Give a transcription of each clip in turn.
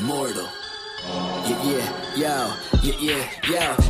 Immortal. Yeah.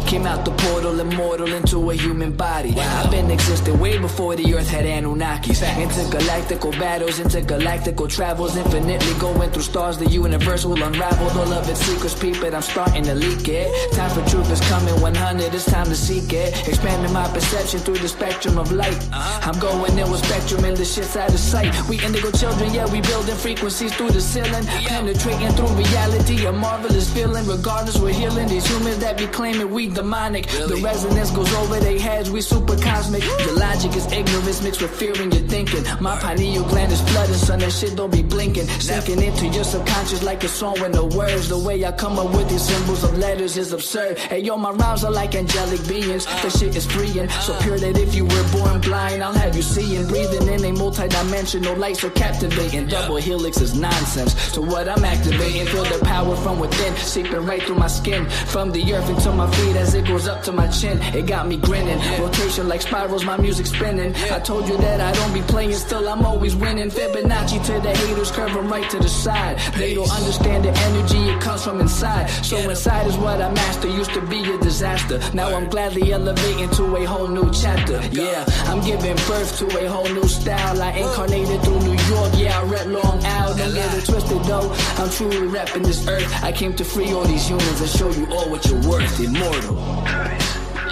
Came out the portal, immortal into a human body. I've been existing way before the earth had Anunnakis. Intergalactical battles, intergalactical travels, infinitely going through stars. The universe will unravel all of its secrets. Peep it, I'm starting to leak it. Time for truth is coming. 100, it's time to seek it. Expanding my perception through the spectrum of light. I'm going in with spectrum and the shit's out of sight. We indigo children, yeah, we building frequencies through the ceiling. Penetrating through reality, a marvelous feeling. Regardless, we're healing these humans that be claiming we demonic. The resonance goes over their heads, we super cosmic. The logic is ignorance mixed with fear in your thinking. My pineal gland is flooding, son, that shit don't be blinking. Sinking into your subconscious like a song with no words. The way I come up with these symbols of letters is absurd. Hey yo, my rhymes are like angelic beings. The shit is freeing, so pure that if you were born blind, I'll have you seeing. Breathing in a multi-dimensional light so captivating. Double helix is nonsense, so what I'm activating, feel the power from within, seeping right through my skin. From the earth into my feet as it goes up to my chin. It got me grinning, rotation like spirals, my music spinning. I told you that I don't be playing, still I'm always winning. Fibonacci to the haters, curve them right to the side. They don't understand the energy, it comes from inside. So inside is what I master, used to be a disaster. Now I'm gladly elevating to a whole new chapter. Yeah, I'm giving birth to a whole new style. I incarnated through New York, yeah, I rep Long Island. Don't get it twisted though, I'm truly repping this earth. I came to free all these humans and show you all what you're worth. Immortal.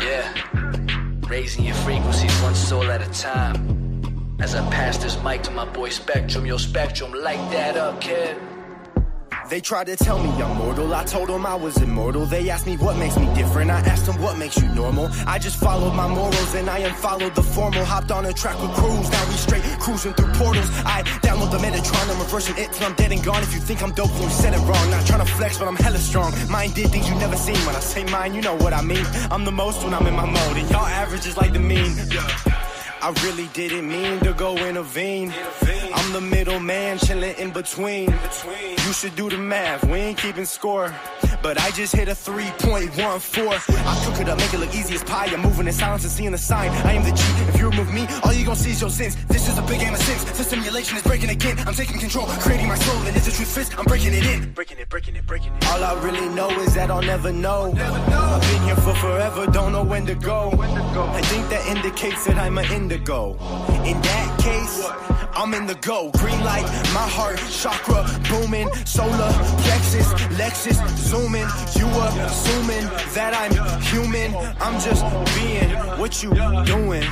Yeah, raising your frequencies one soul at a time. As I pass this mic to my boy Spectrum, yo Spectrum, light that up, kid. They tried to tell me I'm mortal, I told them I was immortal. They asked me what makes me different, I asked them what makes you normal. I just followed my morals and I unfollowed the formal. Hopped on a track with crews, now we straight cruising through portals. I download the Metatron, I'm reversing it till I'm dead and gone. If you think I'm dope, then you said it wrong. Not trying to flex, but I'm hella strong. Mine did things you never seen. When I say mine, you know what I mean. I'm the most when I'm in my mode, and y'all average is like the mean. I really didn't mean to go intervene. I'm the middleman, chilling in between. You should do the math, we ain't keeping score. But I just hit a 3.14. I cook it up, make it look easy as pie. I'm moving in silence and seeing the sign. I am the G, if you remove me, all you gon' see is your sins. This is a big game of sins, the simulation is breaking again. I'm taking control, creating my soul, and if the truth fits, I'm breaking it in. Breaking it. All I really know is that I'll never know. I've been here for forever, don't know when to go. I think that indicates that I'm an indigo. In that case, I'm in the go. Green light, my heart, chakra, booming. Solar, plexus, Lexus, zooming. You assuming that I'm human. I'm just being what you doing.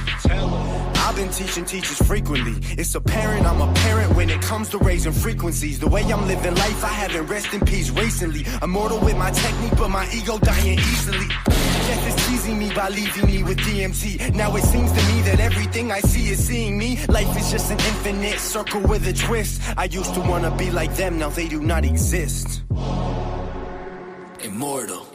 I've been teaching teachers frequently. It's apparent I'm a parent when it comes to raising frequencies. The way I'm living life, I haven't rest in peace recently. Immortal with my technique, but my ego dying easily. Death is teasing me by leaving me with DMT. Now it seems to me that everything I see is seeing me. Life is just an infinite circle with a twist. I used to wanna be like them, now they do not exist. Immortal.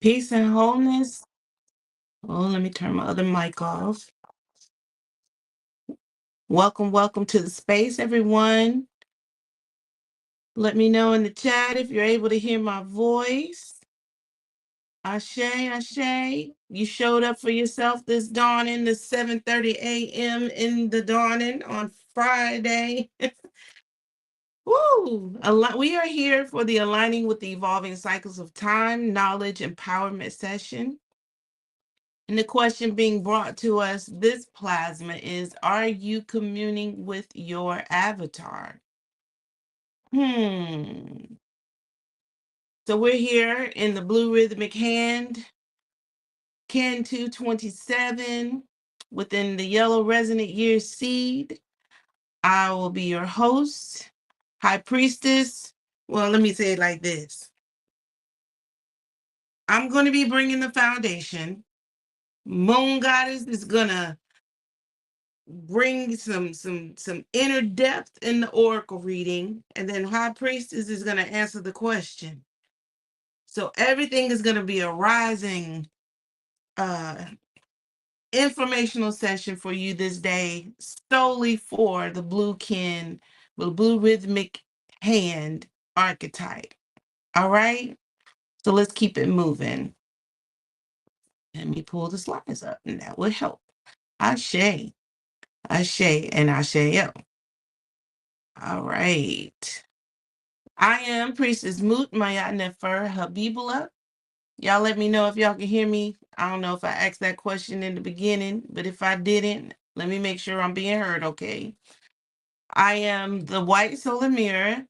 Peace and wholeness. Oh, let me turn my other mic off. Welcome to the space, everyone. Let me know in the chat if you're able to hear my voice. Ashe. You showed up for yourself this dawning, the 7:30 a.m. in the dawning on Friday. Woo! We are here for the Aligning with the Evolving Cycles of Time Knowledge Empowerment session. And the question being brought to us this plasma is, are you communing with your avatar? So we're here in the blue rhythmic hand, Can 227, within the yellow resonant year seed. I will be your host, High Priestess. Well, let me say it like this. I'm going to be bringing the foundation. Moon Goddess is going to bring some inner depth in the oracle reading, and then High Priestess is going to answer the question. So everything is going to be arising informational session for you this day, solely for the blue rhythmic hand archetype. All right, so let's keep it moving. Let me pull the slides up, and that would help. Ashe, Ashe, and Asheo. All right. I am Priestess Moot Mayat Nefer Habibullah. Y'all let me know if y'all can hear me. I don't know if I asked that question in the beginning, but if I didn't, let me make sure I'm being heard, okay? I am the White Solar Mirror,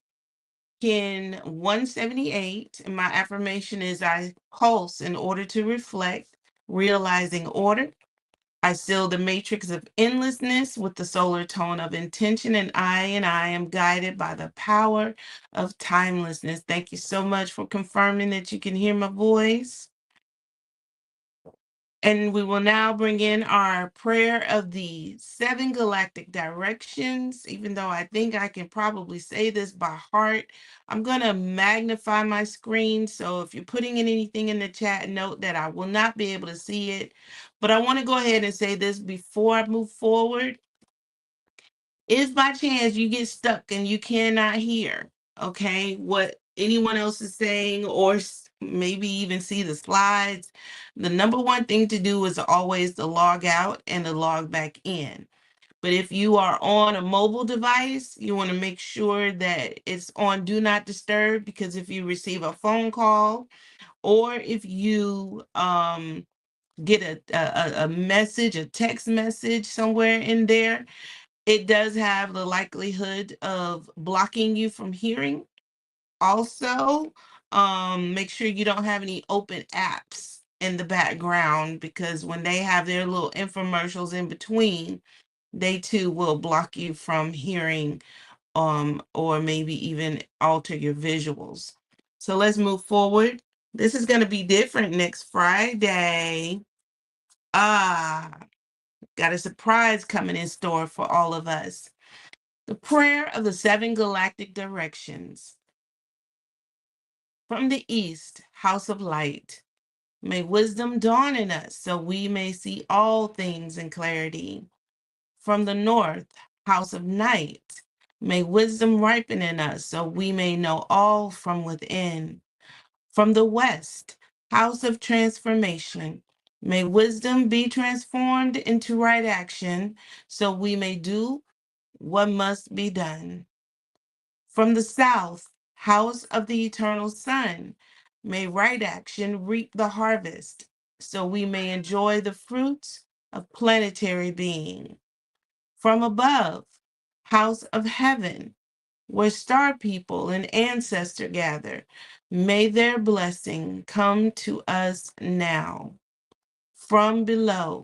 Kin 178, and my affirmation is I pulse in order to reflect, realizing order. I seal the matrix of endlessness with the solar tone of intention, and I am guided by the power of timelessness. Thank you so much for confirming that you can hear my voice. And we will now bring in our prayer of the 7 galactic directions. Even though I think I can probably say this by heart, I'm going to magnify my screen. So if you're putting in anything in the chat, note that I will not be able to see it. But I want to go ahead and say this before I move forward. If by chance you get stuck and you cannot hear, okay, what anyone else is saying, or maybe even see the slides, the number one thing to do is always to log out and to log back in. But if you are on a mobile device, you want to make sure that it's on Do Not Disturb, because if you receive a phone call or if you get a message, a text message somewhere in there, it does have the likelihood of blocking you from hearing. Also, make sure you don't have any open apps in the background, because when they have their little infomercials in between, they too will block you from hearing, or maybe even alter your visuals. So let's move forward. This is going to be different next Friday. Got a surprise coming in store for all of us. The prayer of the 7 galactic directions. From the east, house of light, may wisdom dawn in us so we may see all things in clarity. From the north, house of night, may wisdom ripen in us so we may know all from within. From the west, house of transformation, may wisdom be transformed into right action so we may do what must be done. From the south, house of the eternal sun, may right action reap the harvest so we may enjoy the fruits of planetary being. From above, house of heaven, where star people and ancestor gather, may their blessing come to us now. From below,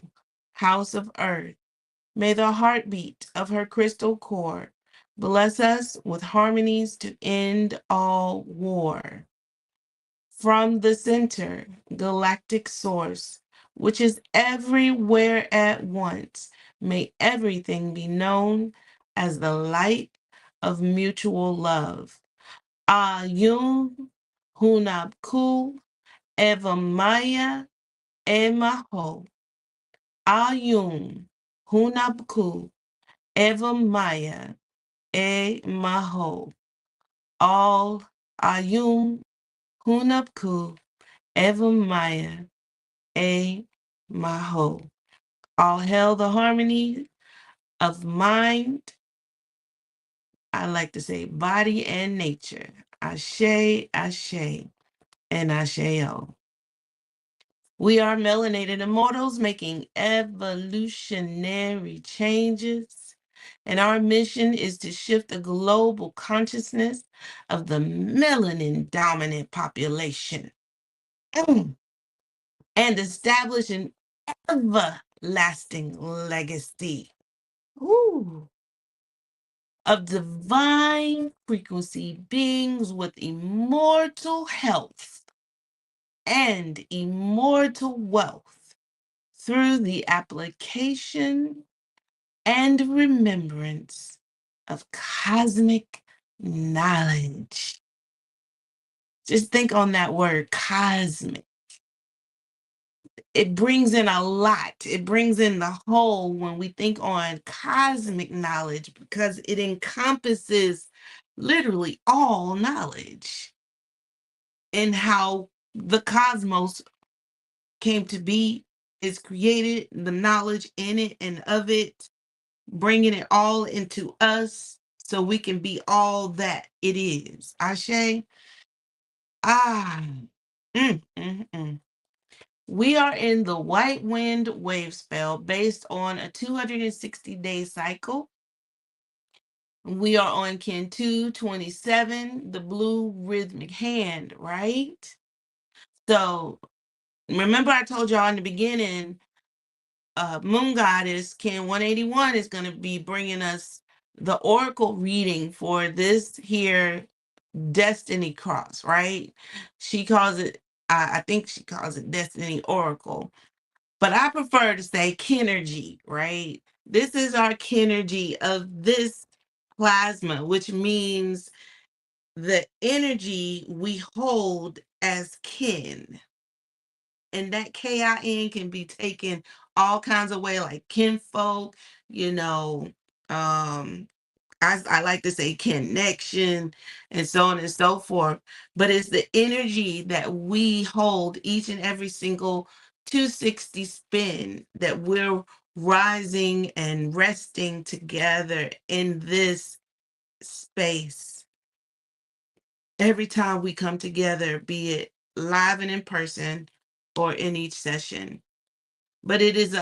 house of earth, may the heartbeat of her crystal core bless us with harmonies to end all war. From the center, galactic source, which is everywhere at once, may everything be known as the light of mutual love. Ayun Hunabku Evamaya Emaho. Ayun Hunabku Evamaya Emaho. All Ayun Hunabku Evamaya Emaho. All hail the harmony of mind. I like to say body and nature. Ashe, Ashe, and Asheo. We are Melanated Immortals making evolutionary changes, and our mission is to shift the global consciousness of the melanin-dominant population and establish an everlasting legacy of divine frequency beings with immortal health and immortal wealth through the application and remembrance of cosmic knowledge. Just think on that word, cosmic. it brings in a lot. It brings in the whole when we think on cosmic knowledge, because it encompasses literally all knowledge and how the cosmos came to be, is created, the knowledge in it and of it, bringing it all into us so we can be all that it is. Ashe? Ah. Mm, mm, mm. We are in the white wind wave spell based on a 260-day cycle. We are on Kin 227, the blue rhythmic hand, right? So remember I told y'all in the beginning, Moon Goddess Kin 181 is going to be bringing us the oracle reading for this here Destiny Cross, right? She calls it, I think she calls it Destiny Oracle. But I prefer to say Kinergy, right? This is our Kinergy of this plasma, which means the energy we hold as kin. And that KIN can be taken all kinds of way, like kinfolk, you know, I like to say connection and so on and so forth, but it's the energy that we hold each and every single 260 spin that we're rising and resting together in this space. Every time we come together, be it live and in person or in each session. But it is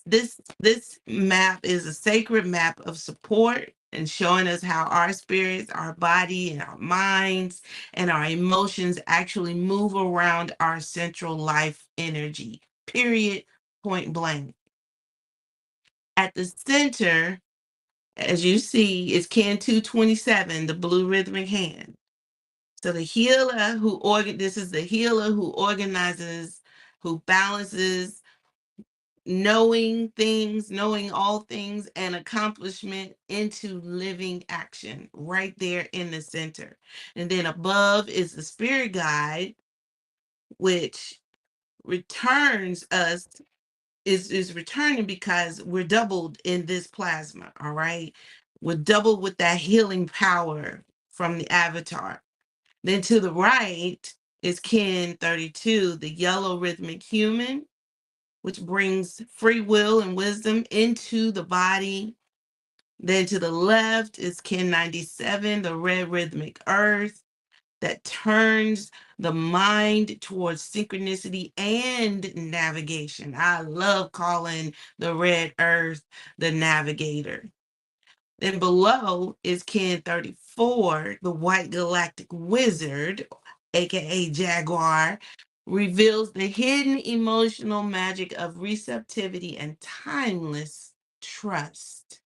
this map is a sacred map of support and showing us how our spirits, our body, and our minds and our emotions actually move around our central life energy. Period. Point blank. At the center, as you see, is Kin 227, the blue rhythmic hand. So the healer this is the healer who organizes, who balances, knowing things, knowing all things, and accomplishment into living action right there in the center. And then above is the spirit guide, which returns us, is returning because we're doubled in this plasma, all right? We're doubled with that healing power from the avatar. Then to the right is Kin 32, the yellow rhythmic human, which brings free will and wisdom into the body. Then to the left is Kin 97, the red rhythmic earth, that turns the mind towards synchronicity and navigation. I love calling the red earth the navigator. Then below is Kin 34, the white galactic wizard, aka Jaguar, reveals the hidden emotional magic of receptivity and timeless trust.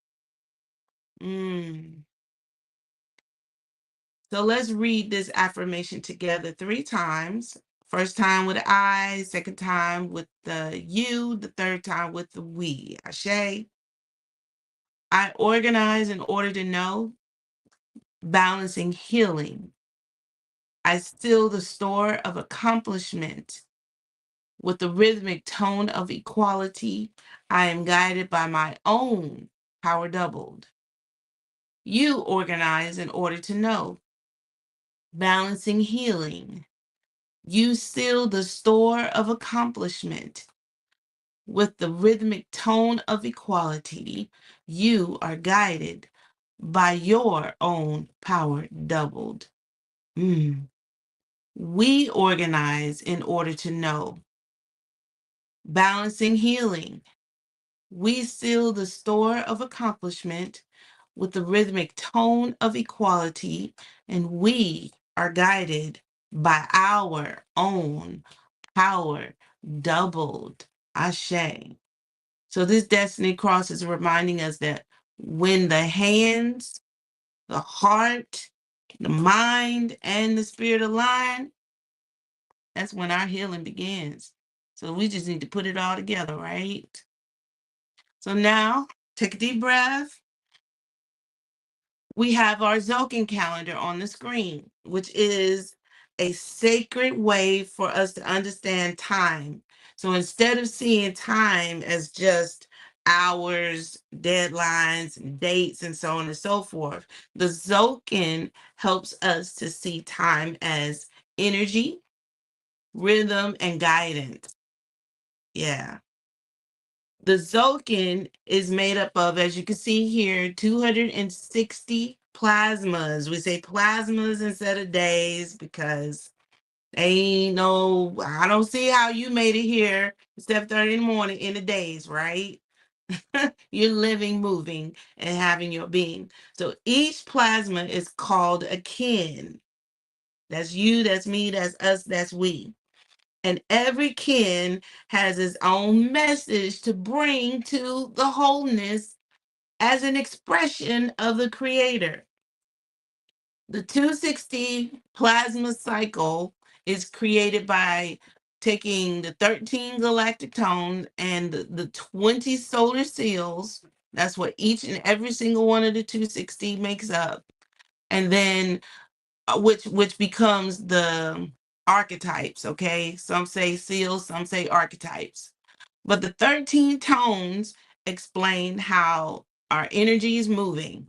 So let's read this affirmation together 3 times. First time with the I, second time with the you, the third time with the we. Ashe. I organize in order to know, balancing healing. I still the store of accomplishment. With the rhythmic tone of equality, I am guided by my own power doubled. You organize in order to know, balancing healing. You seal the store of accomplishment. With the rhythmic tone of equality, you are guided by your own power doubled. We organize in order to know, balancing healing. We seal the store of accomplishment with the rhythmic tone of equality, and we are guided by our own power doubled. Ashe. So this destiny cross is reminding us that when the hands, the heart, the mind, and the spirit align, that's when our healing begins. So we just need to put it all together, right? So now, take a deep breath. We have our Zokin calendar on the screen, which is a sacred way for us to understand time. So instead of seeing time as just hours, deadlines, dates, and so on and so forth, the Tzolk'in helps us to see time as energy, rhythm, and guidance. Yeah. The Tzolk'in is made up of, as you can see here, 260 plasmas. We say plasmas instead of days because ain't no, I don't see how you made it here 7:30 in the morning in the days, right? You're living, moving, and having your being. So each plasma is called a kin. That's you, that's me, that's us, that's we. And every kin has its own message to bring to the wholeness as an expression of the creator. The 260 plasma cycle is created by taking the 13 galactic tones and the 20 solar seals. That's what each and every single one of the 260 makes up. And then which becomes the archetypes, okay? Some say seals, some say archetypes. But the 13 tones explain how our energy is moving.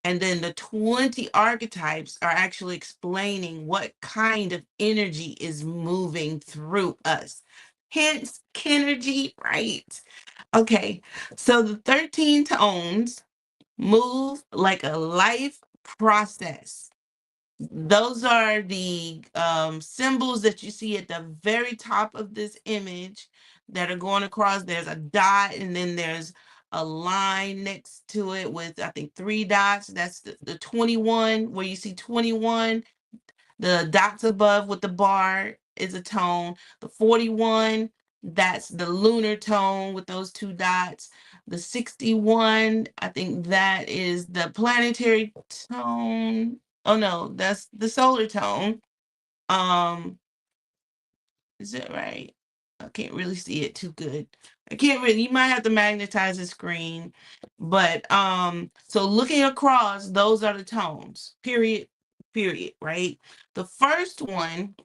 And then the 20 archetypes are actually explaining what kind of energy is moving through us. Hence, kinergy, right? Okay, so the 13 tones move like a life process. Those are the symbols that you see at the very top of this image that are going across. There's a dot, and then there's a line next to it with, I think, 3 dots. That's the 21, where you see 21. The dots above with the bar is a tone. The 41, that's the lunar tone with those 2 dots. The 61, I think that is the planetary tone. Oh no, that's the solar tone. Is that right? I can't really see it too good. I can't really, you might have to magnetize the screen. But so looking across, those are the tones. Period, right? The first one,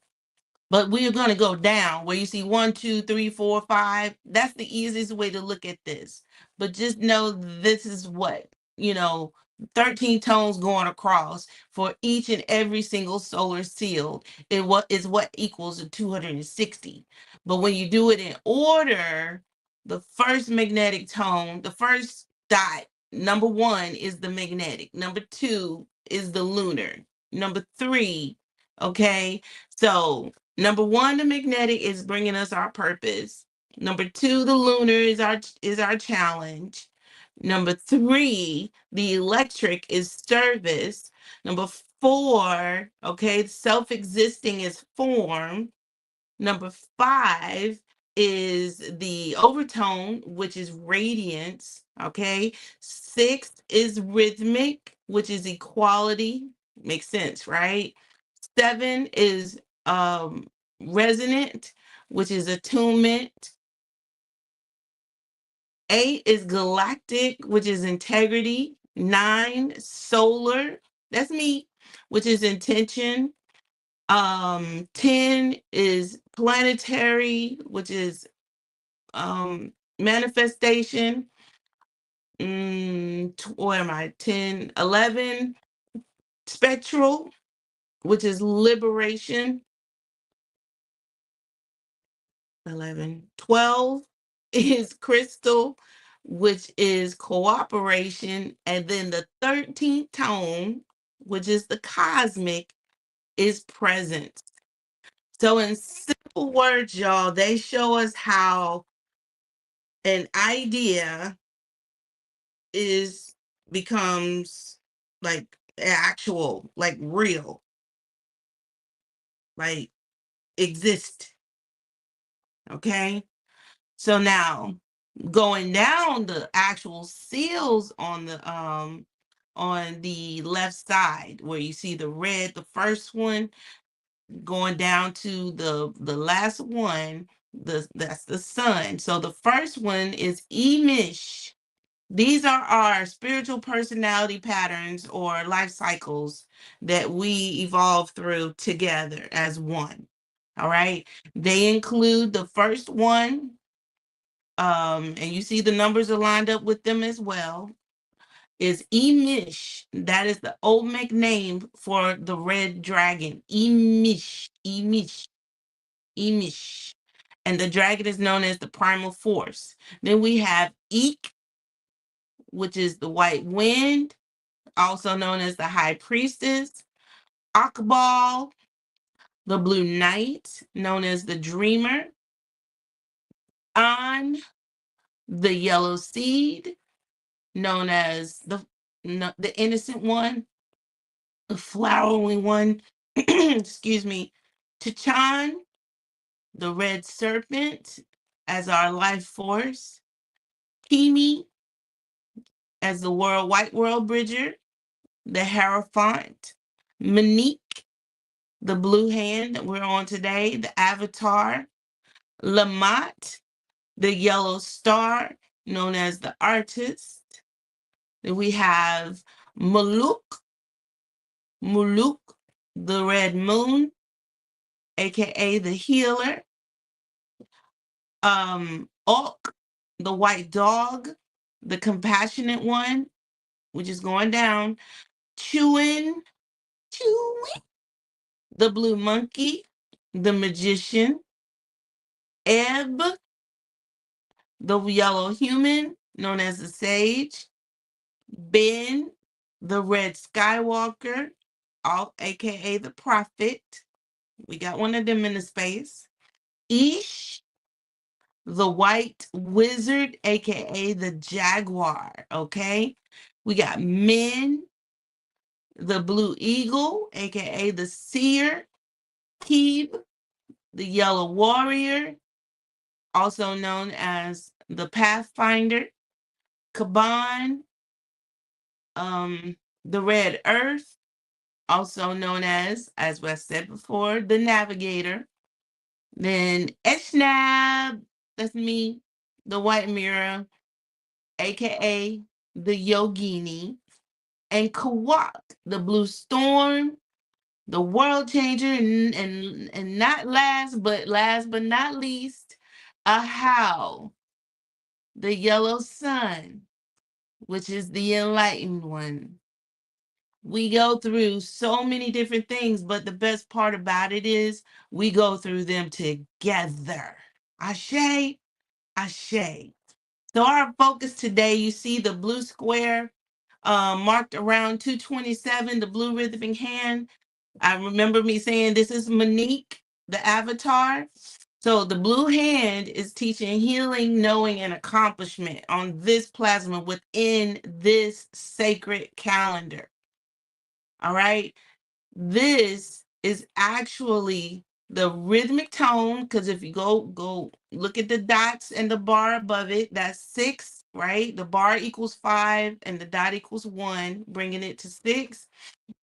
but we are going to go down where you see 1, 2, 3, 4, 5. That's the easiest way to look at this. But just know this is what, 13 tones going across for each and every single solar seal. What equals a 260. But when you do it in order, the first magnetic tone, the first dot, number 1 is the magnetic. Number 2 is the lunar. Number 3, okay? So number 1, the magnetic is bringing us our purpose. Number 2, the lunar is our challenge. Number 3, the electric is service. Number 4, okay, self-existing is form. Number 5 is the overtone, which is radiance, okay? 6 is rhythmic, which is equality. Makes sense, right? 7 is resonant, which is attunement. 8 is galactic, which is integrity. 9, solar, that's me, which is intention. 10 is planetary, which is manifestation. What am I? 10, 11, spectral, which is liberation. 11, 12 is crystal, which is cooperation. And then the 13th tone, which is the cosmic, is presence. So in simple words, y'all, they show us how an idea becomes like actual, like real, like exist. Okay. So now going down the actual seals on the left side where you see the red, the first one, going down to the last one, that's the sun. So the first one is Emish. These are our spiritual personality patterns or life cycles that we evolve through together as one. All right. They include the first one, and you see the numbers are lined up with them as well, is Emish. That is the Olmec name for the red dragon. Emish, Emish, Emish. And the dragon is known as the primal force. Then we have Eek, which is the white wind, also known as the high priestess. Akbal, the blue knight, known as the dreamer. An, the yellow seed, known as the innocent one, the flowering one. Excuse me. T'Chan, the red serpent, as our life force. Kimi, as the white world bridger, the Hierophant. Monique, the blue hand that we're on today, the avatar. Lamont, the yellow star, known as the artist. Then we have Muluk, the red moon, aka the healer. Olk, the white dog, the compassionate one, which is going down. Chewin, the blue monkey, the magician. Ebb, the yellow human, known as the sage. Ben, the red skywalker, aka the prophet. We got one of them in the space. Ish, the white wizard, aka the jaguar. Okay. We got Min, the blue eagle, aka the seer. Keeb, the yellow warrior, also known as the pathfinder. Kaban, the red earth, also known as I said before, the navigator. Then Eshnab, that's me, the white mirror, aka the yogini. And Kawak, the blue storm, the world changer, and not last but not least, Ahau, the yellow sun, which is the enlightened one. We go through so many different things, but the best part about it is we go through them together. Ashe, ashe. So our focus today, you see the blue square marked around 227, the blue rhythmic hand. I remember me saying this is Monique, the avatar. So the blue hand is teaching healing, knowing, and accomplishment on this plasma within this sacred calendar. All right. This is actually the rhythmic tone, because if you go look at the dots and the bar above it, that's 6, right? The bar equals 5 and the dot equals 1, bringing it to 6.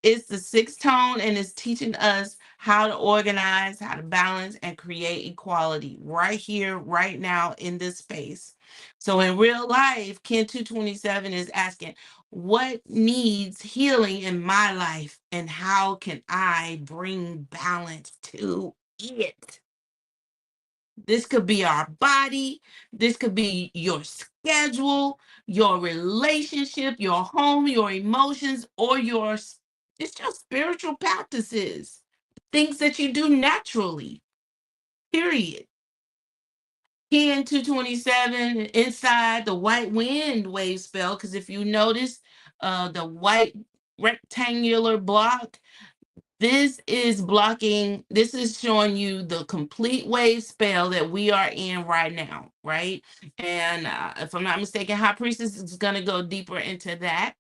It's the 6th tone, and it's teaching us how to organize, how to balance, and create equality right here, right now in this space. So in real life, Ken 227 is asking, what needs healing in my life, and how can I bring balance to it? This could be our body. This could be your schedule, your relationship, your home, your emotions, or it's your spiritual practices, things that you do naturally, period. Ken 227 inside the white wind wave spell, because if you notice the white rectangular block, this is showing you the complete wave spell that we are in right now, right? And if I'm not mistaken, High Priestess is going to go deeper into that.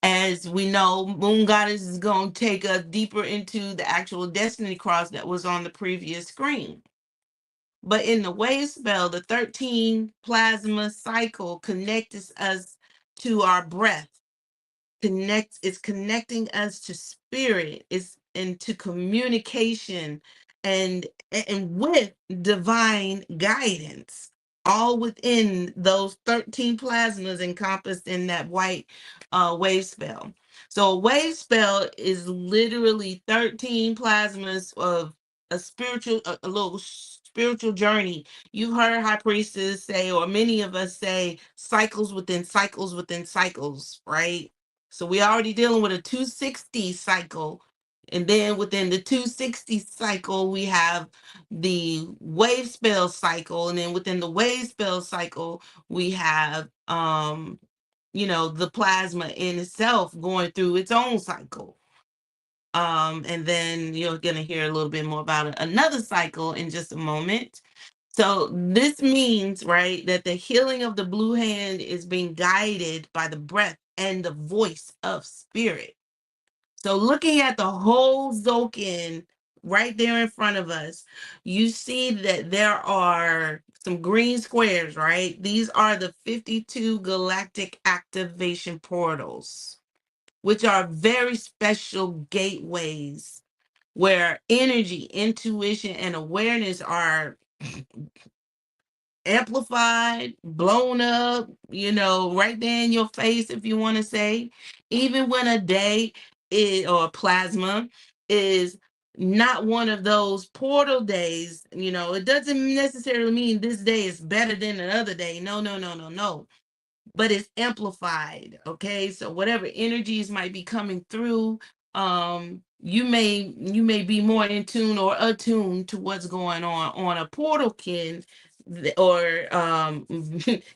As we know, Moon Goddess is going to take us deeper into the actual Destiny Cross that was on the previous screen. But in the wave spell, the 13 plasma cycle connects us to our breath. It's connecting us to spirit, it's into communication and with divine guidance, all within those 13 plasmas encompassed in that white wave spell. So a wave spell is literally 13 plasmas of a little spiritual journey. You've heard high priestess say, or many of us say, cycles within cycles within cycles, right? So we already dealing with a 260 cycle. And then within the 260 cycle, we have the wave spell cycle. And then within the wave spell cycle, we have the plasma in itself going through its own cycle. And then you're going to hear a little bit more about another cycle in just a moment. So this means, right, that the healing of the blue hand is being guided by the breath and the voice of spirit. So looking at the whole Zokin right there in front of us, you see that there are some green squares, right? These are the 52 galactic activation portals, which are very special gateways where energy, intuition, and awareness are amplified, blown up, right there in your face, if you want to say. Even when a day or plasma is not one of those portal days, it doesn't necessarily mean this day is better than another day. No, no, no, no, no. But it's amplified. Okay. So whatever energies might be coming through, you may be more in tune or attuned to what's going on a portal kin, or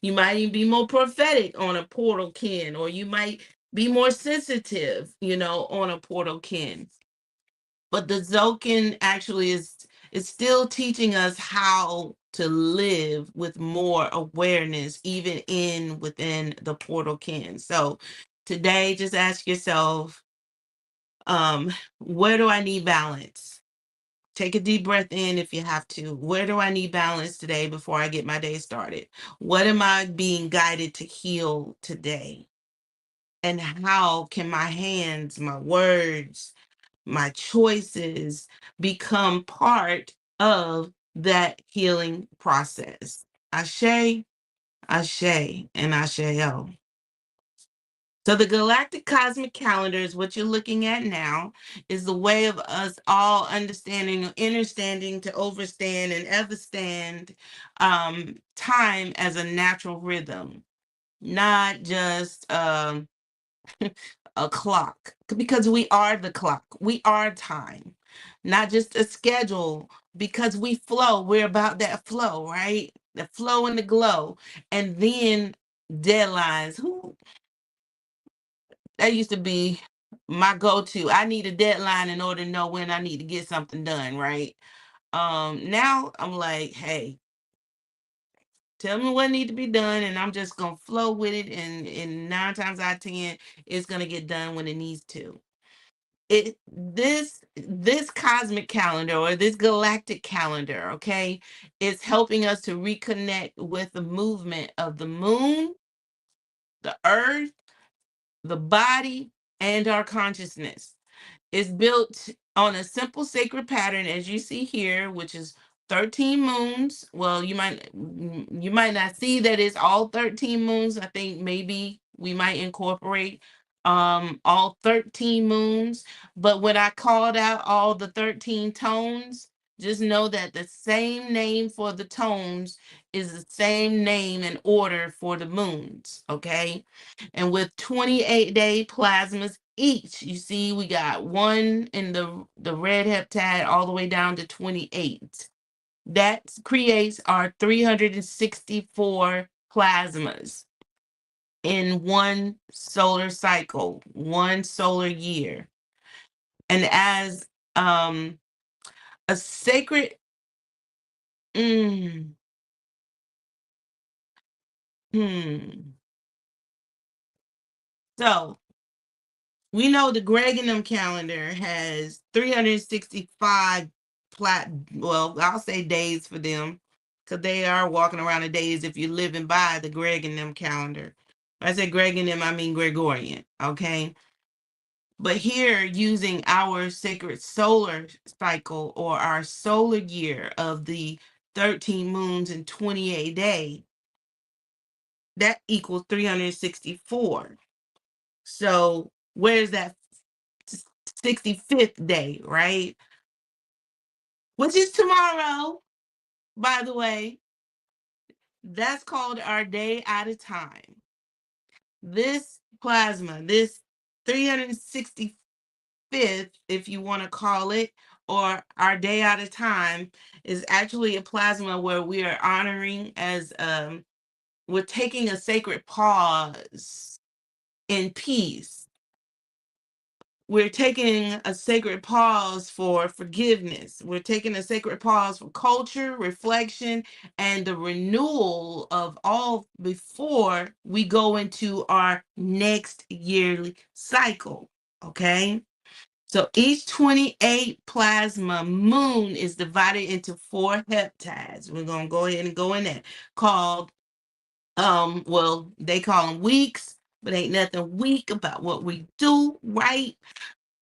you might even be more prophetic on a portal kin, or you might be more sensitive, on a portal kin. But the Zokin actually is still teaching us how to live with more awareness, even within the portal kin. So today, just ask yourself, where do I need balance? Take a deep breath in if you have to. Where do I need balance today before I get my day started? What am I being guided to heal today? And how can my hands, my words, my choices become part of that healing process? Ashe, Ashe, and Asheo. So the galactic cosmic calendar is what you're looking at now, is the way of us all understanding, understanding to overstand and everstand time as a natural rhythm, not just a clock, because we are the clock. We are time, not just a schedule, because we flow. We're about that flow, right? The flow and the glow. And then deadlines. That used to be my go-to. I need a deadline in order to know when I need to get something done, right? Now I'm like, hey, tell me what need to be done, and I'm just gonna flow with it, and 9 times out of 10, it's gonna get done when it needs to. This cosmic calendar, or this galactic calendar, okay, is helping us to reconnect with the movement of the moon, the earth, the body, and our consciousness. It's built on a simple sacred pattern, as you see here, which is 13 moons. Well, you might not see that it's all 13 moons. I think maybe we might incorporate all 13 moons. But when I called out all the 13 tones, just know that the same name for the tones is the same name and order for the moons, okay? And with 28-day plasmas each, you see we got one in the red heptad all the way down to 28. That creates our 364 plasmas in one solar cycle, one solar year. And as a sacred mm, hmm. So we know the Gregorian calendar has 365 well, I'll say days for them, because they are walking around the days if you're living by the Gregorian calendar. When I say Gregorian, I mean Gregorian, okay? But here, using our sacred solar cycle, or our solar year of the 13 moons and 28 day, that equals 364. So where's that 65th day, right? which is tomorrow, by the way. That's called our day at a time. This plasma, this 365th, if you want to call it, or our day at a time, is actually a plasma where we are honoring as we're taking a sacred pause in peace. We're taking a sacred pause for forgiveness. We're taking a sacred pause for culture, reflection, and the renewal of all before we go into our next yearly cycle. Okay? So each 28 plasma moon is divided into 4 heptads. We're going to go ahead and go in there, called well, they call them weeks, but ain't nothing weak about what we do, right?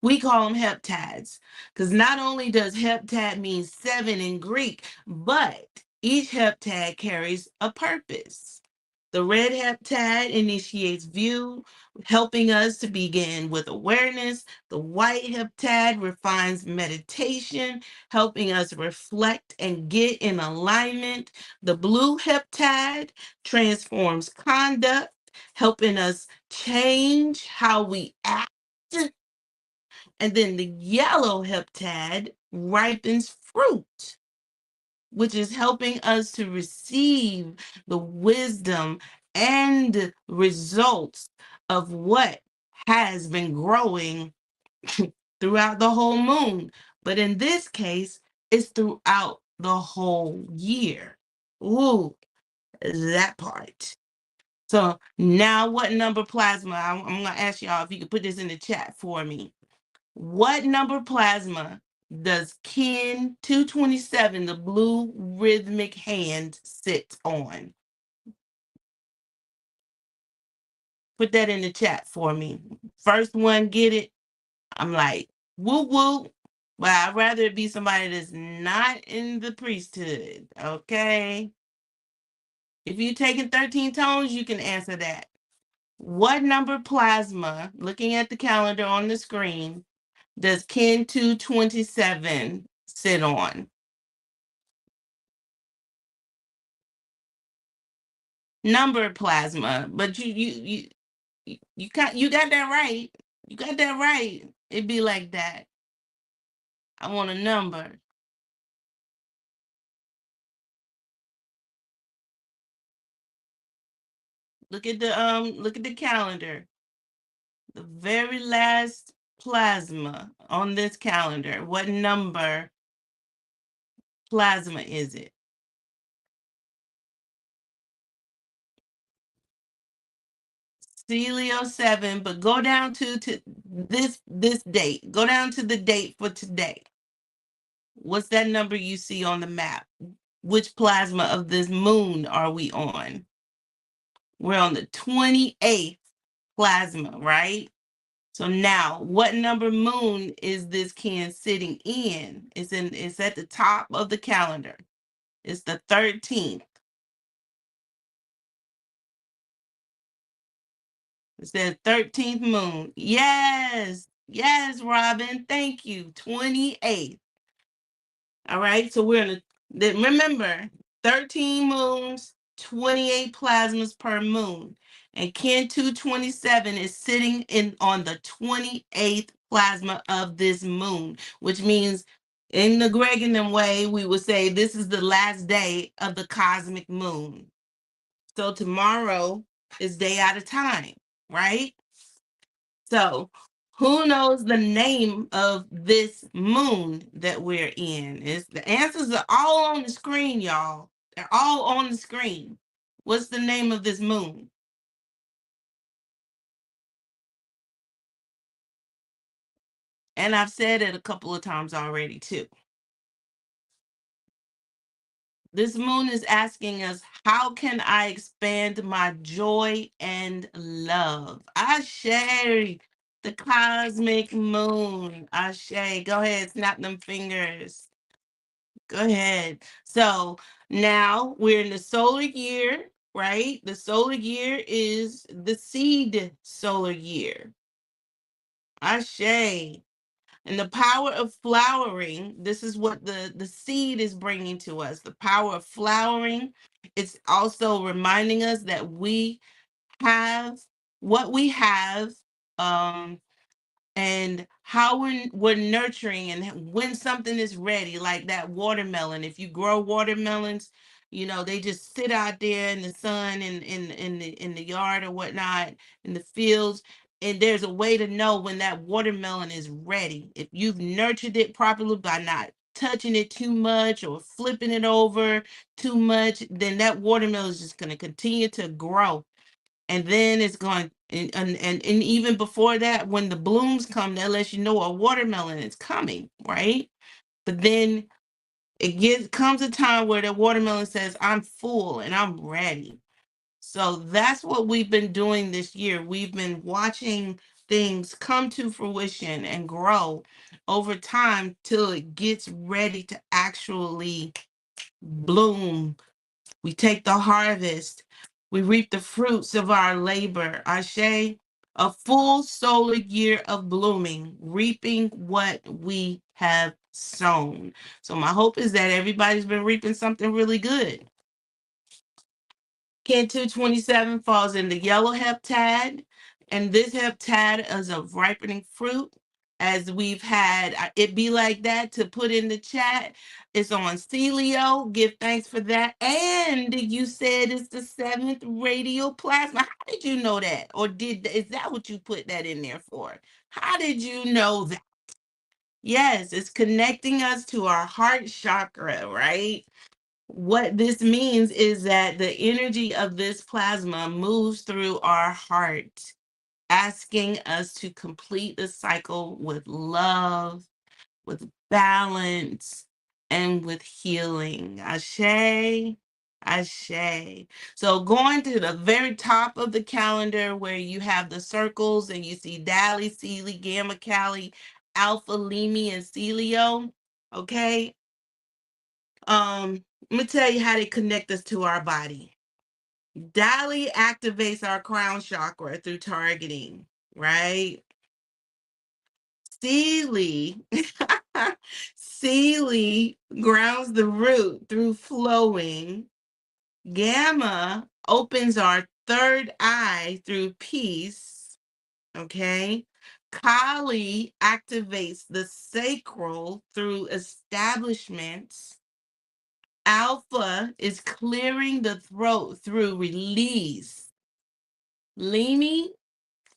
We call them heptads, because not only does heptad mean 7 in Greek, but each heptad carries a purpose. The red heptad initiates view, helping us to begin with awareness. The white heptad refines meditation, helping us reflect and get in alignment. The blue heptad transforms conduct, helping us change how we act. And then the yellow heptad ripens fruit, which is helping us to receive the wisdom and results of what has been growing throughout the whole moon. But in this case, it's throughout the whole year. Ooh, that part. So now what number plasma? I'm going to ask y'all if you could put this in the chat for me. What number plasma does Kin 227, the blue rhythmic hand, sit on? Put that in the chat for me. First one, get it? I'm like, woo woo. But I'd rather it be somebody that's not in the priesthood, okay? If you're taking 13 tones, you can answer that. What number plasma, looking at the calendar on the screen, does Kin 227 sit on? Number plasma, but you got that right. You got that right. It'd be like that. I want a number. Look at the calendar. The very last plasma on this calendar. What number plasma is it? Celio 7, but go down to this date. Go down to the date for today. What's that number you see on the map? Which plasma of this moon are we on? We're on the 28th plasma, right? So now, what number moon is this Kin sitting in? It's at the top of the calendar. It's the 13th. It says 13th moon. Yes, Robin. Thank you. 28th. All right, so we're in remember, 13 moons, 28 plasmas per moon. And Kin 227 is sitting on the 28th plasma of this moon, which means in the Gregorian way, we would say this is the last day of the cosmic moon. So tomorrow is day at a time, right? So who knows the name of this moon that we're in? The answers are all on the screen, y'all. They're all on the screen. What's the name of this moon? And I've said it a couple of times already, too. This moon is asking us, how can I expand my joy and love? Ashe, the cosmic moon. Ashe, go ahead, snap them fingers. Go ahead. So now we're in the solar year, right? The solar year is the seed solar year. Ashe. And the power of flowering, this is what the seed is bringing to us. The power of flowering. It's also reminding us that we have what we have, um, and how we're nurturing, and when something is ready, like that watermelon. If you grow watermelons, you know, they just sit out there in the sun, in the yard or whatnot, in the fields. And there's a way to know when that watermelon is ready. If you've nurtured it properly by not touching it too much or flipping it over too much, then that watermelon is just going to continue to grow. And then it's going, and even before that, when the blooms come, that lets you know a watermelon is coming, right? But then comes a time where the watermelon says, I'm full and I'm ready. So that's what we've been doing this year. We've been watching things come to fruition and grow over time till it gets ready to actually bloom. We take the harvest. We reap the fruits of our labor. Ashe, a full solar year of blooming, reaping what we have sown. So my hope is that everybody's been reaping something really good. Kin 227 falls in the yellow heptad, and this heptad is a ripening fruit. As we've had it be like that to put in the chat. It's on Celio. Give thanks for that. And you said it's the 7th radial plasma. How did you know that? Or is that what you put that in there for? How did you know that? Yes, it's connecting us to our heart chakra, right? What this means is that the energy of this plasma moves through our heart, asking us to complete the cycle with love, with balance, and with healing. Ashe, ashe. So going to the very top of the calendar where you have the circles and you see Dali, Sealy, Gamma, Cali, Alpha, Limi, and Celio, okay? Let me tell you how they connect us to our body. Dali activates our crown chakra through targeting, right? Sealy, Sealy grounds the root through flowing. Gamma opens our third eye through peace, okay? Kali activates the sacral through establishments. Alpha is clearing the throat through release. Limi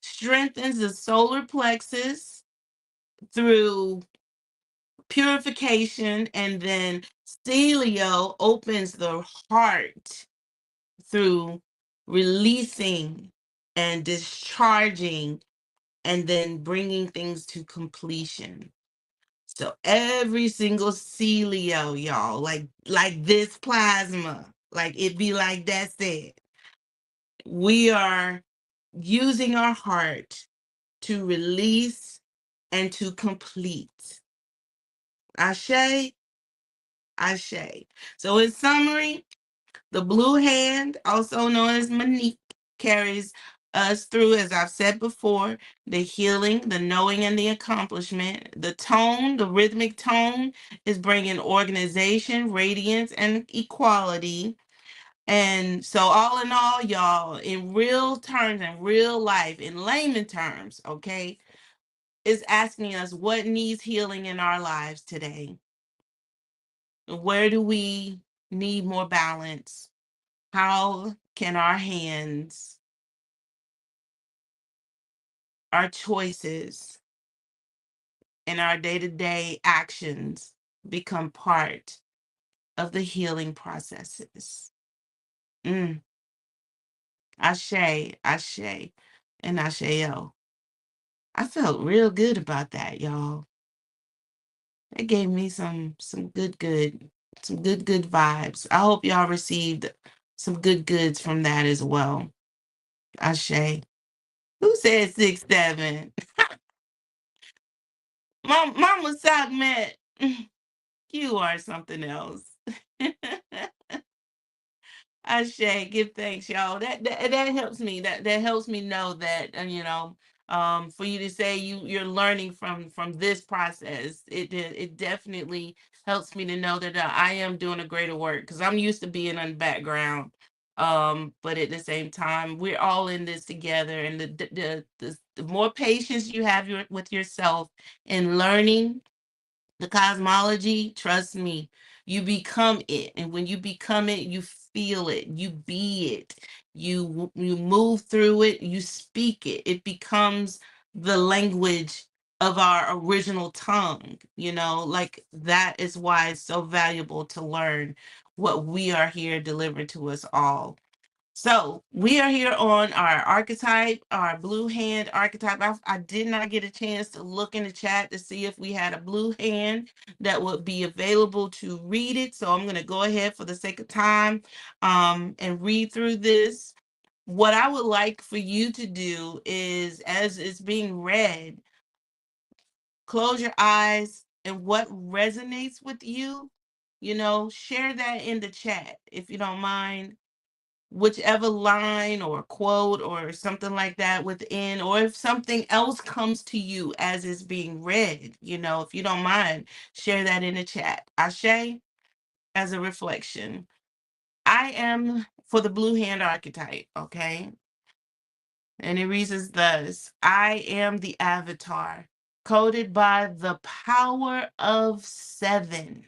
strengthens the solar plexus through purification, and then Celio opens the heart through releasing and discharging, and then bringing things to completion. So every single Celio, y'all, like this plasma, like it be like that said, we are using our heart to release and to complete. Ashe, ashe. So in summary, the blue hand, also known as MIMEC, carries us through, as I've said before, the healing, the knowing, and the accomplishment. The tone, the rhythmic tone, is bringing organization, radiance, and equality. And so, all in all, y'all, in real terms, in real life, in layman terms, okay, is asking us what needs healing in our lives today. Where do we need more balance? How can our hands, our choices, and our day-to-day actions become part of the healing processes? Ashe, ashe, and asheo. I felt real good about that, y'all. It gave me some good vibes. I hope y'all received some good goods from that as well. Ashe. Who said 6'7"? Mama Sockmat, you are something else. Ashe, give thanks, y'all. That helps me. That helps me know that, For you to say you're learning from this process, it definitely helps me to know that I am doing a greater work, because I'm used to being in the background. But at the same time, we're all in this together, and the more patience you have with yourself in learning the cosmology, trust me, you become it. And when you become it, you feel it, you be it, you move through it, you speak it. It becomes the language of our original tongue, like that is why it's so valuable to learn what we are here delivering to us all. So we are here on our archetype, our blue hand archetype. I did not get a chance to look in the chat to see if we had a blue hand that would be available to read it. So I'm going to go ahead for the sake of time and read through this. What I would like for you to do is, as it's being read, close your eyes, and what resonates with you, share that in the chat if you don't mind, whichever line or quote or something like that within, or if something else comes to you as it's being read, if you don't mind, share that in the chat. Ashe, as a reflection. I am for the blue hand archetype, okay? And it reads as thus: I am the avatar, coded by the power of 7.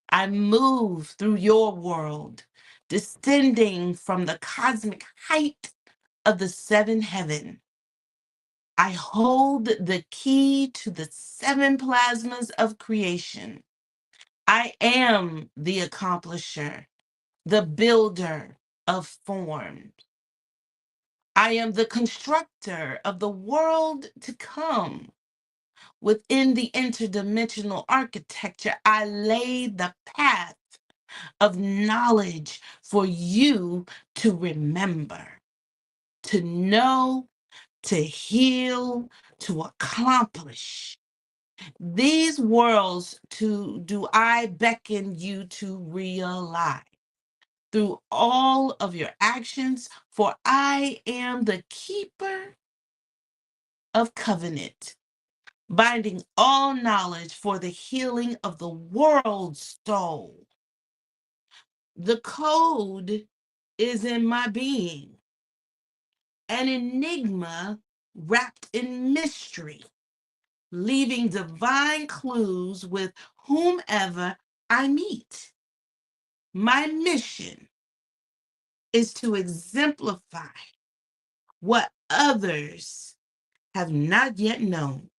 I move through your world, descending from the cosmic height of the 7 heaven. I hold the key to the 7 plasmas of creation. I am the accomplisher, the builder of form. I am the constructor of the world to come. Within the interdimensional architecture, I lay the path of knowledge for you to remember, to know, to heal, to accomplish. These worlds do I beckon you to realize through all of your actions, for I am the keeper of covenant, binding all knowledge for the healing of the world's soul. The code is in my being, an enigma wrapped in mystery, leaving divine clues with whomever I meet. My mission is to exemplify what others have not yet known.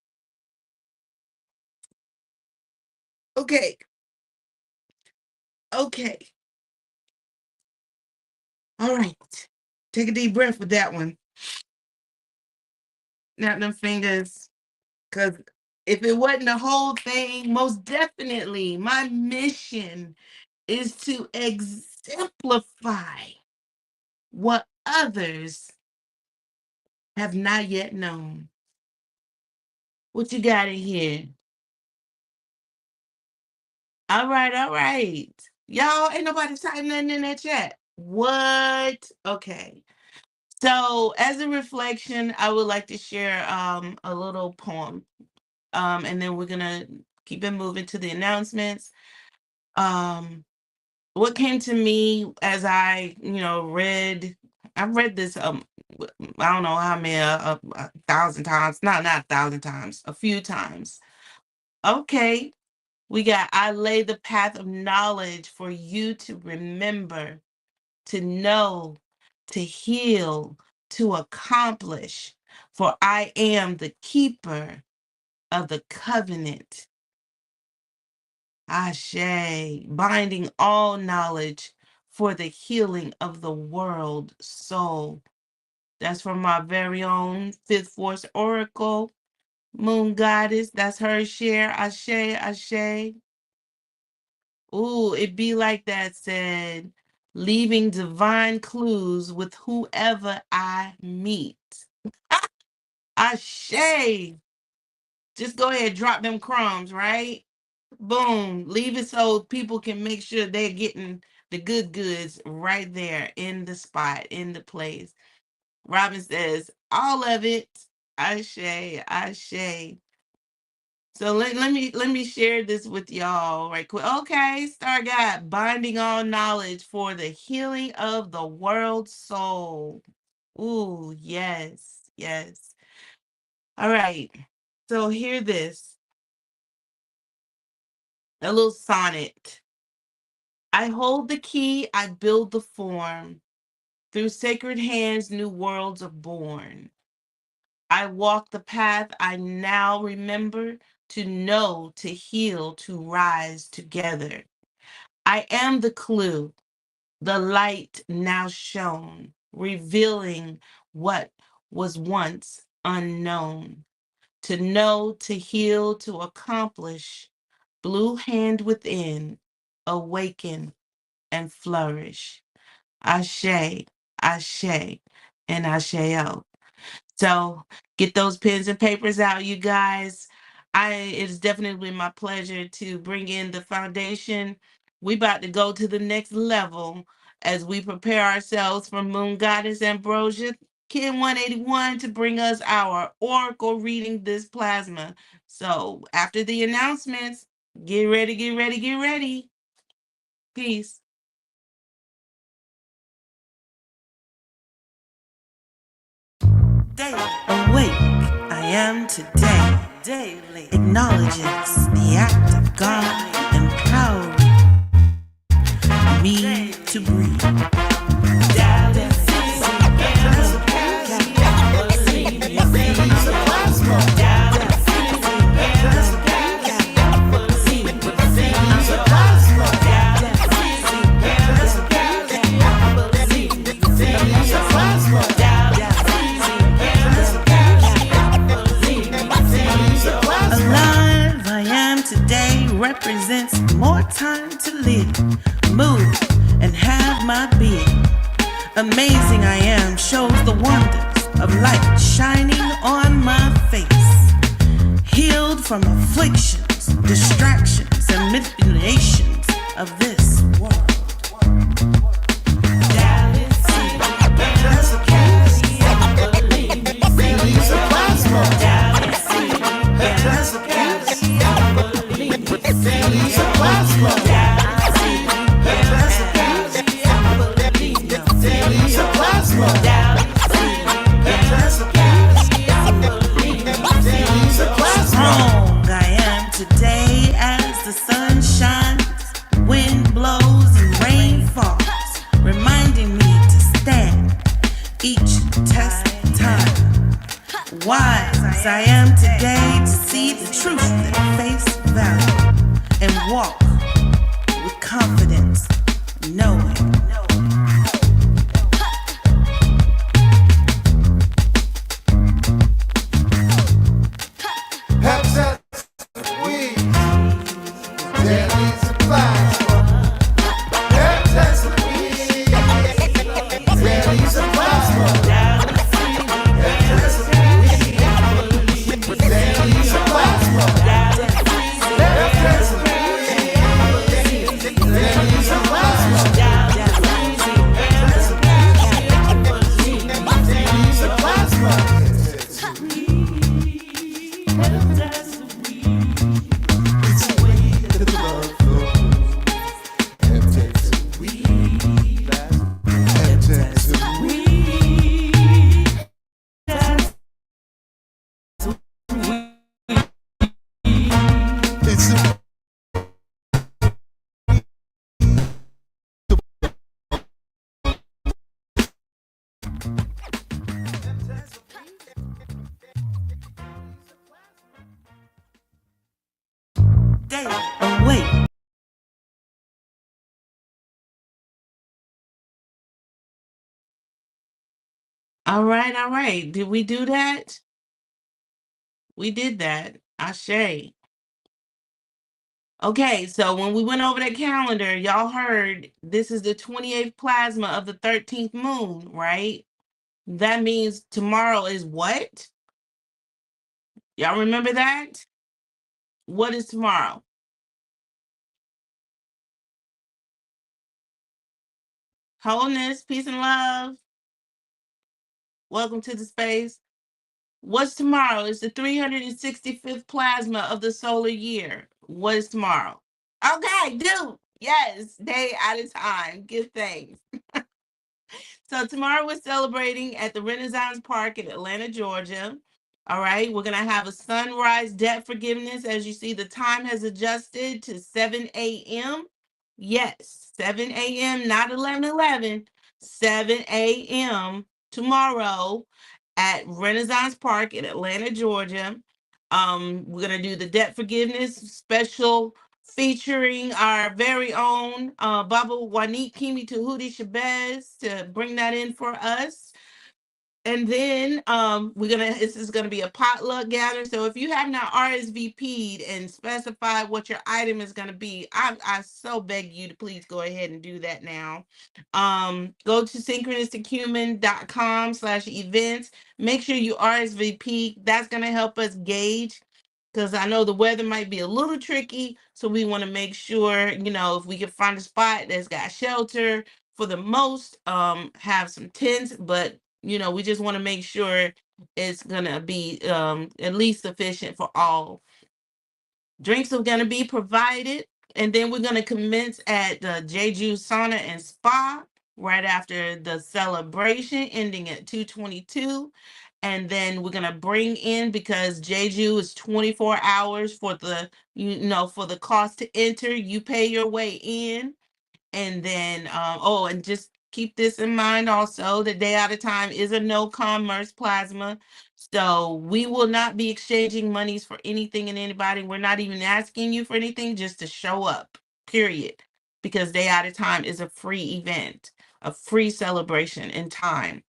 Okay. Okay. All right. Take a deep breath with that one. Snap them fingers. Because if it wasn't the whole thing, most definitely my mission is to exemplify what others have not yet known. What you got in here? All right, all right. Y'all, ain't nobody typing nothing in that chat. What? Okay. So as a reflection, I would like to share a little poem. And then we're gonna keep it moving to the announcements. What came to me as I, I've read this I don't know how many, 1,000 times, not 1,000 times, a few times. Okay, we got, I lay the path of knowledge for you to remember, to know, to heal, to accomplish, for I am the keeper of the covenant. Ashe, binding all knowledge for the healing of the world soul. That's from my very own Fifth Force Oracle, Moon Goddess. That's her share. Ashe, Ashe. Ooh, it be like that said, leaving divine clues with whoever I meet. Ashe. Just go ahead, drop them crumbs, right? Boom, leave it so people can make sure they're getting the good goods right there in the spot, in the place. Robin says, all of it. Ashe, ashe. So let me share this with y'all right quick. Okay, Star God, binding all knowledge for the healing of the world soul. Ooh, yes, yes. All right. So hear this. A little sonnet. I hold the key, I build the form. Through sacred hands, new worlds are born. I walk the path I now remember to know, to heal, to rise together. I am the clue, the light now shown, revealing what was once unknown. To know, to heal, to accomplish, blue hand within, awaken and flourish. Ashe, ashe, and asheo. So get those pens and papers out, you guys. It is definitely my pleasure to bring in the foundation. We about to go to the next level as we prepare ourselves for Moon Goddess Ambrosia Kin 181 to bring us our oracle reading this plasma. So after the announcements, get ready, get ready, get ready. Peace. Daily awake, I am today. Daily acknowledges the act of God empowering me to breathe. Alive I am today represents more time to live, move, and have my being. Amazing I am shows the wonders of light shining on my face. Healed from afflictions, distractions, and manipulations of this world. Strong I am today as the sun shines, wind blows and rain falls, reminding me to stand each test time. Wise I am today to see the truth at face value and walk with confidence, knowing. Awake. All right, all right. Did we do that? We did that. Ashe. Okay, so when we went over that calendar, y'all heard this is the 28th plasma of the 13th moon, right? That means tomorrow is what? Y'all remember that? What is tomorrow? Wholeness, peace, and love. Welcome to the space. What's tomorrow? It's the 365th plasma of the solar year. What is tomorrow? Okay, do. Yes, day at a time. Give thanks. So tomorrow we're celebrating at the Renaissance Park in Atlanta, Georgia. All right, we're going to have a sunrise debt forgiveness. As you see, the time has adjusted to 7 a.m. Yes, 7 a.m., not 11:11. 7 a.m. tomorrow at Renaissance Park in Atlanta, Georgia. We're going to do the debt forgiveness special featuring our very own Baba Wanik Kimi Tahuti Shabazz to bring that in for us. And then this is gonna be a potluck gather. So if you have not RSVP'd and specified what your item is gonna be, I so beg you to please go ahead and do that now. Go to synchronistichuman.com/events. Make sure you RSVP. That's gonna help us gauge, because I know the weather might be a little tricky. So we want to make sure, if we can find a spot that's got shelter for the most, have some tents, but we just want to make sure it's gonna be at least sufficient for all. Drinks are gonna be provided, and then we're gonna commence at the Jeju Sauna and Spa right after the celebration, ending at 2:22. And then we're gonna bring in, because Jeju is 24 hours for for the cost to enter. You pay your way in. And then, and just keep this in mind also, the day at a time is a no commerce plasma. So we will not be exchanging monies for anything and anybody. We're not even asking you for anything, just to show up, period. Because day at a time is a free event, a free celebration in time.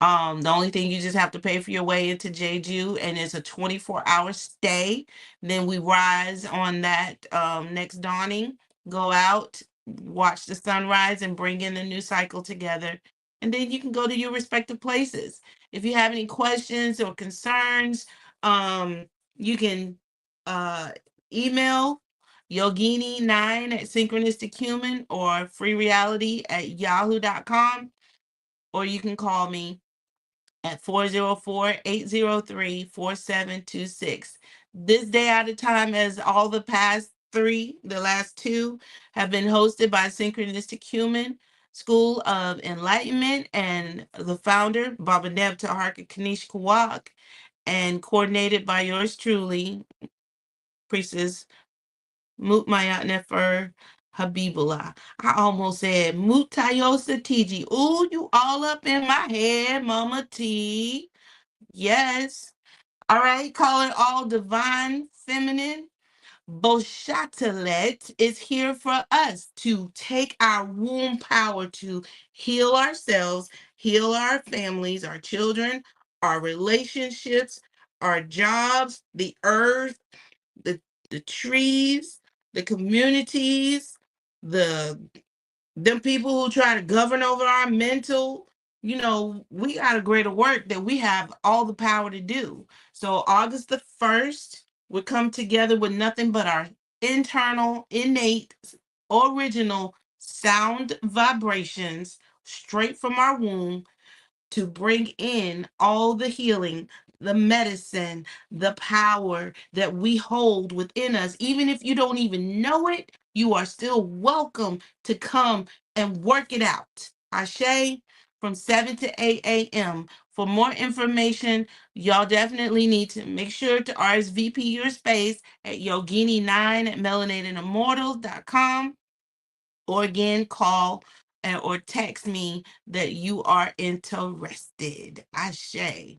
The only thing, you just have to pay for your way into Jeju, and it's a 24-hour stay. Then we rise on that next dawning, go out, watch the sunrise, and bring in the new cycle together. And then you can go to your respective places. If you have any questions or concerns, you can email Yogini9 at Synchronistic Human or freereality@yahoo.com, or you can call me at 404-803-4726. This day at a time, as all the past three, the last two, have been hosted by Synchronistic Human School of Enlightenment and the founder, Baba Neb Taharka Kanish Kawak, and coordinated by yours truly, Priestess Mutmayat Nefer Habibullah. I almost said Mutayosa Tiji. Ooh, you all up in my head, Mama T. Yes. All right. Calling all divine feminine. Boshatalet is here for us to take our womb power to heal ourselves, heal our families, our children, our relationships, our jobs, the earth, the trees, the communities, the them people who try to govern over our mental. We got a greater work that we have all the power to do. So August the 1st, we come together with nothing but our internal, innate, original sound vibrations straight from our womb, to bring in all the healing, the medicine, the power that we hold within us. Even if you don't even know it, you are still welcome to come and work it out. Ashe, from 7 to 8 a.m. For more information, y'all definitely need to make sure to RSVP your space at yogini9@melanatedimmortals.com, or again, call or text me that you are interested. Ashe.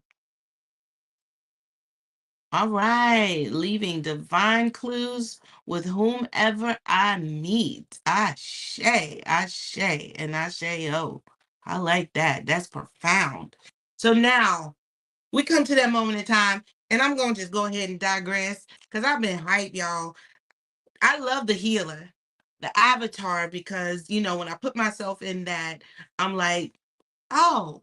All right, leaving divine clues with whomever I meet. Ashe, ashe, and ashe. Oh, I like that. That's profound. So now we come to that moment in time, and I'm going to just go ahead and digress, because I've been hyped, y'all. I love the healer, the avatar, because, when I put myself in that, I'm like, oh,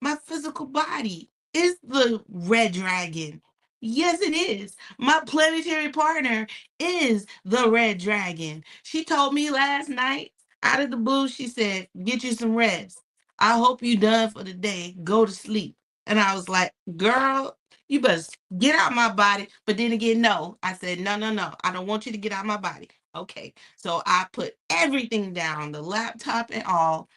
my physical body is the red dragon. Yes, it is. My planetary partner is the red dragon. She told me last night, out of the blue, she said, get you some rest. I hope you done for the day. Go to sleep. And I was like, girl, You must get out my body. But then again, no. I said, no, no, no. I don't want you to get out my body. Okay. So I put everything down, the laptop and all,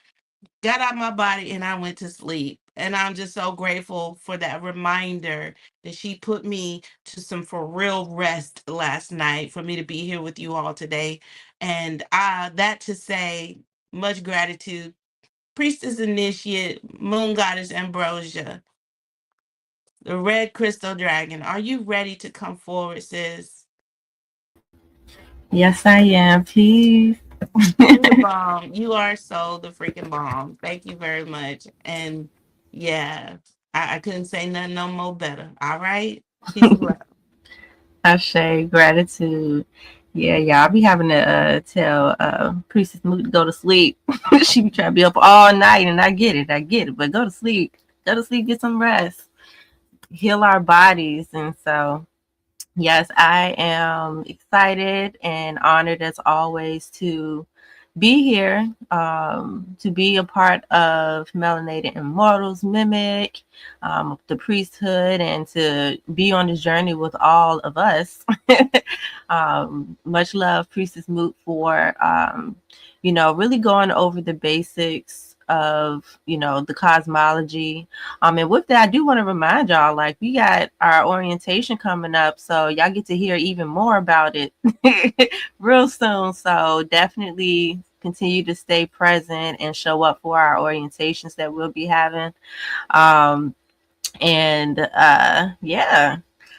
got out my body, and I went to sleep. And I'm just so grateful for that reminder that she put me to some for real rest last night for me to be here with you all today. And that to say, much gratitude. Priestess Initiate, Moon Goddess Ambrosia, the Red Crystal Dragon. Are you ready to come forward, sis? Yes, I am. Peace. You the bomb. You are so the freaking bomb. Thank you very much. And yeah, I couldn't say nothing no more better. All right. Peace and love. Ashe, gratitude. Yeah, y'all. I be having to tell Priestess Moot to go to sleep. She be trying to be up all night, and I get it. I get it. But go to sleep. Go to sleep. Get some rest. Heal our bodies. And so, yes, I am excited and honored as always to be here, to be a part of Melanated Immortals, MIMEC, the priesthood, and to be on this journey with all of us. Much love, Priestess Moot, for really going over the basics of the cosmology. And with that, I do want to remind y'all, like, we got our orientation coming up, so y'all get to hear even more about it real soon. So definitely continue to stay present and show up for our orientations that we'll be having. Yeah,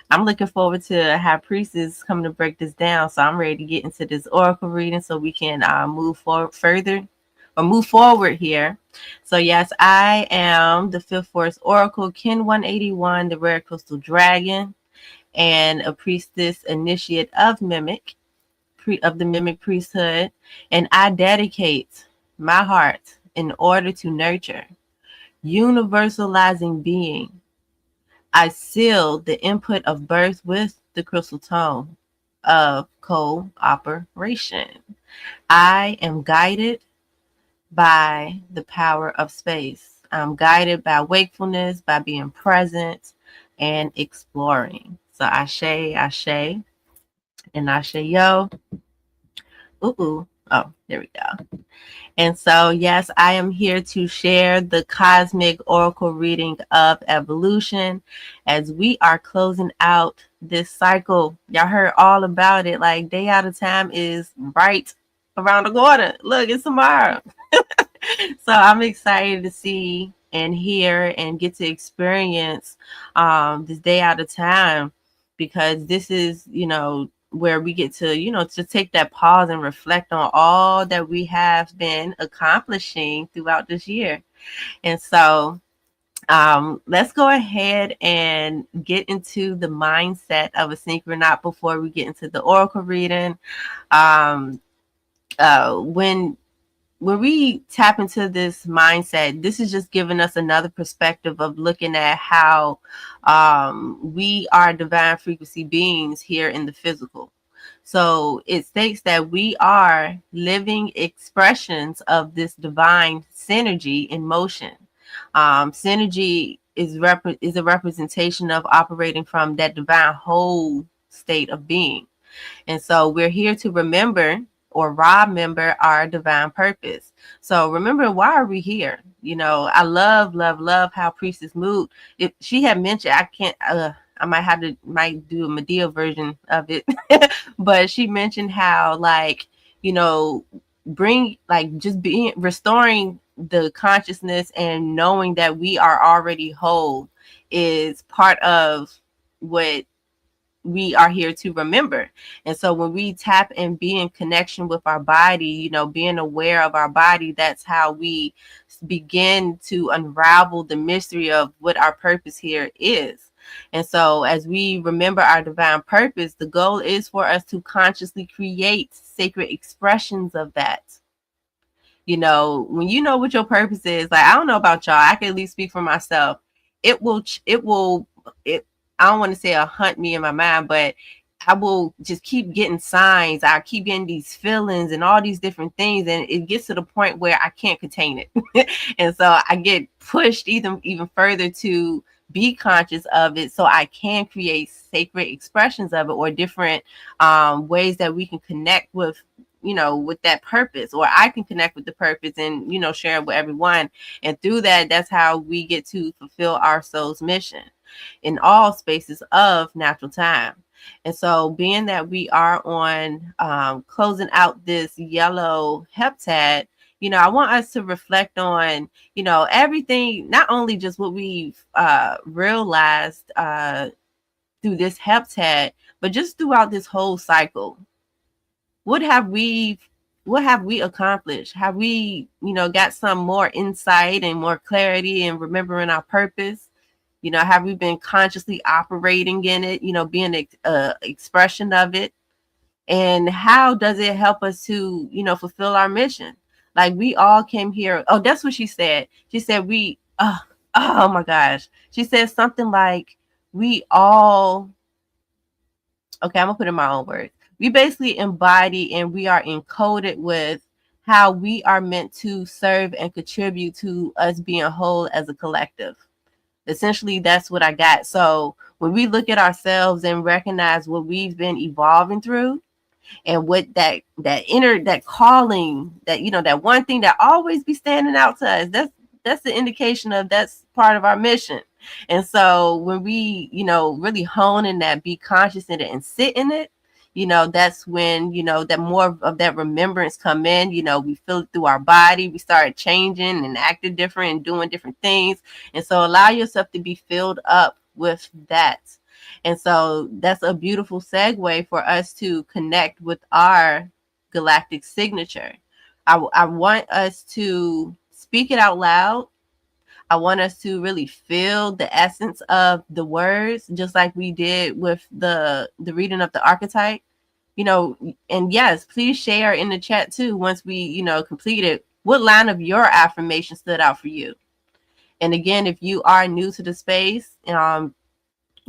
I'm looking forward to have Priestess come to break this down. So I'm ready to get into this oracle reading so we can move forward here. So yes, I am the Fifth Force Oracle, Kin 181, the Rare Crystal Dragon, and a Priestess Initiate of MIMEC, of the MIMEC priesthood. And I dedicate my heart in order to nurture universalizing being. I seal the input of birth with the crystal tone of cooperation. I am guided by the power of space. I'm guided by wakefulness, by being present and exploring. So Ashe, Ashe, and Ashe yo. Ooh. Oh, there we go. And so, yes, I am here to share the cosmic oracle reading of evolution as we are closing out this cycle. Y'all heard all about it. Like, day out of time is right around the corner. Look, it's tomorrow. So I'm excited to see and hear and get to experience this day out of time, because this is, where we get to, to take that pause and reflect on all that we have been accomplishing throughout this year. And so let's go ahead and get into the mindset of a synchronaut before we get into the oracle reading. When we tap into this mindset, this is just giving us another perspective of looking at how we are divine frequency beings here in the physical. So it states that we are living expressions of this divine synergy in motion. Synergy is a representation of operating from that divine whole state of being. And so we're here to remember or remember our divine purpose. So remember, why are we here? I love how Priestess Moot, if she had mentioned, I might do a Medea version of it, but she mentioned how, like, bring, like, just being, restoring the consciousness and knowing that we are already whole is part of what we are here to remember. And so when we tap and be in connection with our body, being aware of our body, that's how we begin to unravel the mystery of what our purpose here is. And so as we remember our divine purpose, the goal is for us to consciously create sacred expressions of that. When you know what your purpose is, like, I don't know about y'all, I can at least speak for myself. It will I don't want to say it'll hunt me in my mind, but I will just keep getting signs. I keep getting these feelings and all these different things. And it gets to the point where I can't contain it. And so I get pushed even further to be conscious of it so I can create sacred expressions of it, or different ways that we can connect with, with that purpose, or I can connect with the purpose and, share it with everyone. And through that, that's how we get to fulfill our soul's mission in all spaces of natural time. And so, being that we are on closing out this yellow heptad, I want us to reflect on, everything, not only just what we've realized through this heptad, but just throughout this whole cycle. What have we accomplished? Have we, got some more insight and more clarity in remembering our purpose? Have we been consciously operating in it, being an expression of it? And how does it help us to, fulfill our mission? Like, we all came here. Oh, that's what she said. She said oh my gosh. She said something like, we all, okay, I'm gonna put it in my own words. We basically embody and we are encoded with how we are meant to serve and contribute to us being whole as a collective. Essentially, that's what I got. So when we look at ourselves and recognize what we've been evolving through, and what that inner, that calling, that, that one thing that always be standing out to us, that's the indication of that's part of our mission. And so when we, really hone in that, be conscious in it and sit in it, that's when, that more of that remembrance come in. We feel it through our body. We start changing and acting different and doing different things. And so allow yourself to be filled up with that. And so that's a beautiful segue for us to connect with our galactic signature. I want us to speak it out loud. I want us to really feel the essence of the words, just like we did with the reading of the archetype. And yes, please share in the chat too, once we, complete it, what line of your affirmation stood out for you. And again, if you are new to the space,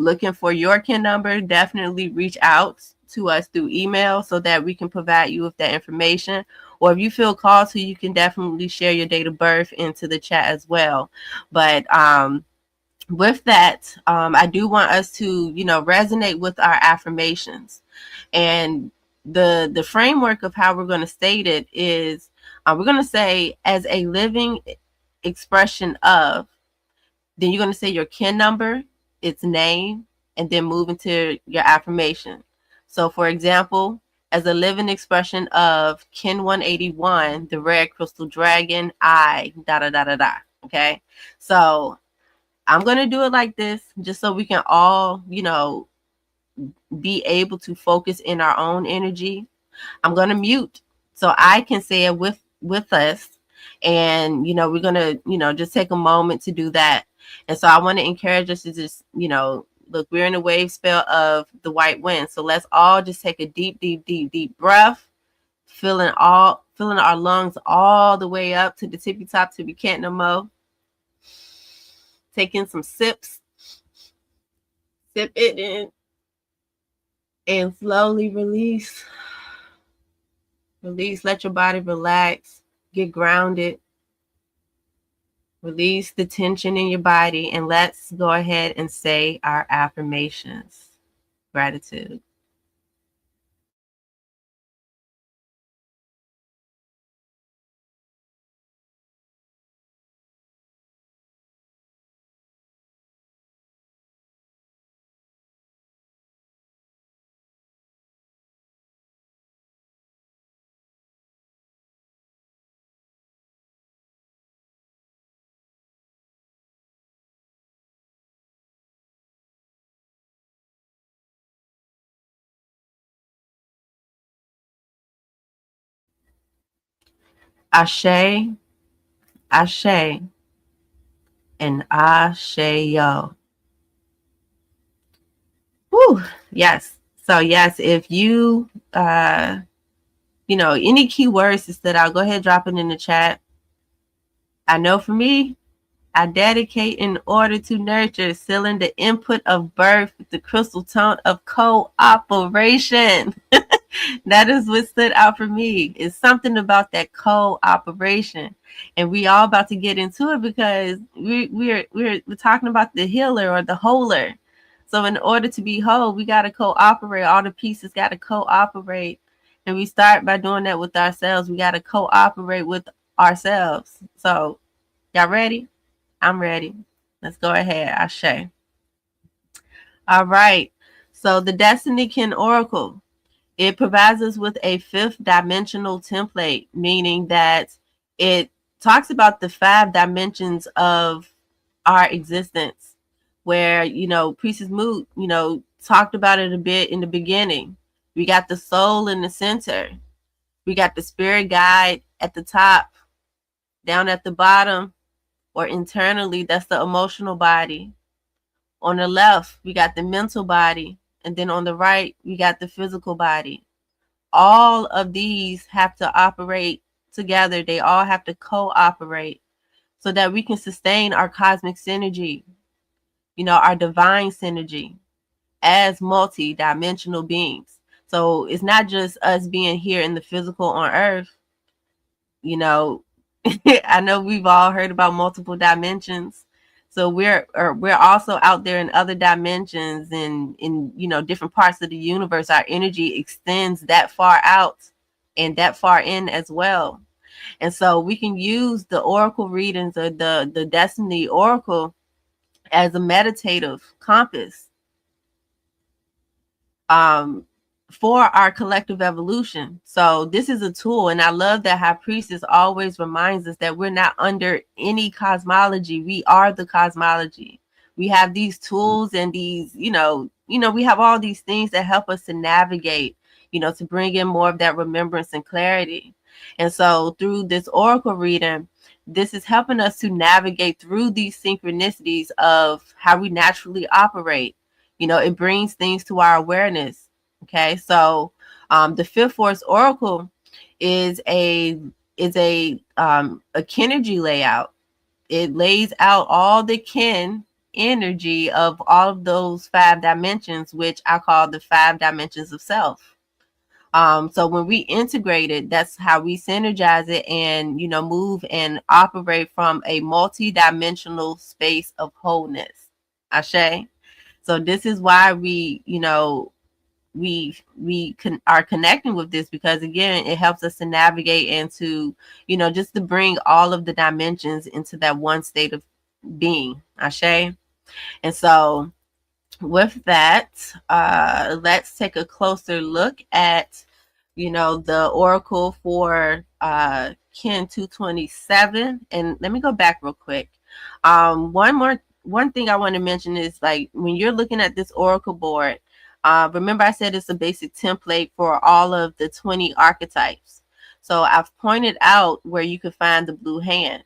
looking for your kin number, definitely reach out to us through email so that we can provide you with that information. Or if you feel called to, you can definitely share your date of birth into the chat as well. But with that, I do want us to, resonate with our affirmations. And the framework of how we're going to state it is, we're going to say, as a living expression of, then you're going to say your kin number, its name, and then move into your affirmation. So for example, as a living expression of kin 181, the red crystal dragon, I, da da da da da. Okay. So I'm going to do it like this, just so we can all, be able to focus in our own energy. I'm going to mute so I can say it with us. And, we're going to, just take a moment to do that. And so I want to encourage us to just, look, we're in a wave spell of the white wind. So let's all just take a deep, deep, deep, deep breath, filling our lungs all the way up to the tippy top till we can't no more. Take in some sips, sip it in, and slowly release. Release, let your body relax, get grounded. Release the tension in your body, and let's go ahead and say our affirmations. Gratitude. Ashe, Ashe, and Ashe-yo. Whew, yes. So yes, if you, any keywords that I'll go ahead and drop it in the chat. I know for me, I dedicate in order to nurture, sealing the input of birth with the crystal tone of cooperation. That is what stood out for me. It's something about that cooperation, and we all about to get into it because we're talking about the healer or the wholer. So in order to be whole, we got to cooperate. All the pieces got to cooperate, and we start by doing that with ourselves. We got to cooperate with ourselves. So y'all ready? I'm ready. Let's go ahead. Ashe. All right. So the Destiny Kin Oracle. It provides us with a fifth dimensional template, meaning that it talks about the 5 dimensions of our existence, where, Priestess Moot, talked about it a bit in the beginning. We got the soul in the center. We got the spirit guide at the top, down at the bottom, or internally, that's the emotional body. On the left, we got the mental body. And then on the right, we got the physical body. All of these have to operate together. They all have to cooperate so that we can sustain our cosmic synergy, our divine synergy as multi-dimensional beings. So it's not just us being here in the physical on Earth. I know we've all heard about multiple dimensions. So we're also out there in other dimensions and in different parts of the universe. Our energy extends that far out and that far in as well. And so we can use the oracle readings or the Destiny Oracle as a meditative compass for our collective evolution. So this is a tool, and I love that High Priestess always reminds us that we're not under any cosmology. We are the cosmology. We have these tools and these, we have all these things that help us to navigate, to bring in more of that remembrance and clarity. And so through this oracle reading, this is helping us to navigate through these synchronicities of how we naturally operate. It brings things to our awareness. Okay, so the Fifth Force Oracle is a kinergy layout. It lays out all the kin energy of all of those 5 dimensions, which I call the 5 dimensions of self. So when we integrate it, that's how we synergize it and move and operate from a multi-dimensional space of wholeness. Ashe. So this is why we are connecting with this, because again, it helps us to navigate and to just to bring all of the dimensions into that one state of being. Ashe. And so with that, let's take a closer look at the oracle for Kin 227. And let me go back real quick. One thing I want to mention is, like, when you're looking at this oracle board, remember I said it's a basic template for all of the 20 archetypes. So I've pointed out where you can find the blue hand.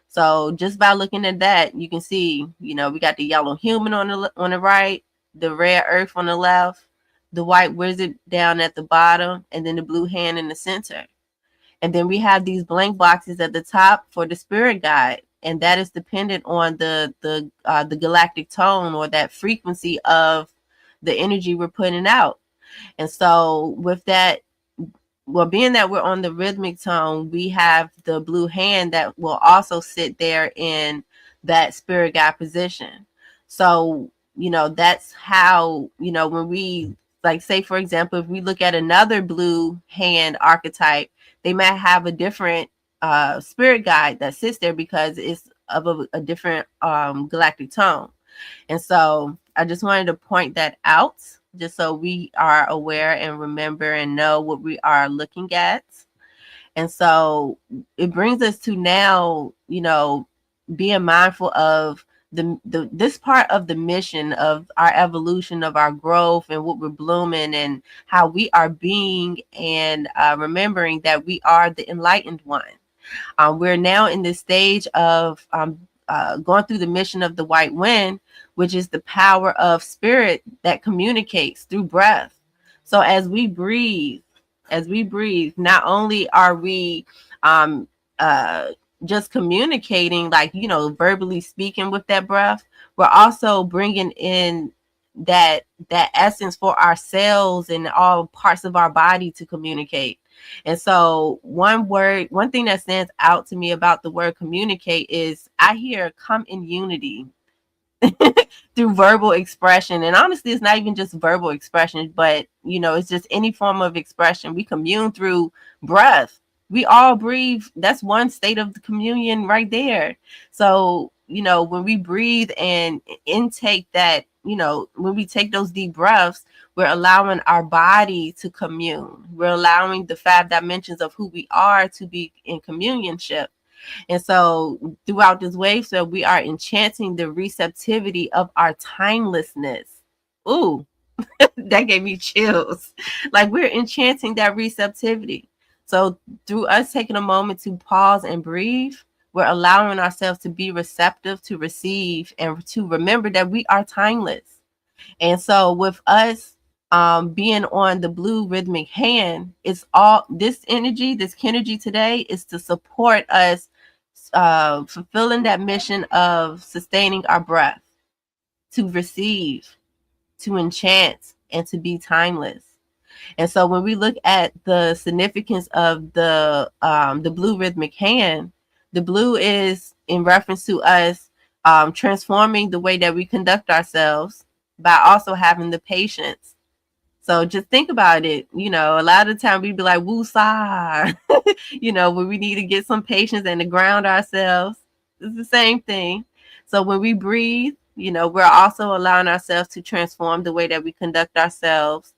So just by looking at that, you can see, we got the yellow human on the right, the red earth on the left, the white wizard down at the bottom, and then the blue hand in the center. And then we have these blank boxes at the top for the spirit guide. And that is dependent on the galactic tone or that frequency of the energy we're putting out. And so with that, well, being that we're on the rhythmic tone, we have the blue hand that will also sit there in that spirit guide position. So, that's how, when we, like, say, for example, if we look at another blue hand archetype, they might have a different spirit guide that sits there because it's of a different galactic tone. And so I just wanted to point that out, just so we are aware and remember and know what we are looking at. And so it brings us to now, being mindful of this part of the mission of our evolution, of our growth and what we're blooming and how we are being, and remembering that we are the enlightened one. We're now in this stage of going through the mission of the white wind, which is the power of spirit that communicates through breath. So as we breathe, not only are we just communicating, like, verbally speaking with that breath, we're also bringing in that essence for our cells and all parts of our body to communicate. And so one thing that stands out to me about the word communicate is I hear come in unity through verbal expression. And honestly, it's not even just verbal expression, but it's just any form of expression. We commune through breath. We all breathe. That's one state of the communion right there. So when we breathe and intake that, when we take those deep breaths, we're allowing our body to commune. We're allowing the 5 dimensions of who we are to be in communionship. And so throughout this wave, so we are enchanting the receptivity of our timelessness. Ooh, that gave me chills. Like, we're enchanting that receptivity. So through us taking a moment to pause and breathe, we're allowing ourselves to be receptive, to receive, and to remember that we are timeless. And so with us being on the blue rhythmic hand, it's all this energy, this Kinergy today is to support us fulfilling that mission of sustaining our breath, to receive, to enchant, and to be timeless. And so when we look at the significance of the blue rhythmic hand, the blue is in reference to us transforming the way that we conduct ourselves by also having the patience. So just think about it. A lot of the time we'd be like, woo-sa, when we need to get some patience and to ground ourselves. It's the same thing. So when we breathe, we're also allowing ourselves to transform the way that we conduct ourselves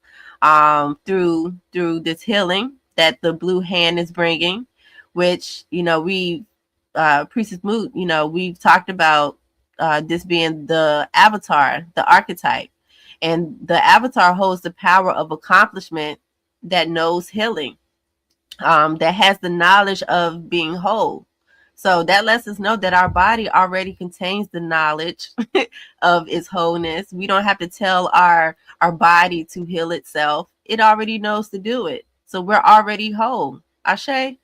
through this healing that the blue hand is bringing, which, we, Priestess Moot, we've talked about this being the avatar, the archetype. And the avatar holds the power of accomplishment that knows healing, that has the knowledge of being whole. So that lets us know that our body already contains the knowledge of its wholeness. We don't have to tell our body to heal itself. It already knows to do it. So we're already whole. Ashe?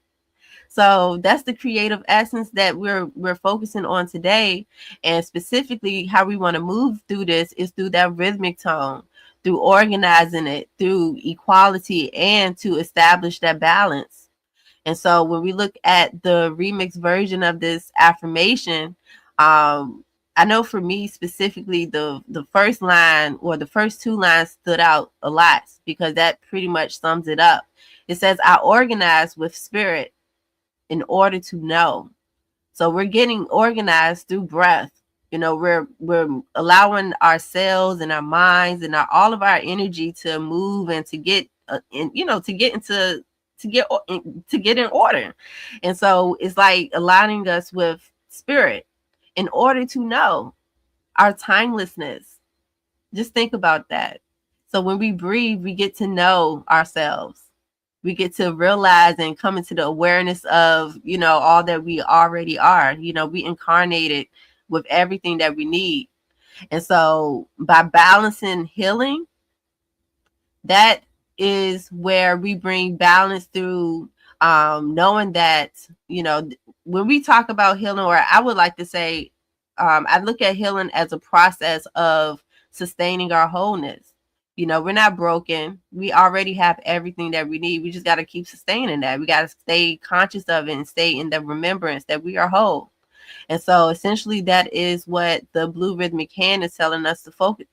So that's the creative essence that we're focusing on today. And specifically how we want to move through this is through that rhythmic tone, through organizing it, through equality, and to establish that balance. And so when we look at the remix version of this affirmation, I know for me specifically, the first line or the first 2 lines stood out a lot because that pretty much sums it up. It says, I organize with spirit in order to know. So we're getting organized through breath. We're allowing our cells and our minds and all of our energy to move and to get to get in order. And so it's like aligning us with spirit in order to know our timelessness. Just think about that. So when we breathe, we get to know ourselves. We get to realize and come into the awareness of, all that we already are. We incarnated with everything that we need. And so by balancing healing, that is where we bring balance through knowing that, when we talk about healing, or I would like to say, I look at healing as a process of sustaining our wholeness. We're not broken. We already have everything that we need. We just got to keep sustaining that. We got to stay conscious of it and stay in the remembrance that we are whole. And so essentially that is what the blue rhythmic hand is telling us to focus,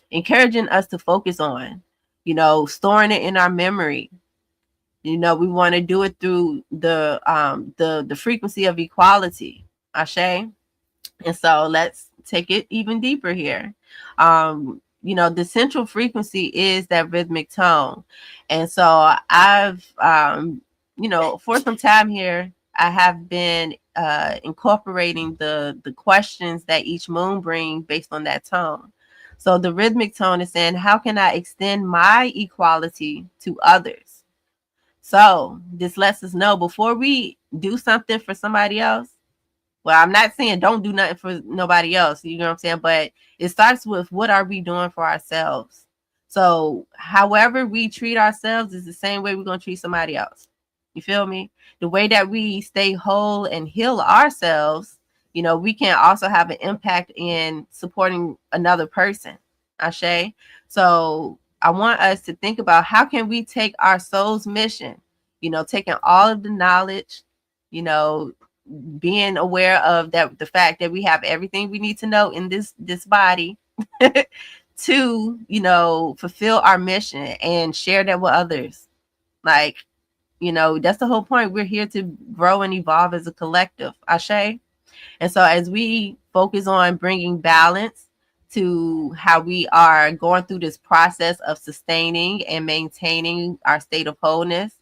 encouraging us to focus on, storing it in our memory. We want to do it through the frequency of equality. Ashe. And so let's take it even deeper here. The central frequency is that rhythmic tone. And so I've, for some time here, I have been incorporating the questions that each moon bring based on that tone. So the rhythmic tone is saying, how can I extend my equality to others? So this lets us know before we do something for somebody else. Well, I'm not saying don't do nothing for nobody else, you know what I'm saying? But it starts with what are we doing for ourselves? So however we treat ourselves is the same way we're going to treat somebody else. You feel me? The way that we stay whole and heal ourselves we can also have an impact in supporting another person. Ashe. So I want us to think about how can we take our soul's mission, taking all of the knowledge, being aware of that, the fact that we have everything we need to know in this body to, fulfill our mission and share that with others. Like, that's the whole point. We're here to grow and evolve as a collective. Ashe. And so as we focus on bringing balance to how we are going through this process of sustaining and maintaining our state of wholeness,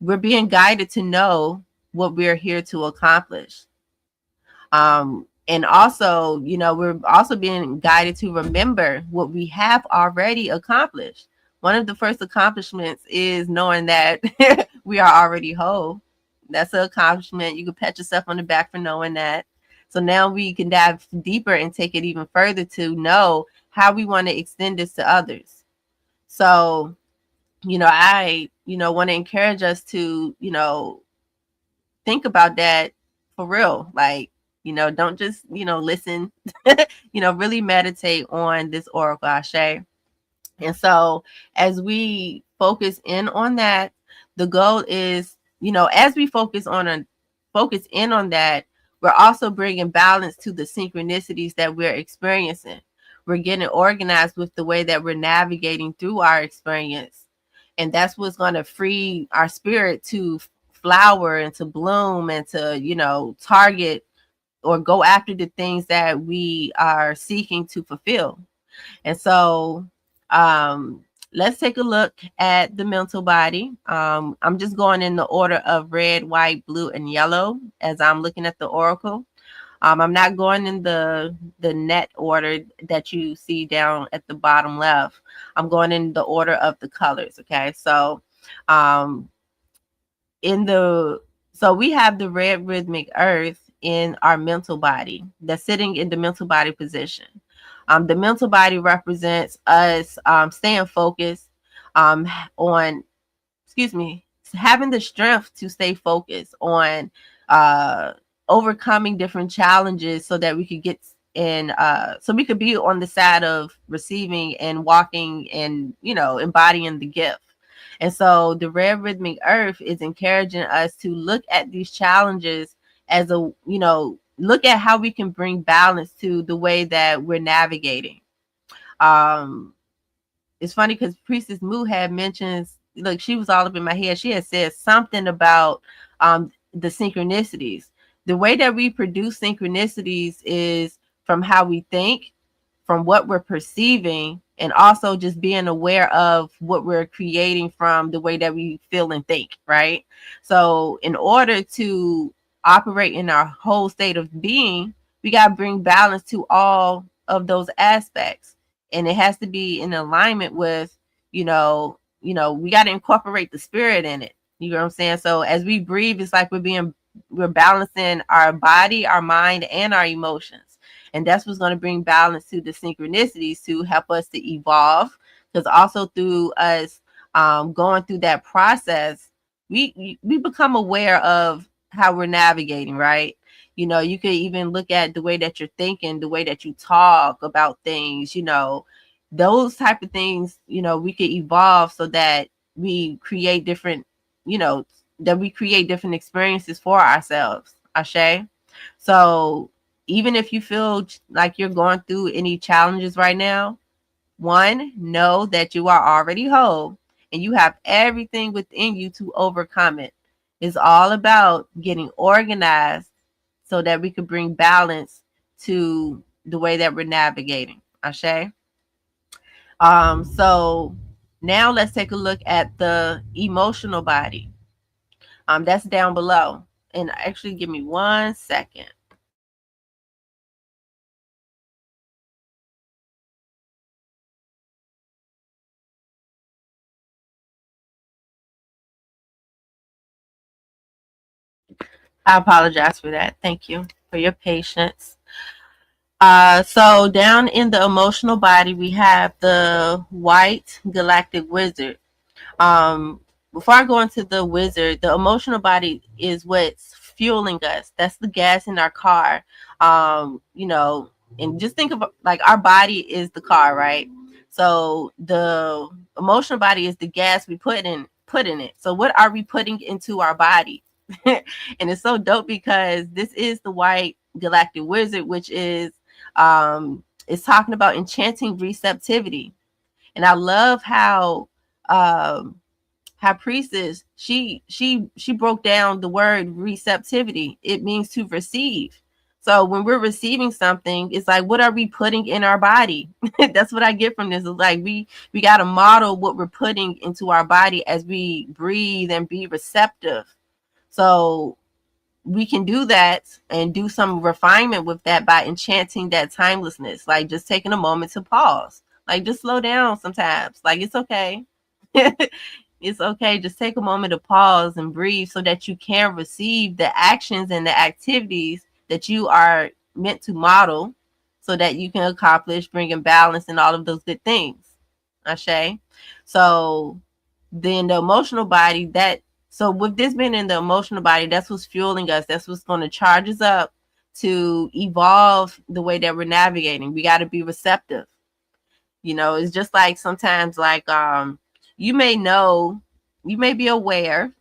we're being guided to know what we're here to accomplish. And also, we're also being guided to remember what we have already accomplished. One of the first accomplishments is knowing that we are already whole. That's an accomplishment. You can pat yourself on the back for knowing that. So now we can dive deeper and take it even further to know how we want to extend this to others. So, I, want to encourage us to, think about that for real. Like, don't just, listen, really meditate on this Oracle Ashe. And so as we focus in on that, the goal is, as we focus in on that, we're also bringing balance to the synchronicities that we're experiencing. We're getting organized with the way that we're navigating through our experience. And that's what's going to free our spirit to flower and to bloom and to, target or go after the things that we are seeking to fulfill. And so let's take a look at the mental body. I'm just going in the order of red, white, blue, and yellow as I'm looking at the oracle. I'm not going in the net order that you see down at the bottom left. I'm going in the order of the colors. Okay, so so we have the red rhythmic earth in our mental body that's sitting in the mental body position. The mental body represents us staying focused on, having the strength to stay focused on overcoming different challenges so that we could get in, so we could be on the side of receiving and walking and, embodying the gift. And so the red rhythmic earth is encouraging us to look at these challenges as a, look at how we can bring balance to the way that we're navigating. It's funny because Priestess Mu had mentions, look, she was all up in my head. She had said something about the synchronicities. The way that we produce synchronicities is from how we think, from what we're perceiving, and also just being aware of what we're creating from the way that we feel and think, right? So in order to operate in our whole state of being, we got to bring balance to all of those aspects. And it has to be in alignment with, we got to incorporate the spirit in it. You know what I'm saying? So as we breathe, it's like we're balancing our body, our mind, and our emotions. And that's what's going to bring balance to the synchronicities to help us to evolve. Because also through us going through that process, we become aware of how we're navigating, right? You could even look at the way that you're thinking, the way that you talk about things, those type of things, we could evolve so that we create different, different experiences for ourselves. Ashe. So even if you feel like you're going through any challenges right now, one, know that you are already whole and you have everything within you to overcome it. It's all about getting organized so that we can bring balance to the way that we're navigating. Ashe. So now let's take a look at the emotional body. That's down below. And actually, give me 1 second. I apologize for that. Thank you for your patience. So down in the emotional body, we have the white galactic wizard. Before I go into the wizard, the emotional body is what's fueling us. That's the gas in our car. You know, and just think of like our body is the car, right? So the emotional body is the gas we put in it. So what are we putting into our body? And it's so dope because this is the white galactic wizard, which is it's talking about enchanting receptivity. And I love how priestess she broke down the word receptivity. It means to receive. So when we're receiving something, it's like, what are we putting in our body? That's what I get from this. It's like we got to model what we're putting into our body as we breathe and be receptive. So we can do that and do some refinement with that by enchanting that timelessness, like just taking a moment to pause, like just slow down sometimes. Like it's okay. It's okay. Just take a moment to pause and breathe so that you can receive the actions and the activities that you are meant to model so that you can accomplish bringing balance and all of those good things. Ashe. So then the emotional body, that so with this being in the emotional body, that's what's fueling us. That's what's going to charge us up to evolve the way that we're navigating. We got to be receptive. You know, it's just like sometimes like you may know, you may be aware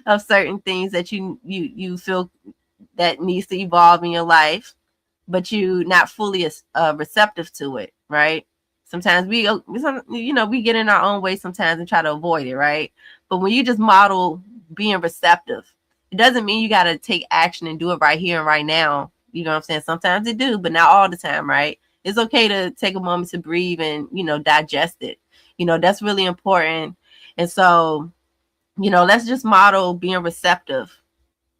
of certain things that you feel that needs to evolve in your life, but you not fully receptive to it, right? Sometimes we get in our own way sometimes and try to avoid it, right? But when you just model being receptive, it doesn't mean you got to take action and do it right here and right now. You know what I'm saying? Sometimes it do, but not all the time, right? It's okay to take a moment to breathe and, digest it. That's really important. And so, let's just model being receptive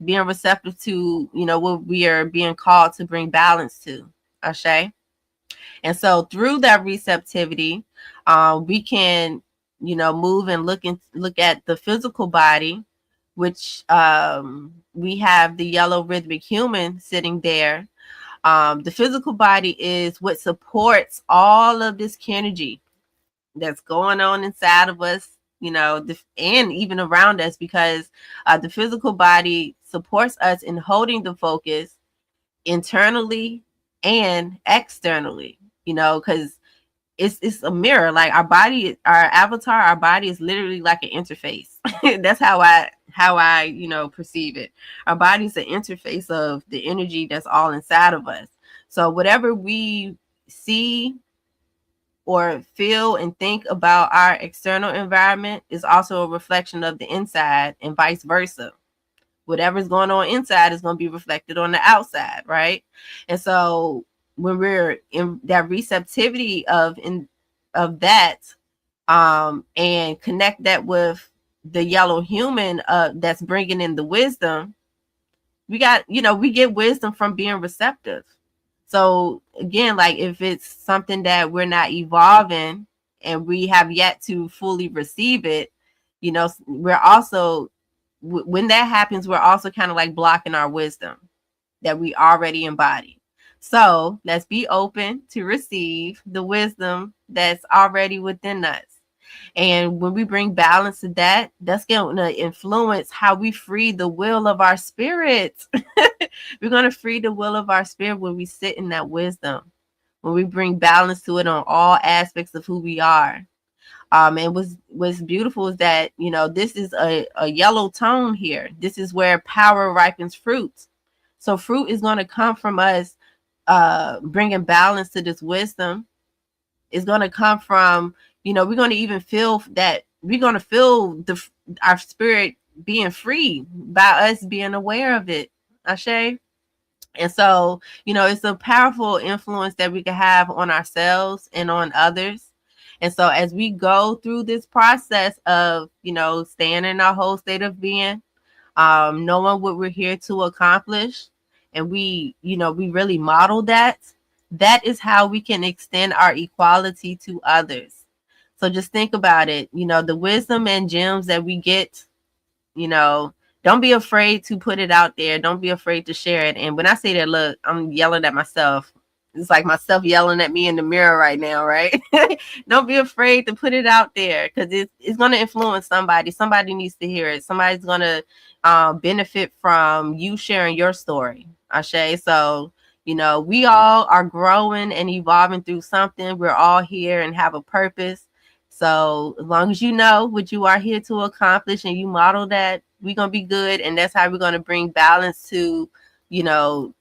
to, what we are being called to bring balance to. Ashe. And so through that receptivity, we can, move and look at the physical body, which we have the yellow rhythmic human sitting there. The physical body is what supports all of this energy that's going on inside of us, and even around us, because the physical body supports us in holding the focus internally and externally, because it's a mirror. Like our body, our avatar, our body is literally like an interface. That's how I perceive it. Our body is an interface of the energy that's all inside of us. So whatever we see or feel and think about our external environment is also a reflection of the inside, and vice versa. Whatever's going on inside is going to be reflected on the outside, right? And so when we're in that receptivity of that, and connect that with the yellow human that's bringing in the wisdom, we get wisdom from being receptive. So again, like if it's something that we're not evolving and we have yet to fully receive it, we're also, when that happens, we're also kind of like blocking our wisdom that we already embody. So let's be open to receive the wisdom that's already within us. And when we bring balance to that, that's going to influence how we free the will of our spirit. We're going to free the will of our spirit when we sit in that wisdom, when we bring balance to it on all aspects of who we are. And what's beautiful is that, this is a yellow tone here. This is where power ripens fruit. So fruit is going to come from us bringing balance to this wisdom. It's going to come from, we're going to even feel that we're going to feel our spirit being free by us being aware of it. Ashe. And so, it's a powerful influence that we can have on ourselves and on others. And so as we go through this process of, staying in our whole state of being, knowing what we're here to accomplish, and we really model that is how we can extend our equality to others. So just think about it, the wisdom and gems that we get, don't be afraid to put it out there. Don't be afraid to share it. And when I say that, look, I'm yelling at myself. It's like myself yelling at me in the mirror right now, right? Don't be afraid to put it out there, because it's going to influence somebody. Somebody needs to hear it. Somebody's going to benefit from you sharing your story, Ashe. So, you know, we all are growing and evolving through something. We're all here and have a purpose. So as long as you know what you are here to accomplish and you model that, we're going to be good. And that's how we're going to bring balance to, you know,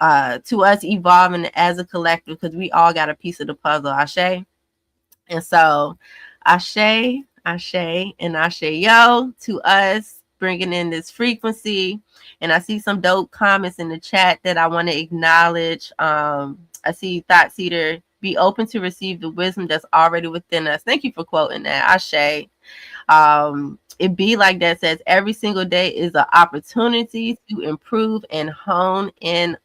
to us evolving as a collective, because we all got a piece of the puzzle, Ashe. And so, Ashe, Ashe, and Ashe Yo to us, bringing in this frequency. And I see some dope comments in the chat that I want to acknowledge. I see Thought Seeder, be open to receive the wisdom that's already within us. Thank you for quoting that, Ashe. It be like that says every single day is an opportunity to improve and hone it.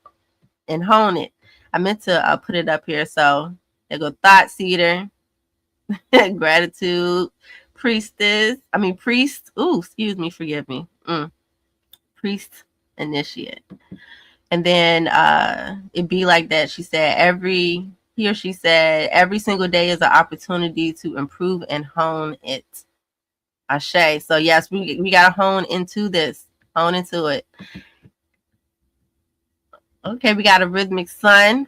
I meant to put it up here. So there go Thought Seeder, gratitude, priest. Ooh, excuse me, forgive me. Priest initiate. And then it be like that. She said every single day is an opportunity to improve and hone it. Ashe. So yes, we gotta hone into this. Hone into it. Okay, we got a rhythmic sun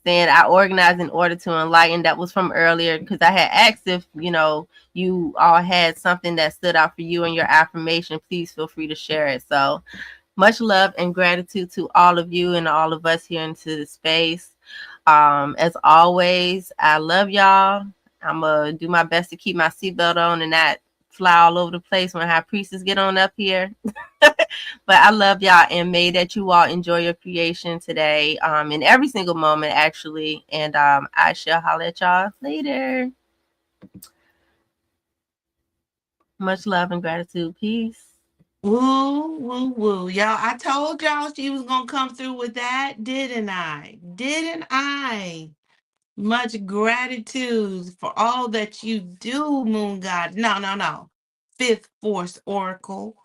saying I organized in order to enlighten. That was from earlier, because I had asked if, you know, you all had something that stood out for you in your affirmation. Please feel free to share it. So much love and gratitude to all of you and all of us here into the space. As always, I love y'all. I'm gonna do my best to keep my seatbelt on and not fly all over the place when High Priestess get on up here. But I love y'all, and may that you all enjoy your creation today, in every single moment, actually. And I shall holler at y'all later. Much love and gratitude. Peace. Woo, woo, woo. Y'all, I told y'all she was going to come through with that, didn't I? Didn't I? Much gratitude for all that you do, Moon God. No. Fifth Force Oracle.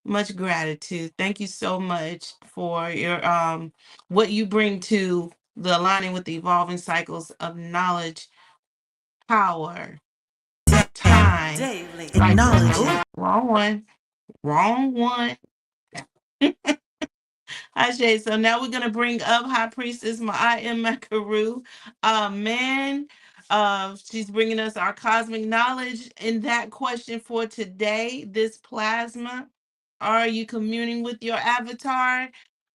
Much gratitude. Thank you so much for your what you bring to the aligning with the evolving cycles of knowledge, power, time. Daily knowledge. Wrong one. Ashe, so now we're gonna bring up High Priestess MIMEC. Man, she's bringing us our cosmic knowledge. And that question for today, this plasma, are you communing with your avatar?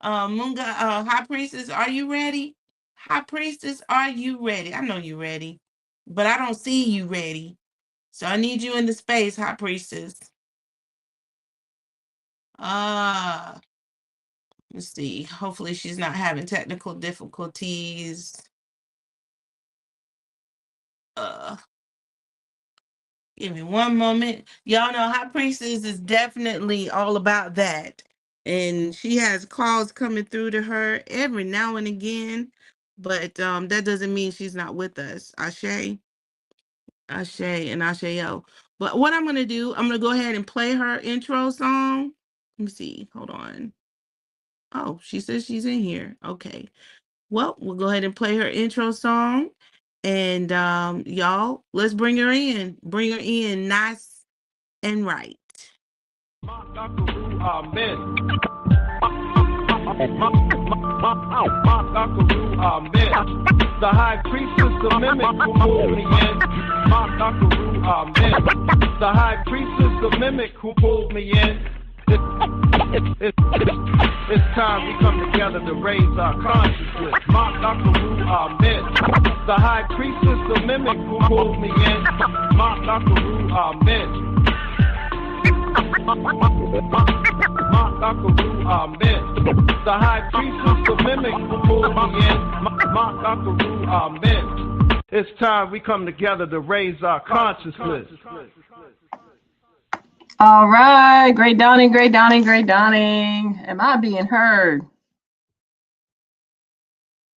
Munga, High Priestess, are you ready? High Priestess, are you ready? I know you're ready, but I don't see you ready. So I need you in the space, High Priestess. Let's see. Hopefully she's not having technical difficulties. Give me one moment. Y'all know High Priestess is definitely all about that. And she has calls coming through to her every now and again. But that doesn't mean she's not with us. Ashe, Ashe, and Asheo. But what I'm going to do, I'm going to go ahead and play her intro song. Let me see. Hold on. Oh, she says she's in here. Okay. Well, we'll go ahead and play her intro song. And y'all, let's bring her in. Bring her in nice and right. The high priestess, the mimic who pulled me in. The high priestess, the mimic who pulled me in. It's time we come together to raise our consciousness. Amen. The high priestess, the mimic who pulled me in. Amen. Amen. The high priestess, the mimic who pulled me in. Amen. It's time we come together to raise our consciousness. All right, great dawning, great dawning, great dawning. Am I being heard?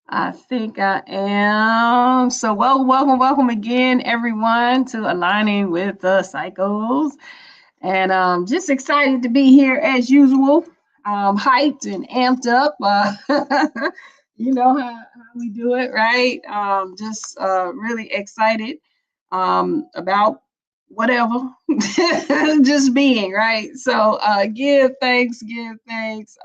I think I am. So welcome again, everyone, to Aligning with the Cycles. And just excited to be here as usual, hyped and amped up. You know how we do it, right? Just really excited about whatever, just being, right? So give thanks, give thanks.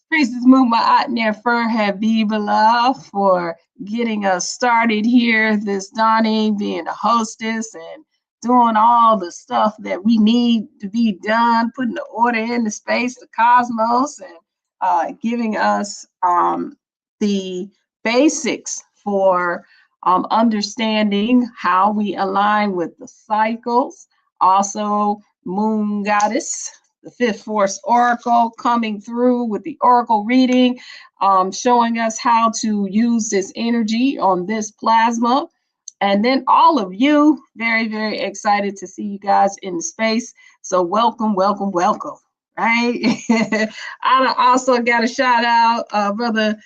Priestess Muma'at Nefer Habiballah for getting us started here this dawning, being a hostess and doing all the stuff that we need to be done, putting the order in the space, the cosmos, and giving us the basics for understanding how we align with the cycles. Also, Moon Goddess, the Fifth Force Oracle, coming through with the Oracle reading, showing us how to use this energy on this plasma. And then all of you, very, very excited to see you guys in the space. So welcome, welcome, welcome, right? I also got a shout out, Brother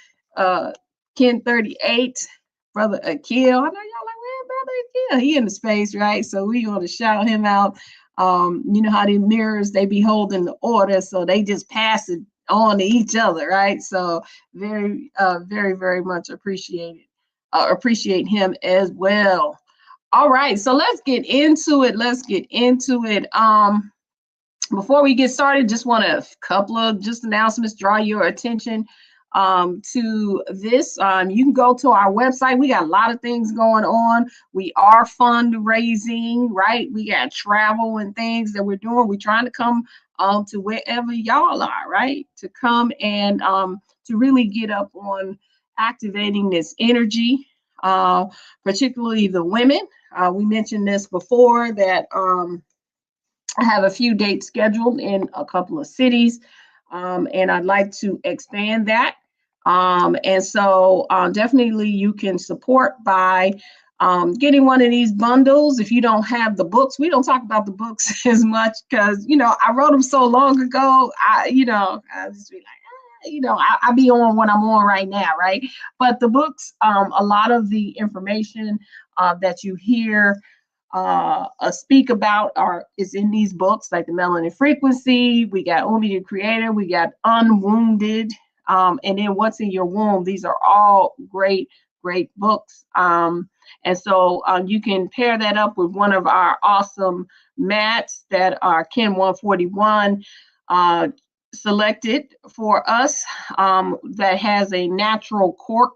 Ken 38, Brother Akil. I know y'all like, man, Brother Akil, he in the space, right? So we going to shout him out. You know how the mirrors, they be holding the order, so they just pass it on to each other, right? So very, very, very much appreciate him as well. All right, so let's get into it. Before we get started, just want a couple of just announcements, draw your attention to this. You can go to our website. We got a lot of things going on. We are fundraising, right? We got travel and things that we're doing. We're trying to come to wherever y'all are, right? To come and to really get up on activating this energy, particularly the women. We mentioned this before that I have a few dates scheduled in a couple of cities, and I'd like to expand that. And so definitely you can support by getting one of these bundles. If you don't have the books, we don't talk about the books as much because, you know, I wrote them so long ago. I just be like, I be on what I'm on right now, right? But the books, a lot of the information that you hear speak about is in these books, like the Melanin Frequency. We got Umi the Creator. We got Unwounded. And then What's in Your Womb. These are all great books. And so you can pair that up with one of our awesome mats that are Ken 141 selected for us, that has a natural cork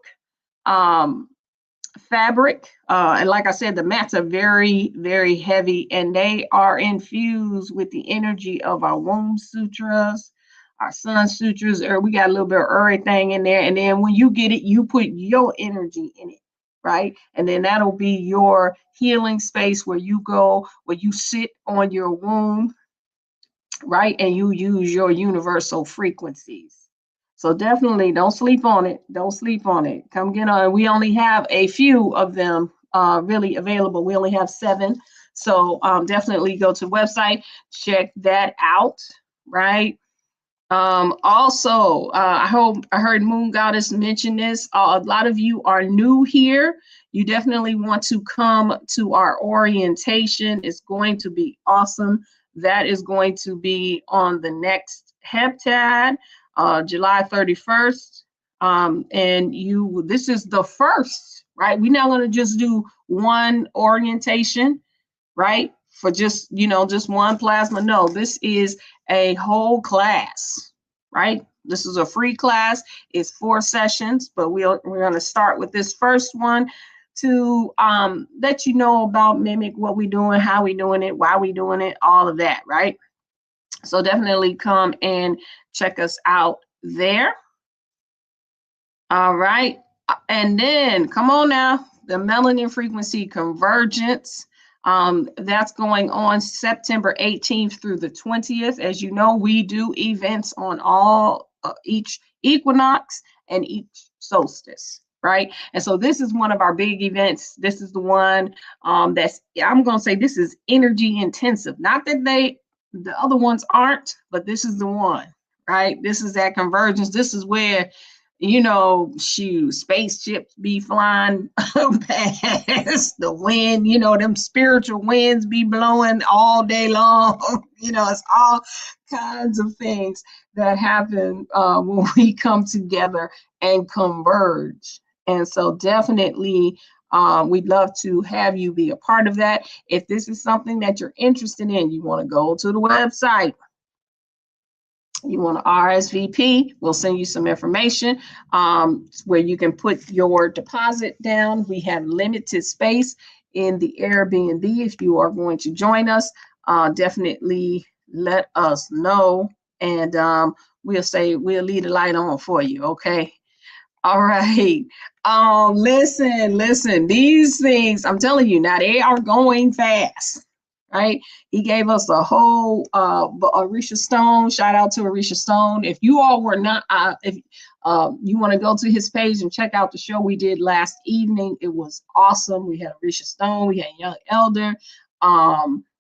fabric. And like I said, the mats are very, very heavy, and they are infused with the energy of our womb sutras, our sun sutras, or we got a little bit of everything in there. And then when you get it, you put your energy in it, right? And then that'll be your healing space where you go, where you sit on your womb, right? And you use your universal frequencies. So definitely don't sleep on it. Don't sleep on it. Come get on. We only have a few of them really available. We only have 7. So definitely go to the website, check that out, right? Also, I heard Moon Goddess mention this. A lot of you are new here. You definitely want to come to our orientation. It's going to be awesome. That is going to be on the next heptad, July 31st. And this is the first, right? We're not going to just do one orientation, right? For just one plasma. No, this is a whole class, right? This is a free class. It's 4 sessions, but we're going to start with this first one to let you know about MIMEC, what we're doing, how we're doing it, why we're doing it, all of that, right? So definitely come and check us out there. All right. And then come on now, the Melanin Frequency Convergence. That's going on September 18th through the 20th. As you know, we do events on each equinox and each solstice, right? And so this is one of our big events. This is the one I'm going to say this is energy intensive. Not that the other ones aren't, but this is the one, right? This is that convergence. This is where you know, shoot, spaceships be flying past the wind, you know, them spiritual winds be blowing all day long. You know, it's all kinds of things that happen when we come together and converge. And so definitely we'd love to have you be a part of that. If this is something that you're interested in, you want to go to the website, you want to RSVP, we'll send you some information where you can put your deposit down. We have limited space in the Airbnb. If you are going to join us, definitely let us know, and we'll leave the light on for you. Okay. All right. Listen, these things, I'm telling you now, they are going fast. Right? He gave us a whole Arisha Stone. Shout out to Arisha Stone. If you all were not, if you want to go to his page and check out the show we did last evening, it was awesome. We had Arisha Stone, we had Young Elder,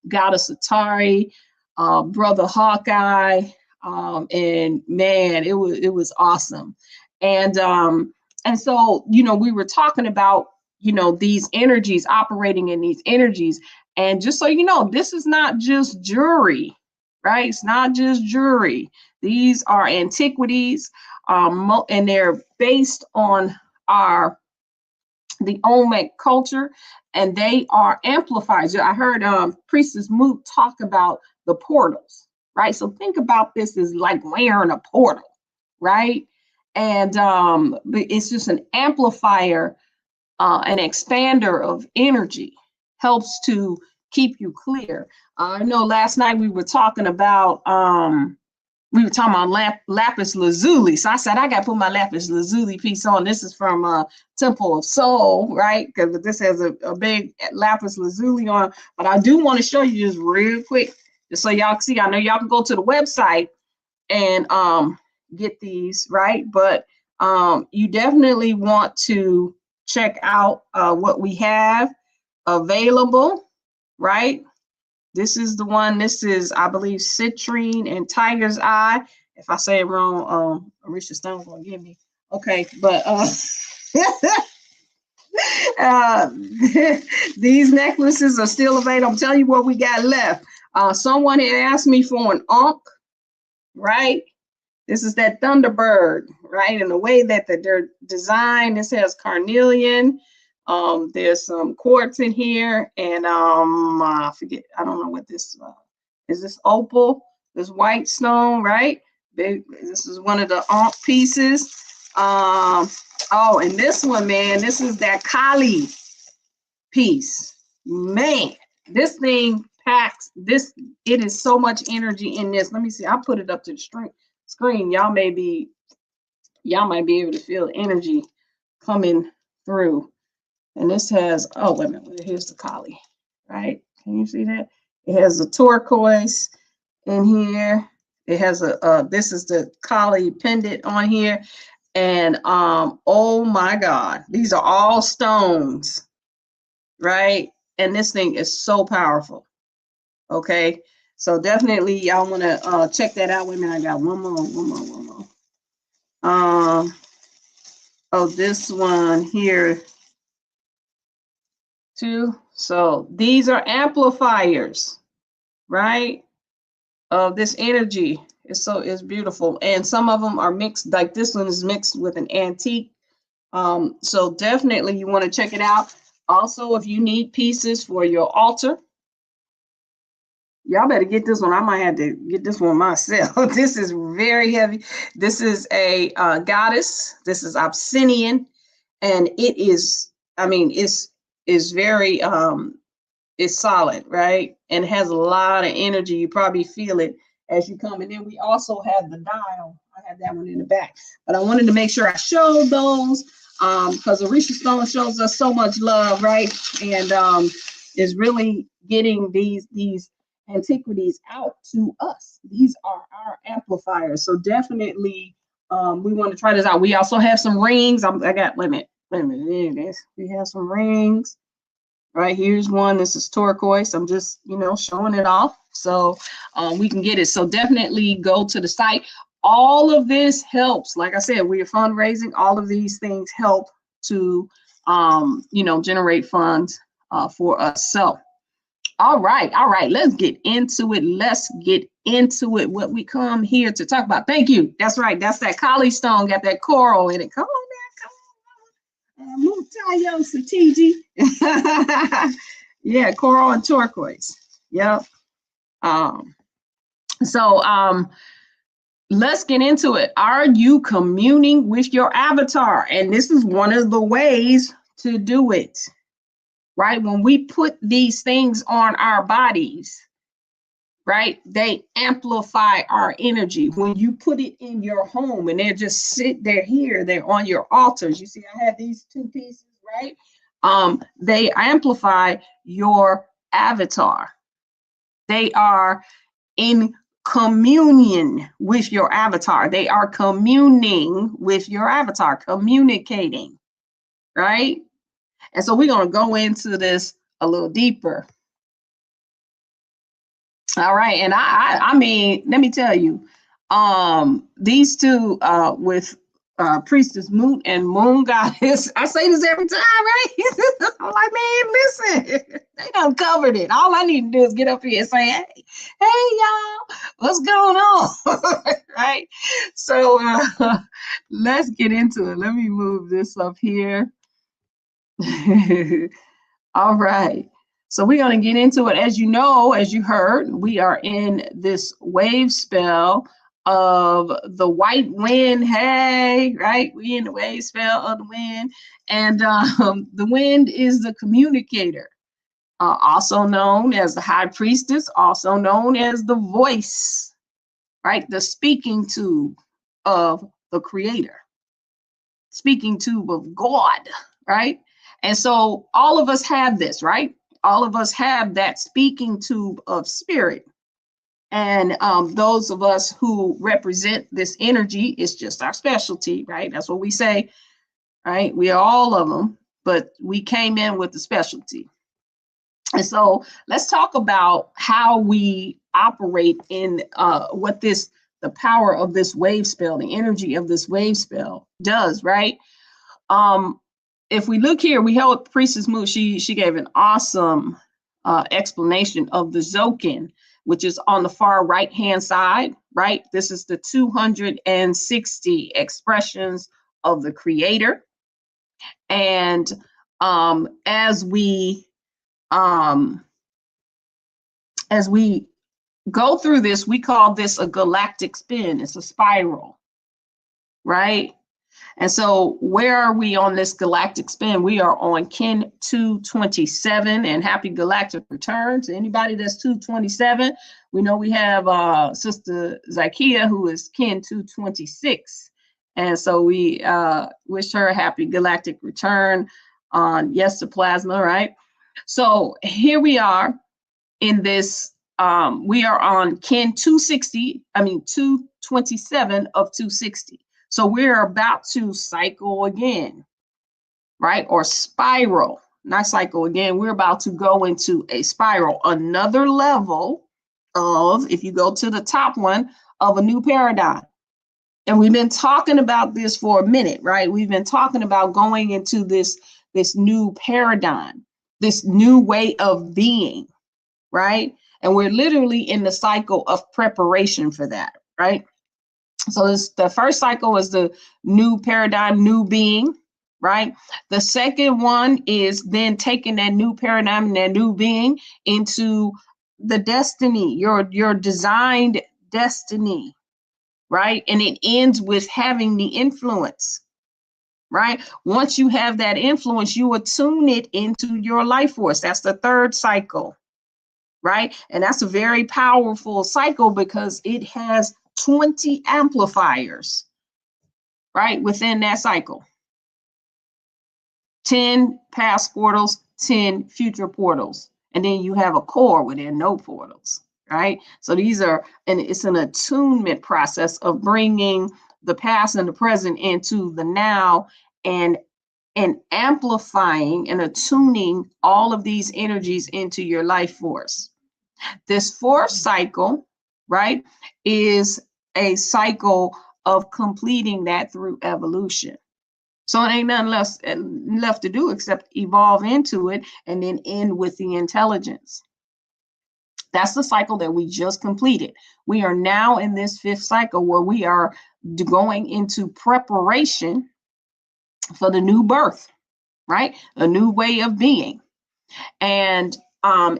Goddess Atari, Brother Hawkeye, and man, it was awesome. And so, you know, we were talking about, you know, these energies, operating in these energies. And just so you know, this is not just jewelry, right? It's not just jewelry. These are antiquities, and they're based on the Olmec culture, and they are amplifiers. I heard Priestess Moot talk about the portals, right? So think about this as like wearing a portal, right? And it's just an amplifier, an expander of energy, helps to keep you clear. I know last night we were talking about lapis lazuli. So I said I got to put my lapis lazuli piece on. This is from Temple of Soul, right? Because this has a big lapis lazuli on. But I do want to show you just real quick, just so y'all see. I know y'all can go to the website and get these, right? But you definitely want to check out what we have available, right? This is the one. This is, I believe, citrine and tiger's eye. If I say it wrong, Arisha Stone's gonna give me. Okay, but these necklaces are still available. I'm telling you what we got left. Someone had asked me for an ankh, right? This is that Thunderbird, right? And the way that they're designed, this has carnelian. There's some quartz in here, and I forget, I don't know what this is. This opal, this white stone, right? This is one of the ankh pieces. Oh, and this one, man, this is that Kali piece. Man, this thing packs this. It is so much energy in this. Let me see. I'll put it up to the screen. Y'all might be able to feel energy coming through. And this has, oh, wait a minute, here's the Kali, right? Can you see that? It has a turquoise in here. It has this is the Kali pendant on here. And oh my God, these are all stones, right? And this thing is so powerful. Okay, so definitely y'all want to check that out. Wait a minute, I got one more. Oh, this one here too. So these are amplifiers, right, of this energy. It's beautiful, and some of them are mixed. Like this one is mixed with an antique. So definitely you want to check it out. Also, if you need pieces for your altar, y'all better get this one. I might have to get this one myself. This is very heavy. This is a goddess. This is obsidian, and it is, I mean, it's very it's solid, right? And it has a lot of energy. You probably feel it as you come. And then we also have the dial. I have that one in the back, but I wanted to make sure I showed those because Arisha Stone shows us so much love, right? And is really getting these antiquities out to us. These are our amplifiers. So definitely we want to try this out. We also have some rings. Wait a minute. There it is. We have some rings. Right, here's one. This is turquoise. I'm just, showing it off so we can get it. So definitely go to the site. all of this helps. Like I said, we are fundraising. All of these things help to, generate funds for us. So, all right. Let's get into it. What we come here to talk about. Thank you. That's right. That's that Kali stone. Got that coral in it. Come on now. Mutayo Satiji. Yeah, coral and turquoise. Yep. Let's get into it. Are you communing with your avatar? And this is one of the ways to do it, right? When we put these things on our bodies, right, they amplify our energy. When you put it in your home and they're on your altars. You see, I have these two pieces, right? They amplify your avatar. They are in communion with your avatar. They are communing with your avatar, communicating, right? And so we're going to go into this a little deeper. All right. And I mean, let me tell you, these two with Priestess Moot and Moon Goddess, I say this every time, right? I'm like, man, listen, they done covered it. All I need to do is get up here and say, hey, y'all, what's going on? Right? So let's get into it. Let me move this up here. All right. So we're going to get into it. As you know, as you heard, we are in this wave spell of the white wind. Hey, right? We in the wave spell of the wind. And the wind is the communicator, also known as the high priestess, also known as the voice, right? The speaking tube of the creator, speaking tube of God, right? And so all of us have this, right? All of us have that speaking tube of spirit. And those of us who represent this energy, it's just our specialty, right? That's what we say, right? We are all of them, but we came in with the specialty. And so let's talk about how we operate in the power of this wave spell, the energy of this wave spell does, right? If we look here, we held Priestess Moon. She gave an awesome explanation of the Zokin, which is on the far right-hand side, right? This is the 260 expressions of the creator. And as we go through this, we call this a galactic spin. It's a spiral, right? And so where are we on this galactic spin? We are on Kin 227, and happy galactic returns. Anybody that's 227, we know we have Sister Zakia, who is Kin 226. And so we wish her a happy galactic return on Yes to Plasma, right? So here we are in this, we are on Kin 227 of 260. So we're about to cycle again, right? Or spiral, not cycle again. We're about to go into a spiral, another level of, if you go to the top one, of a new paradigm. And we've been talking about this for a minute, right? We've been talking about going into this new paradigm, this new way of being, right? And we're literally in the cycle of preparation for that, right? So the first cycle is the new paradigm, new being, right? The second one is then taking that new paradigm and that new being into the destiny, your designed destiny, right? And it ends with having the influence, right? Once you have that influence, you attune it into your life force. That's the third cycle, right? And that's a very powerful cycle because it has 20 amplifiers, right, within that cycle. 10 past portals, 10 future portals. And then you have a core where there are no portals, right? So these are, and it's an attunement process of bringing the past and the present into the now and amplifying and attuning all of these energies into your life force. This fourth cycle, right, is a cycle of completing that through evolution. So it ain't nothing left to do except evolve into it and then end with the intelligence. That's the cycle that we just completed. We are now in this 5th cycle where we are going into preparation for the new birth, right? A new way of being. And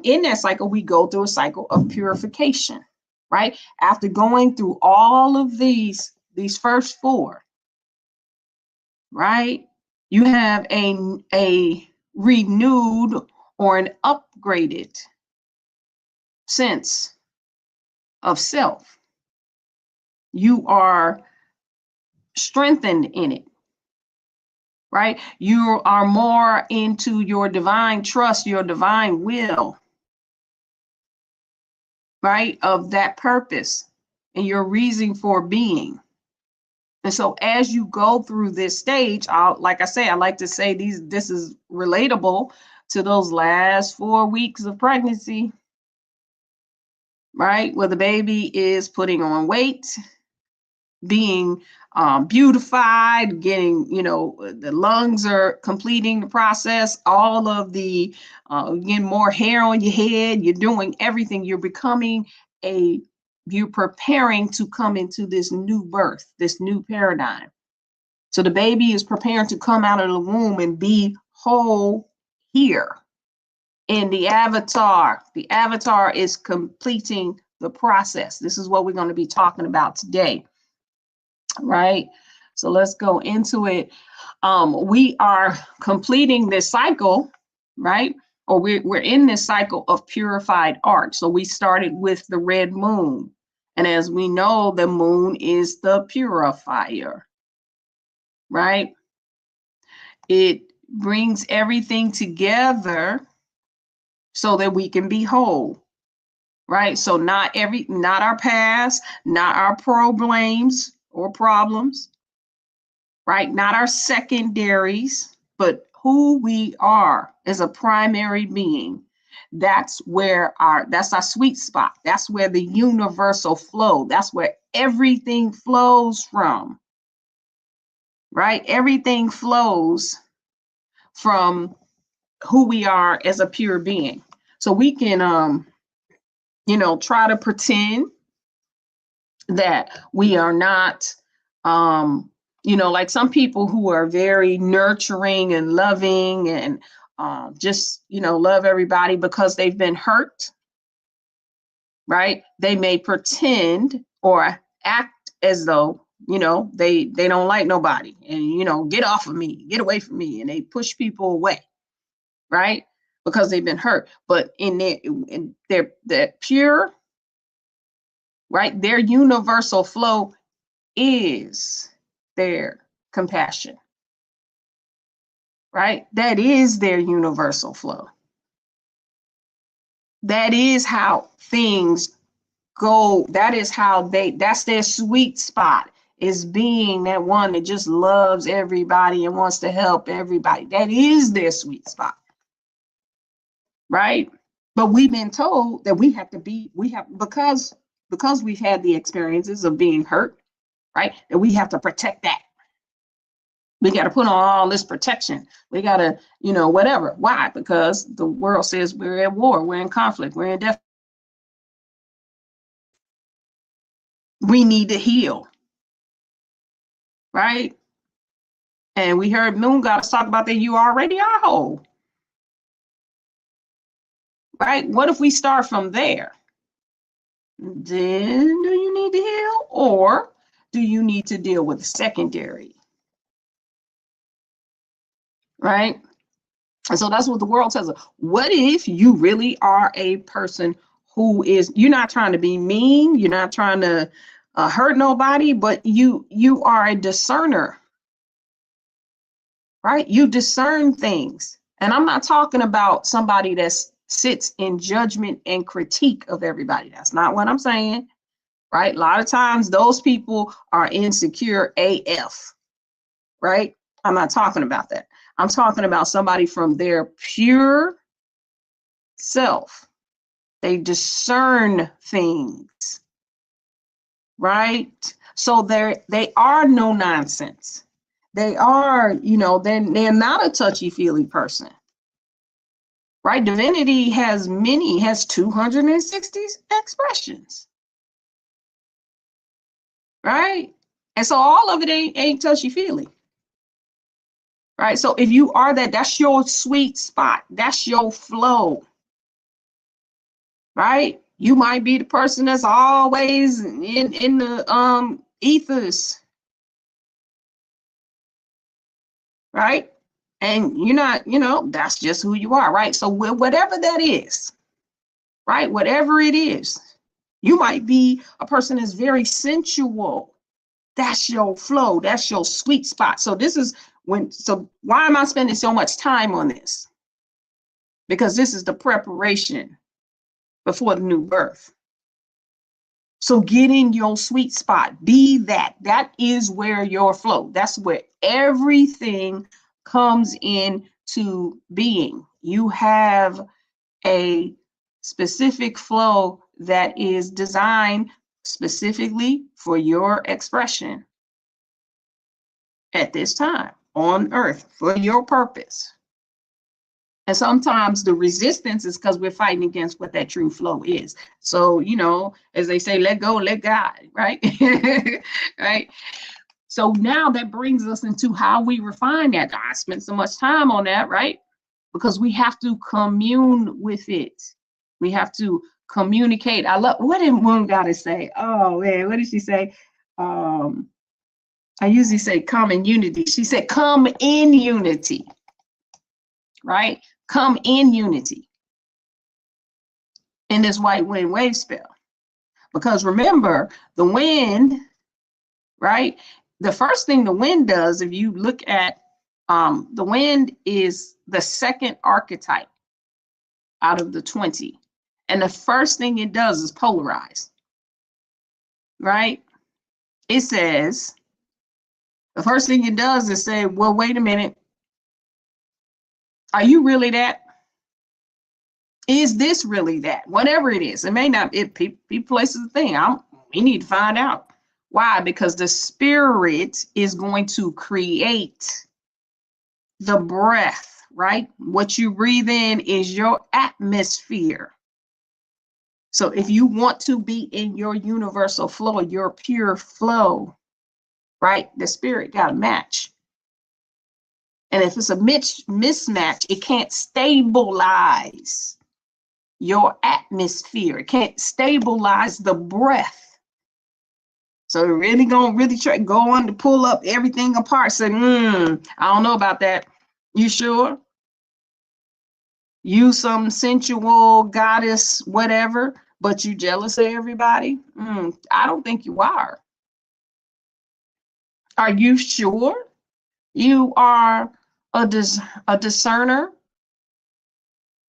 in that cycle, we go through a cycle of purification, right? After going through all of these first 4, right? You have a renewed or an upgraded sense of self. You are strengthened in it, right? You are more into your divine trust, your divine will, right? Of that purpose and your reason for being. And so as you go through this stage, like I say, I like to say this is relatable to those last 4 weeks of pregnancy, right? Where the baby is putting on weight, being beautified, getting, the lungs are completing the process, all of the, getting more hair on your head, you're doing everything, you're preparing to come into this new birth, this new paradigm. So the baby is preparing to come out of the womb and be whole here in the avatar. The avatar is completing the process. This is what we're going to be talking about today, right? So let's go into it. We are completing this cycle, right? Or we're in this cycle of purified art. So we started with the red moon. And as we know, the moon is the purifier, right? It brings everything together so that we can be whole, right? So not our past, not our problems or problems, right? Not our secondaries, but who we are as a primary being. That's our sweet spot. That's where the universal flow. That's where everything flows from, right? Everything flows from who we are as a pure being. So we can, try to pretend that we are not, like some people who are very nurturing and loving and just, love everybody because they've been hurt, right? They may pretend or act as though, they don't like nobody and, get off of me, get away from me. And they push people away, right? Because they've been hurt. But they're pure, right? Their universal flow is their compassion, right? That is their universal flow. That is how things go. That's their sweet spot, is being that one that just loves everybody and wants to help everybody. That is their sweet spot, right? But we've been told that because we've had the experiences of being hurt, right? That we have to protect that. We got to put on all this protection. We got to, whatever. Why? Because the world says we're at war, we're in conflict, we're in death. We need to heal, right? And we heard Moon Goddess talk about that you already are whole, right? What if we start from there? Then do you need to heal, or do you need to deal with the secondary? Right? And so that's what the world says. What if you really are a person who you're not trying to be mean, you're not trying to hurt nobody, but you are a discerner, right? You discern things. And I'm not talking about somebody that sits in judgment and critique of everybody. That's not what I'm saying, right? A lot of times those people are insecure AF, right? I'm not talking about that. I'm talking about somebody from their pure self. They discern things, right? So they are no nonsense. They are, you know, they're not a touchy-feely person, right? Divinity has 260 expressions, right? And so all of it ain't touchy-feely, right? So if you are that, that's your sweet spot. That's your flow, right? You might be the person that's always in the ethers, right? And you're not, you know, that's just who you are, right? So whatever that is, right? Whatever it is, you might be a person that's very sensual. That's your flow. That's your sweet spot. So this is so why am I spending so much time on this? Because this is the preparation before the new birth. So get in your sweet spot. Be that. That is where your flow. That's where everything comes into being. You have a specific flow that is designed specifically for your expression at this time on earth for your purpose. And sometimes the resistance is because we're fighting against what that true flow is. So, you know, as they say, let go, let God, right? Right. So now that brings us into how we refine that. I spent so much time on that, right? Because we have to commune with it. We have to communicate. I love, what did Moon Goddess say? Oh man, what did she say? I usually say come in unity. She said come in unity, right? Come in unity in this white wind wave spell. Because remember, the wind, right? The first thing the wind does, if you look at the wind is the second archetype out of the 20. And the first thing it does is polarize, right? It says, the first thing it does is say, well, wait a minute. Are you really that? Is this really that? Whatever it is, it may not, people places the thing. We need to find out. Why? Because the spirit is going to create the breath, right? What you breathe in is your atmosphere. So if you want to be in your universal flow, your pure flow, right? The spirit got to match. And if it's a mismatch, it can't stabilize your atmosphere. It can't stabilize the breath. So we're really gonna try go on to pull up everything apart. Say, I don't know about that. You sure? You some sensual goddess, whatever, but you jealous of everybody? I don't think you are. Are you sure you are a discerner,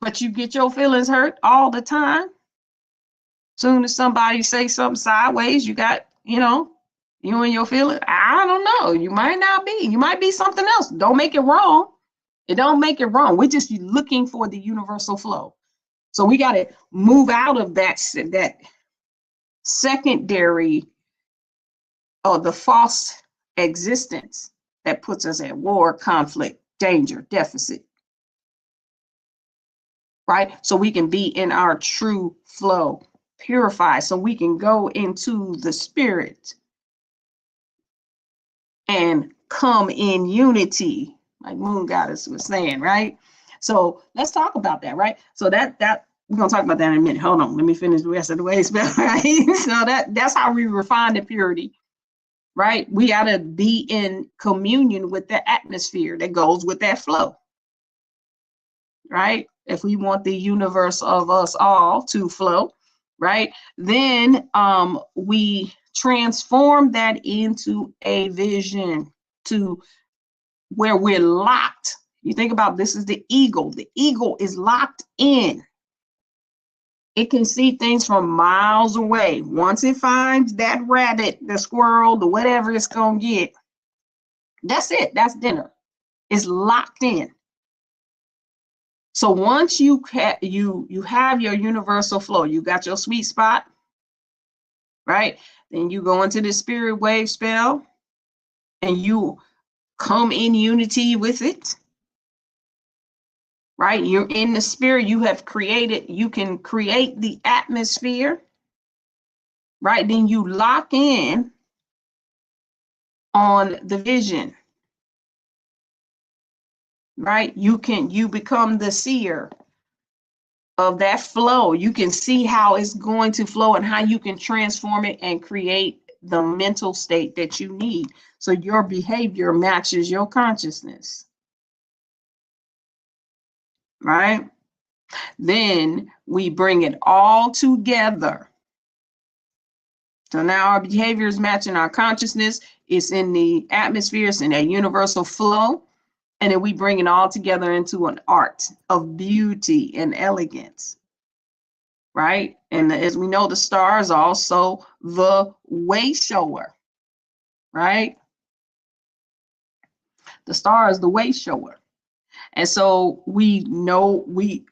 but you get your feelings hurt all the time? Soon as somebody say something sideways, you got, you and your feelings. I don't know. You might not be. You might be something else. Don't make it wrong. It don't make it wrong. We're just looking for the universal flow. So we got to move out of that secondary or the false existence that puts us at war, conflict, danger, deficit. Right? So we can be in our true flow, purified, so we can go into the spirit and come in unity, like Moon Goddess was saying, right? So let's talk about that, right? So that we're gonna talk about that in a minute. Hold on, let me finish the rest of the wave spell, right? So that's how we refine the purity, right? We gotta be in communion with the atmosphere that goes with that flow, right? If we want the universe of us all to flow, right? Then we transform that into a vision to where we're locked. You think about this is the eagle. The eagle is locked in. It can see things from miles away. Once it finds that rabbit, the squirrel, the whatever it's gonna get, that's it. That's dinner. It's locked in. So once you have your universal flow, you got your sweet spot, right? Then you go into the spirit wave spell and you come in unity with it. Right? You're in the spirit. You have created, you can create the atmosphere. Right? Then you lock in on the vision. Right? You become the seer of that flow. You can see how it's going to flow and how you can transform it and create the mental state that you need. So your behavior matches your consciousness. Right? Then we bring it all together. So now our behavior is matching our consciousness. It's in the atmosphere, it's in a universal flow. And then we bring it all together into an art of beauty and elegance. Right? And as we know, the star is also the way shower. Right? The star is the way shower. And so we know we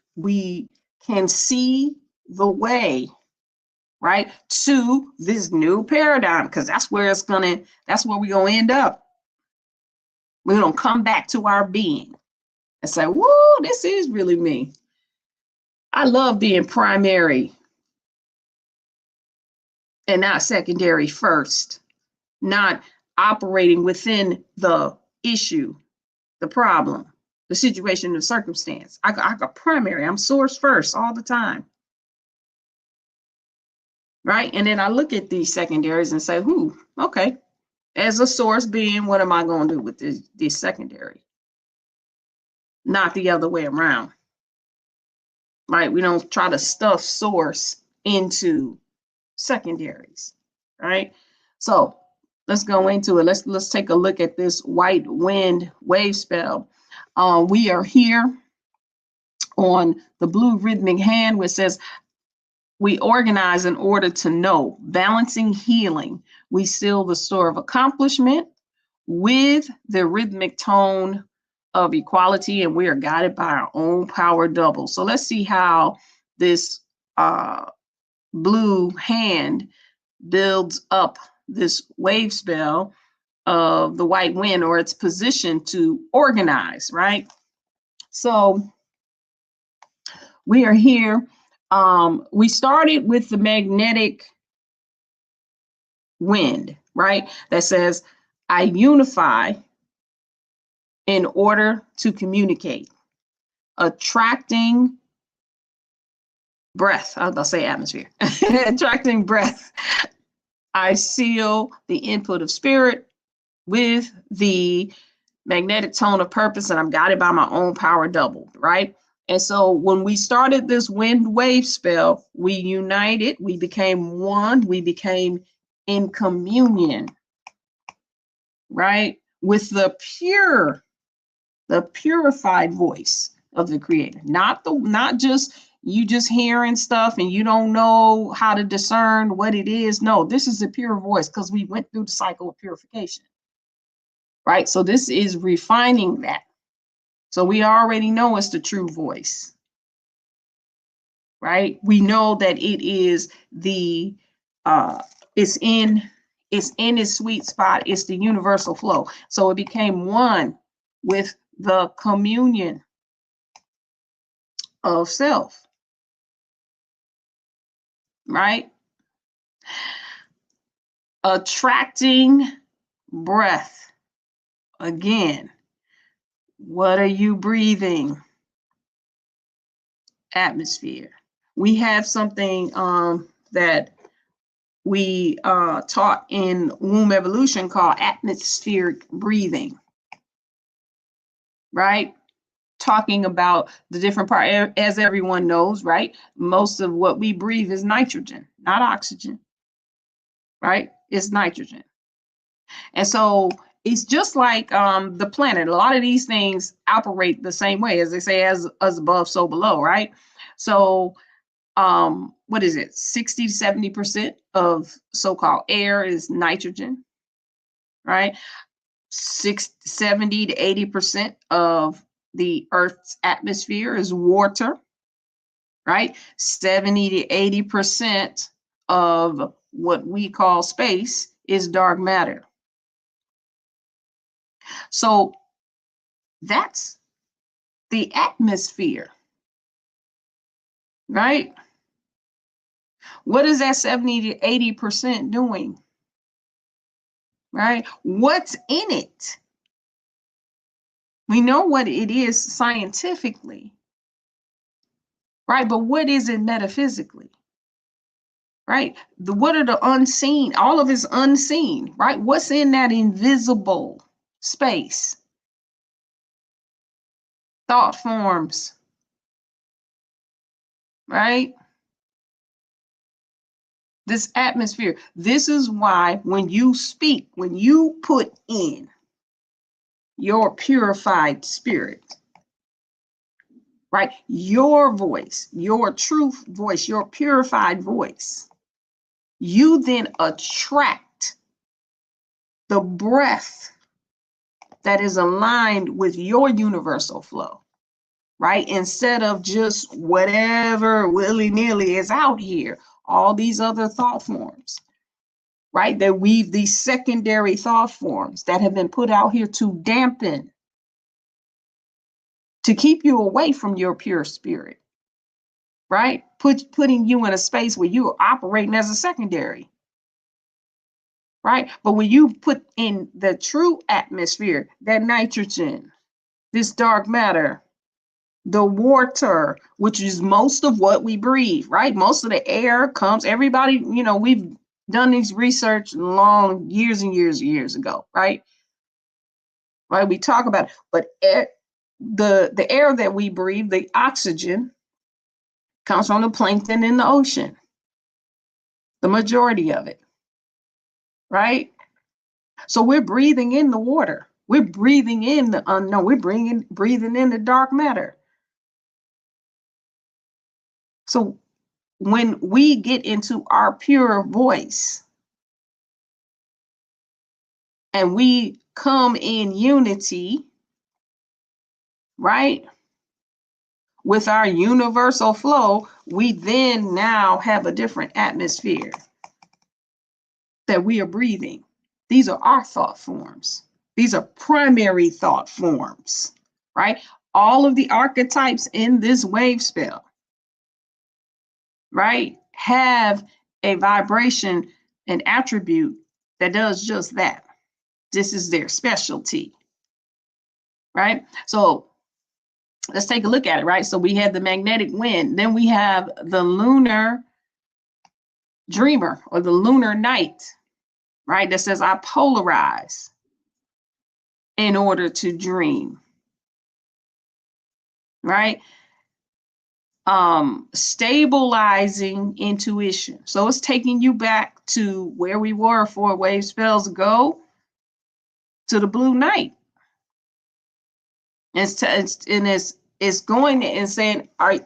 can see the way, right, to this new paradigm, because that's where we're gonna end up. We're gonna come back to our being and say, whoa, this is really me. I love being primary and not secondary first, not operating within the issue, the problem, the situation, the circumstance. I got primary. I'm source first all the time. Right? And then I look at these secondaries and say, okay, as a source being, what am I going to do with this secondary? Not the other way around. Right? We don't try to stuff source into secondaries. Right? So let's go into it. Let's take a look at this white wind wave spell. We are here on the blue rhythmic hand, which says, we organize in order to know, balancing healing. We seal the store of accomplishment with the rhythmic tone of equality, and we are guided by our own power double. So let's see how this blue hand builds up this wave spell of the white wind, or its position to organize, right? So we are here. We started with the magnetic wind, right? That says, I unify in order to communicate. Attracting breath, I'll say atmosphere. Attracting breath. I seal the input of spirit with the magnetic tone of purpose, and I'm guided by my own power double, right? And so when we started this wind wave spell, we united, we became one, we became in communion, right? With the purified voice of the creator, not just you just hearing stuff and you don't know how to discern what it is. No, this is a pure voice because we went through the cycle of purification, right? So this is refining that. So we already know it's the true voice, right? We know that it is it's in its sweet spot. It's the universal flow. So it became one with the communion of self, right? Attracting breath. Again, what are you breathing? Atmosphere. We have something that we taught in womb evolution called atmospheric breathing, right? Talking about the different part, as everyone knows, right? Most of what we breathe is nitrogen, not oxygen, right? It's nitrogen. And so it's just like the planet. A lot of these things operate the same way, as they say, as above, so below, right? So what is it? 60 to 70% of so-called air is nitrogen, right? 70 to 80% of the Earth's atmosphere is water, right? 70 to 80% of what we call space is dark matter. So that's the atmosphere, right? What is that 70 to 80% doing? Right? What's in it? We know what it is scientifically, right? But what is it metaphysically? Right? What are the unseen? All of it's unseen, right? What's in that invisible space? Thought forms, right? This atmosphere. This is why when you speak, when you put in your purified spirit, right? Your voice, your truth voice, your purified voice, you then attract the breath that is aligned with your universal flow, right? Instead of just whatever willy-nilly is out here, all these other thought forms, right? That weave these secondary thought forms that have been put out here to dampen, to keep you away from your pure spirit, right? Putting you in a space where you are operating as a secondary, right? But when you put in the true atmosphere, that nitrogen, this dark matter, the water, which is most of what we breathe, right? Most of the air comes, everybody, we've done these research long years and years and years ago, right? Right, we talk about it, but the air that we breathe, the oxygen, comes from the plankton in the ocean, the majority of it, right? So we're breathing in the water. We're breathing in the unknown. We're breathing in the dark matter. So when we get into our pure voice and we come in unity, right, with our universal flow, we then now have a different atmosphere that we are breathing. These are our thought forms. These are primary thought forms, right? All of the archetypes in this wave spell, right, have a vibration, an attribute that does just that. This is their specialty, right? So let's take a look at it, right? So we have the magnetic wind. Then we have the lunar dreamer or the lunar night, right? That says I polarize in order to dream, right? Stabilizing intuition. So it's taking you back to where we were 4 wave spells ago, to the blue night. It's going and saying, are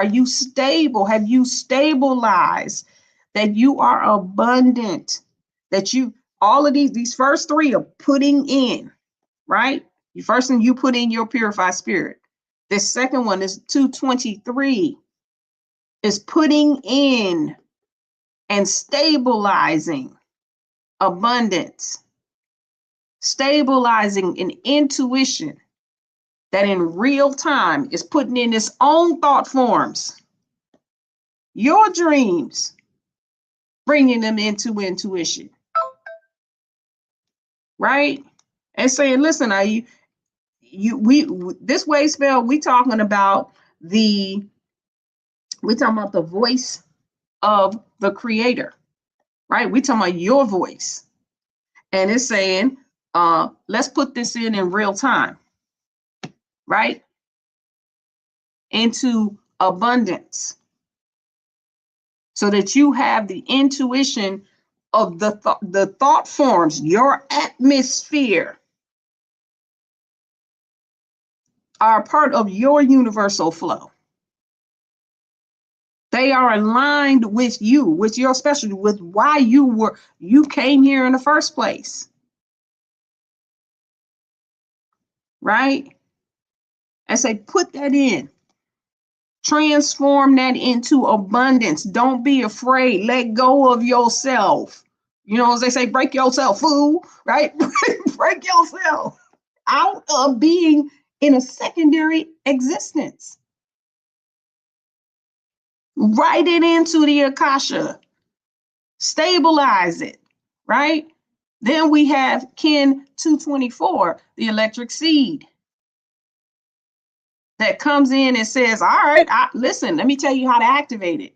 you stable? Have you stabilized that you are abundant? That you, all of these first 3 are putting in, right? The first one, you put in your purified spirit. The second one is 223, is putting in and stabilizing abundance, stabilizing an intuition that in real time is putting in its own thought forms, your dreams, bringing them into intuition, right? And saying, listen, this wave spell, we're talking about the voice of the creator, right? We're talking about your voice. And it's saying, let's put this in real time, right? Into abundance, so that you have the intuition of the thought forms, your atmosphere are part of your universal flow. They are aligned with you, with your specialty, with why you came here in the first place, right? And say, put that in. Transform that into abundance. Don't be afraid. Let go of yourself. You know, as they say, break yourself, fool, right? Break yourself out of being in a secondary existence. Write it into the Akasha. Stabilize it, right? Then we have Kin 224, the electric seed, that comes in and says, all right, listen, let me tell you how to activate it.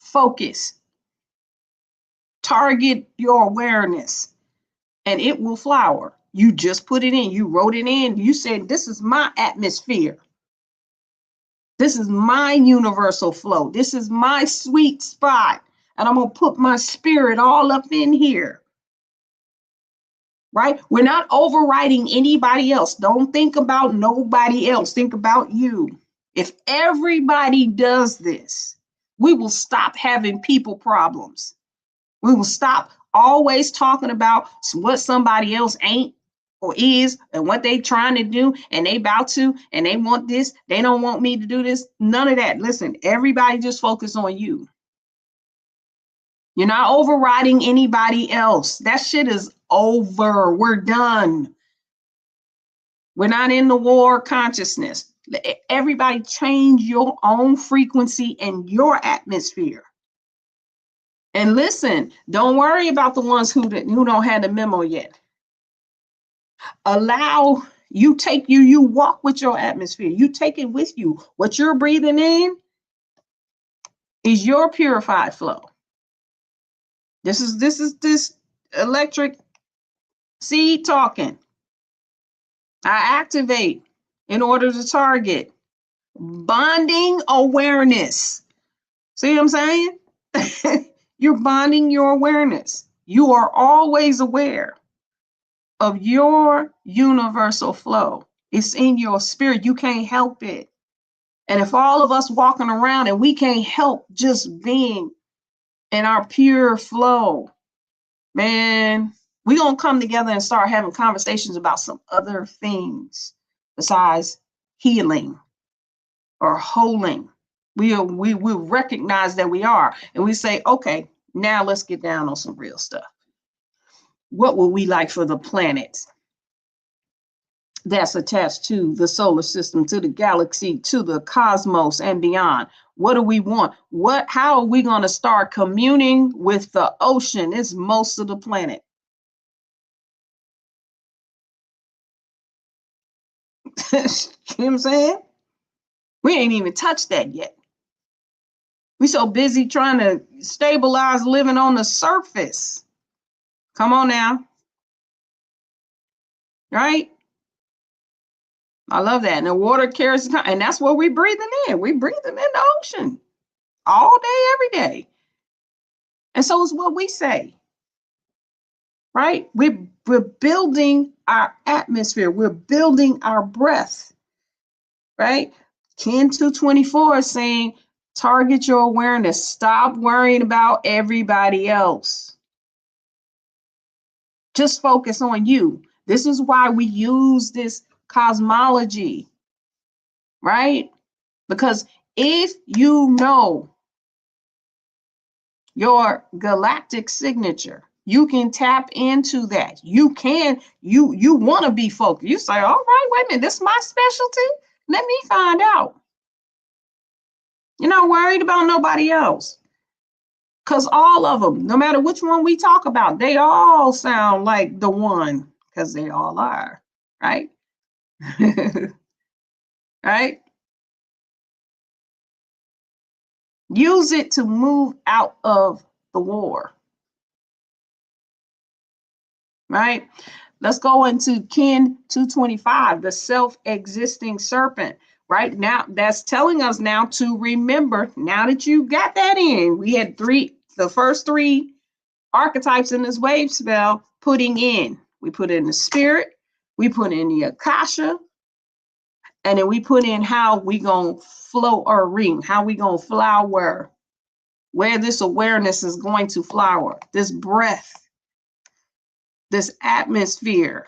Focus. Target your awareness, and it will flower. You just put it in. You wrote it in. You said, this is my atmosphere. This is my universal flow. This is my sweet spot. And I'm going to put my spirit all up in here. Right? We're not overriding anybody else. Don't think about nobody else. Think about you. If everybody does this, we will stop having people problems. We will stop always talking about what somebody else ain't or is and what they trying to do and they about to and they want this. They don't want me to do this. None of that. Listen, everybody just focus on you. You're not overriding anybody else. That shit is over. We're done. We're not in the war consciousness. Everybody change your own frequency and your atmosphere. And listen, don't worry about the ones who don't have the memo yet. Allow you walk with your atmosphere. You take it with you. What you're breathing in is your purified flow. This is electric seed talking. I activate in order to target bonding awareness. See what I'm saying? You're bonding your awareness. You are always aware of your universal flow. It's in your spirit. You can't help it. And if all of us walking around and we can't help just being in our pure flow, man, we're going to come together and start having conversations about some other things besides healing or holding. We recognize that we are, and we say, okay, now let's get down on some real stuff. What would we like for the planet that's attached to the solar system, to the galaxy, to the cosmos and beyond? What do we want? How are we going to start communing with the ocean? It's most of the planet. You know what I'm saying? We ain't even touched that yet. We so busy trying to stabilize living on the surface. Come on now. Right? I love that. And the water carries, and that's what we're breathing in. We're breathing in the ocean all day, every day. And so is what we say. Right? We're building our atmosphere. We're building our breath. Right? Kin 224 is saying, target your awareness. Stop worrying about everybody else. Just focus on you. This is why we use this cosmology, right? Because if you know your galactic signature, you can tap into that. You want to be focused. You say, all right, wait a minute, this is my specialty. Let me find out. You're not worried about nobody else. Because all of them, no matter which one we talk about, they all sound like the one, because they all are, right? Right? Use it to move out of the war. Right? Let's go into Kin 225, the self-existing serpent. Right now, that's telling us now to remember, now that you got that in, we had the first three archetypes in this wave spell, putting in. We put in the spirit, we put in the Akasha, and then we put in how we gonna flow or ring, how we gonna flower, where this awareness is going to flower, this breath, this atmosphere,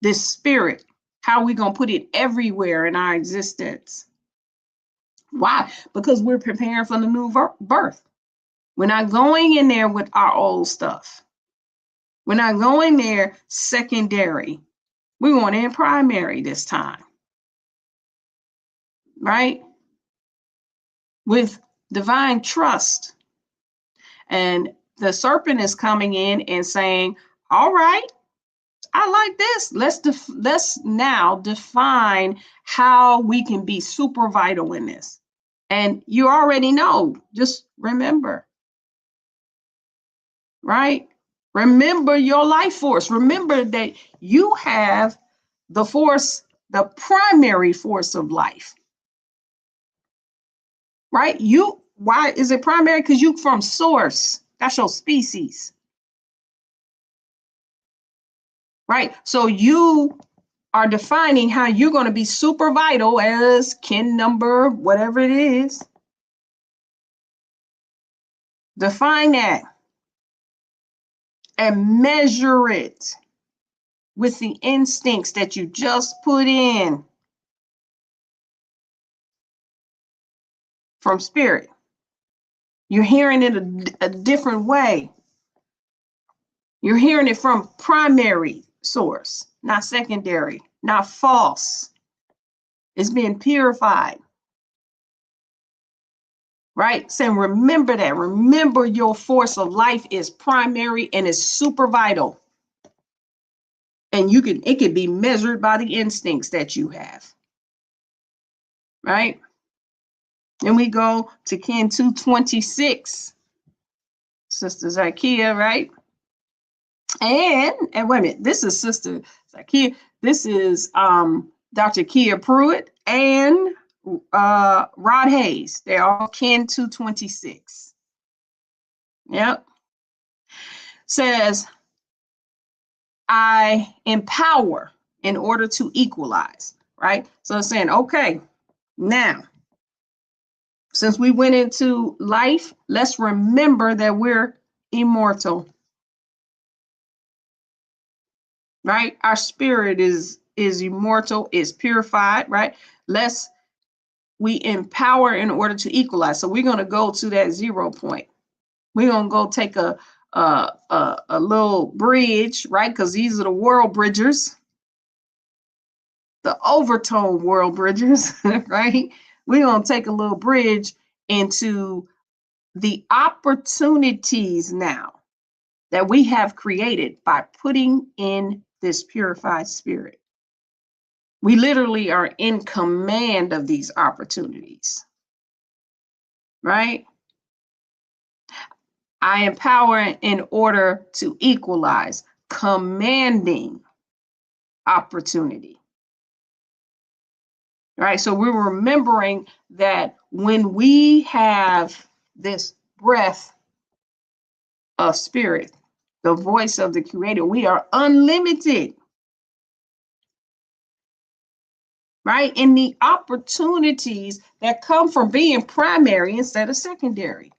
this spirit. How are we going to put it everywhere in our existence? Why? Because we're preparing for the new birth. We're not going in there with our old stuff. We're not going there secondary. We're going in primary this time. Right? With divine trust. And the serpent is coming in and saying, all right, I like this. Let's now define how we can be super vital in this. And you already know, just remember, right? Remember your life force. Remember that you have the force, the primary force of life, right? Why is it primary? Because you from source. That's your species, right? So you are defining how you're going to be super vital as kin number, whatever it is. Define that and measure it with the instincts that you just put in from spirit. You're hearing it a different way. You're hearing it from primary source, not secondary, not false. It's being purified. Right? Saying, remember that. Remember your force of life is primary and is super vital. And it can be measured by the instincts that you have. Right? Then we go to kin 226. Sister Zakia, right? And wait a minute, this is Sister Zakia. This is Dr. Kia Pruitt and Rod Hayes. They're all kin 226. Yep. Says, I empower in order to equalize, right? So it's saying, okay, now, since we went into life, let's remember that we're immortal, right? Our spirit is immortal, is purified, right? We empower in order to equalize. So we're going to go to that 0 point. We're going to go take a little bridge, right? Because these are the world bridgers, the overtone world bridgers, right? We're going to take a little bridge into the opportunities now that we have created by putting in this purified spirit. We literally are in command of these opportunities, right? I empower in order to equalize, commanding opportunity. Right? So we're remembering that when we have this breath of spirit, the voice of the creator, we are unlimited. Right? And the opportunities that come from being primary instead of secondary.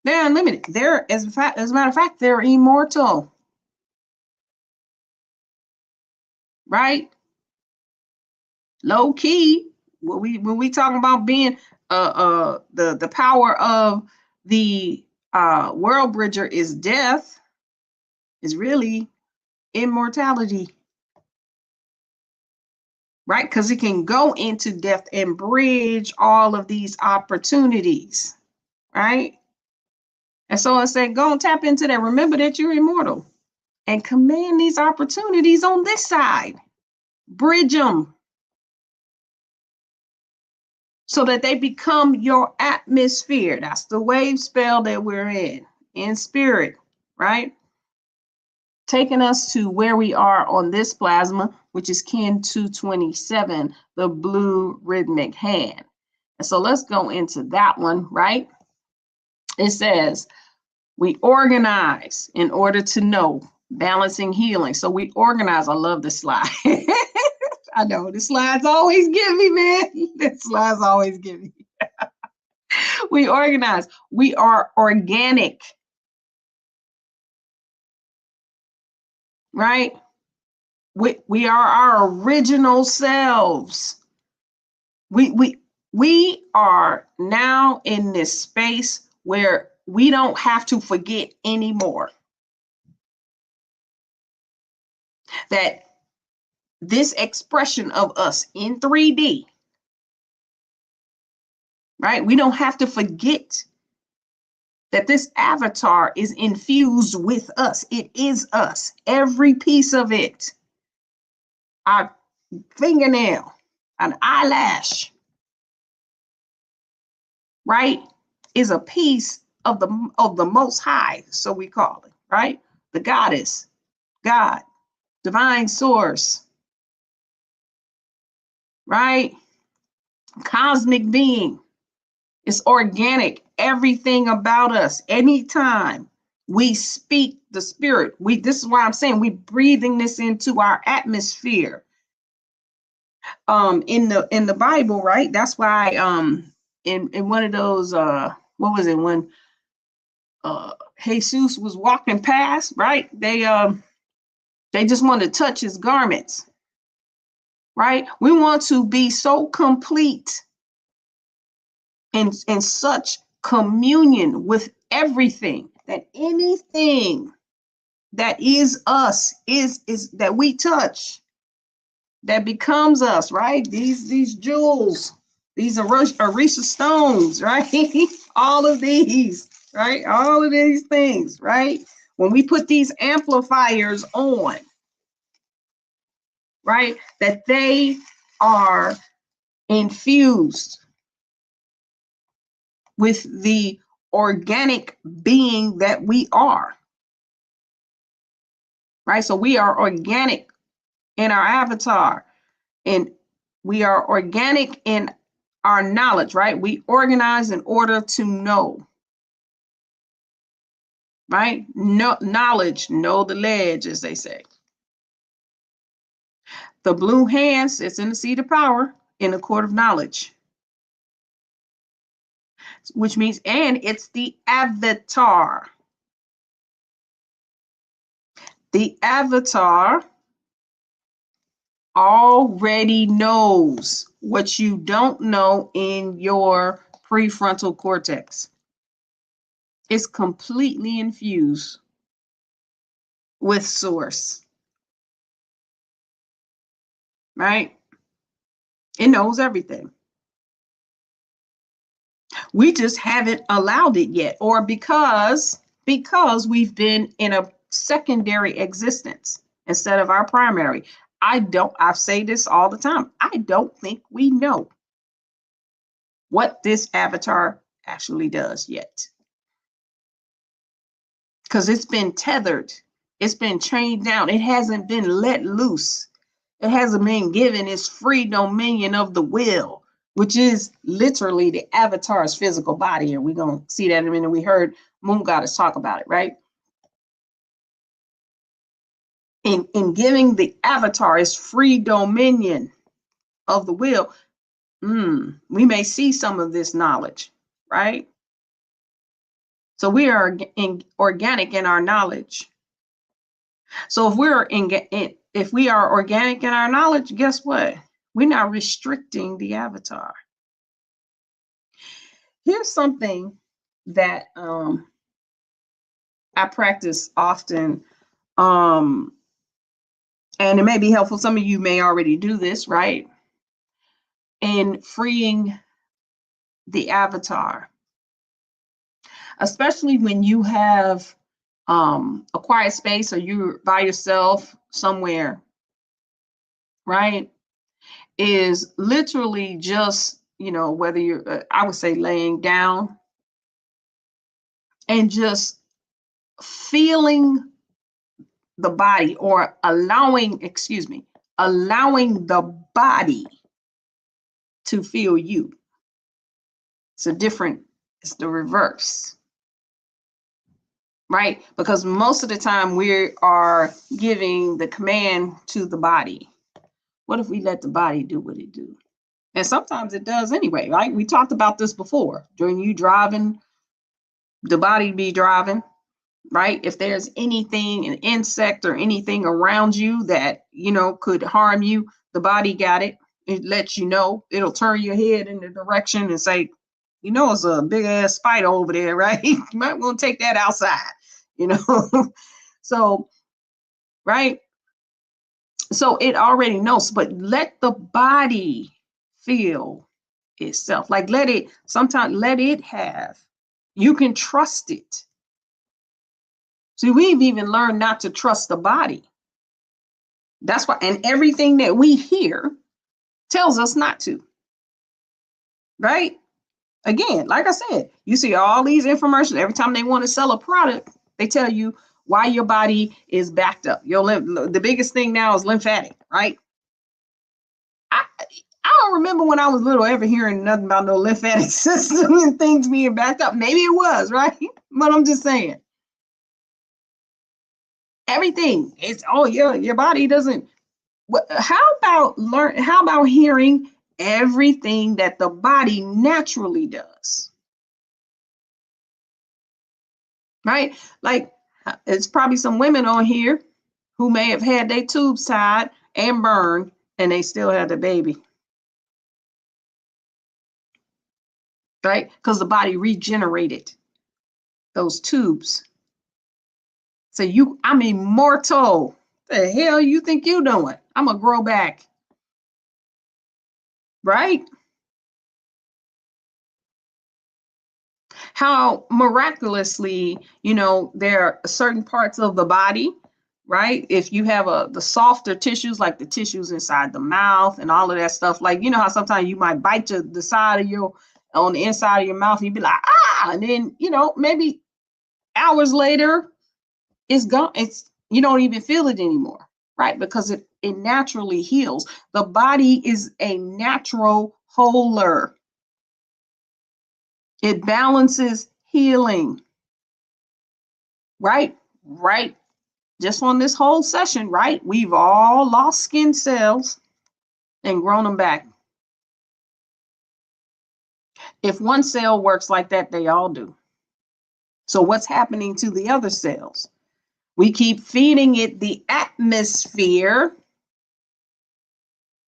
They're unlimited. As a matter of fact, they're immortal. Right? Low key, when we talk about being the power of the world bridger is death, is really immortality. Right? Because it can go into death and bridge all of these opportunities. Right? And so I said, go and tap into that. Remember that you're immortal and command these opportunities on this side. Bridge them so that they become your atmosphere. That's the wave spell that we're in spirit, right? Taking us to where we are on this plasma, which is kin 227, the blue rhythmic hand. And so let's go into that one, right? It says, we organize in order to know, balancing healing. So we organize. I love this slide. I know the slides always give me, man. The slides always give me. We organize. We are organic. Right? We are our original selves. We are now in this space where we don't have to forget anymore that this expression of us in 3D, right? We don't have to forget that this avatar is infused with us. It is us, every piece of it. Our fingernail, an eyelash, right, is a piece of the Most High, so we call it, right? The goddess, God, divine source, right? Cosmic being. It's organic. Everything about us, anytime we speak the spirit, this is why I'm saying we breathing this into our atmosphere. In the Bible, right? That's why in one of those what was it, when Jesus was walking past, right? They just wanted to touch his garments, right? We want to be so complete in such communion with everything that anything that is us is that we touch, that becomes us, right? These jewels, these Arisha stones, right? All of these, right? All of these things, right? When we put these amplifiers on, right? That they are infused with the organic being that we are, right? So we are organic in our avatar, and we are organic in our knowledge, right? We organize in order to know, right? No knowledge, know the ledge, as they say. The blue hand sits in the seat of power in the court of knowledge, which means, and it's the avatar. The avatar already knows what you don't know in your prefrontal cortex. It's completely infused with source, right? It knows everything. We just haven't allowed it yet, or because we've been in a secondary existence instead of our primary. I say this all the time. I don't think we know what this avatar actually does yet, because it's been tethered, it's been chained down, it hasn't been let loose, it hasn't been given its free dominion of the will, which is literally the avatar's physical body. And we're going to see that in a minute. We heard Moon Goddess talk about it, right? In giving the avatar its free dominion of the will, we may see some of this knowledge, right? So we are organic in our knowledge. So if we are organic in our knowledge, guess what? We're not restricting the avatar. Here's something that I practice often, and it may be helpful. Some of you may already do this, right? In freeing the avatar, especially when you have a quiet space or you're by yourself somewhere, right? Is literally just, whether you're, I would say, laying down and just feeling the body, or allowing the body to feel you. It's the reverse, right? Because most of the time we are giving the command to the body. What if we let the body do what it do? And sometimes it does anyway, right? We talked about this before. During you driving, the body be driving, right? If there's anything, an insect or anything around you that, you know, could harm you, the body got it. It lets you know. It'll turn your head in the direction and say, you know, it's a big ass spider over there, right? You might want to take that outside, you know? So, right? So it already knows, but let the body feel itself. Like let it, sometimes let it have. You can trust it. See, we've even learned not to trust the body. That's why, and everything that we hear tells us not to. Right? Again, like I said, you see all these infomercials every time they want to sell a product, they tell you why your body is backed up. The biggest thing now is lymphatic, right? I don't remember when I was little ever hearing nothing about no lymphatic system and things being backed up. Maybe it was, right? But I'm just saying. Everything is, oh yeah, your body doesn't. How about hearing everything that the body naturally does? Right? Like it's probably some women on here who may have had their tubes tied and burned and they still had the baby. Right? Because the body regenerated those tubes. So I'm immortal. The hell you think you doing? I'm gonna grow back. Right? How miraculously, you know, there are certain parts of the body, right? If you have the softer tissues, like the tissues inside the mouth and all of that stuff, like, you know how sometimes you might bite the side of on the inside of your mouth, and you'd be like, ah, and then, you know, maybe hours later, it's gone. You don't even feel it anymore, right? Because it naturally heals. The body is a natural healer. It balances healing, right? Right. Just on this whole session, right? We've all lost skin cells and grown them back. If one cell works like that, they all do. So what's happening to the other cells? We keep feeding it the atmosphere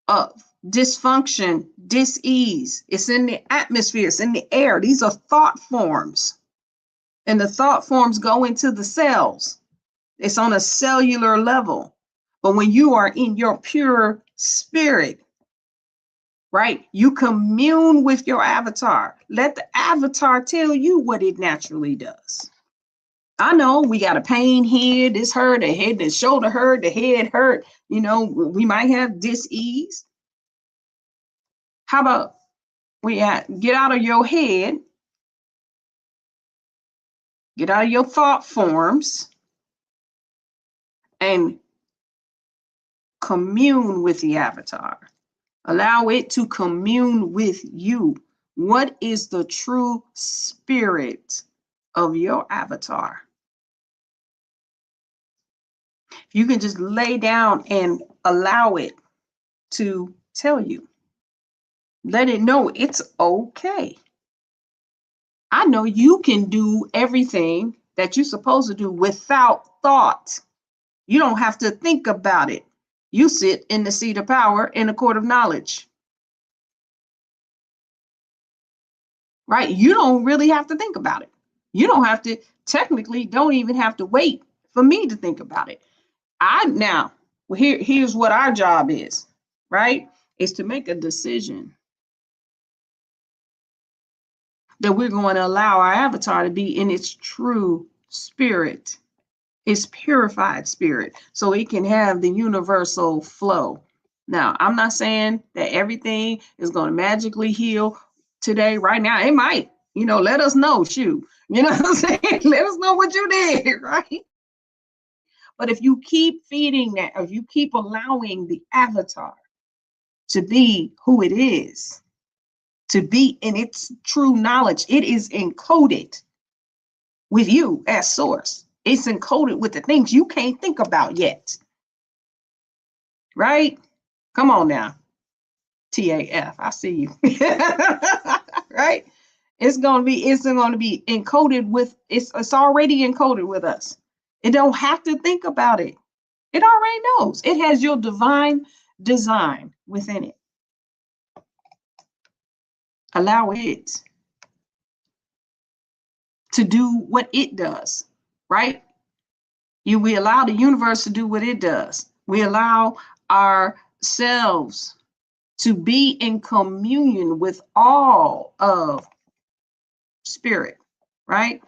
of dysfunction, dis-ease. It's in the atmosphere, it's in the air. These are thought forms. And the thought forms go into the cells. It's on a cellular level. But when you are in your pure spirit, right, you commune with your avatar. Let the avatar tell you what it naturally does. I know we got a pain here, this hurt, the head, the shoulder hurt, the head hurt. You know, we might have dis-ease. How about get out of your head, get out of your thought forms, and commune with the avatar. Allow it to commune with you. What is the true spirit of your avatar? You can just lay down and allow it to tell you. Let it know it's okay. I know you can do everything that you're supposed to do without thought. You don't have to think about it. You sit in the seat of power in the court of knowledge. Right? You don't really have to think about it. You don't have to, technically, don't even have to wait for me to think about it. Here's what our job is, right? Is to make a decision that we're going to allow our avatar to be in its true spirit, its purified spirit, so it can have the universal flow. Now, I'm not saying that everything is going to magically heal today, right now. It might, you know, let us know, shoot. You know what I'm saying? Let us know what you did, right? But if you keep feeding that, if you keep allowing the avatar to be who it is, to be in its true knowledge, it is encoded with you as source. It's encoded with the things you can't think about yet. Right? Come on now. TAF, I see you. Right? It's going to be encoded with, it's already encoded with us. It don't have to think about it. It already knows. It has your divine design within it. Allow it to do what it does, right? We allow the universe to do what it does. We allow ourselves to be in communion with all of spirit, right?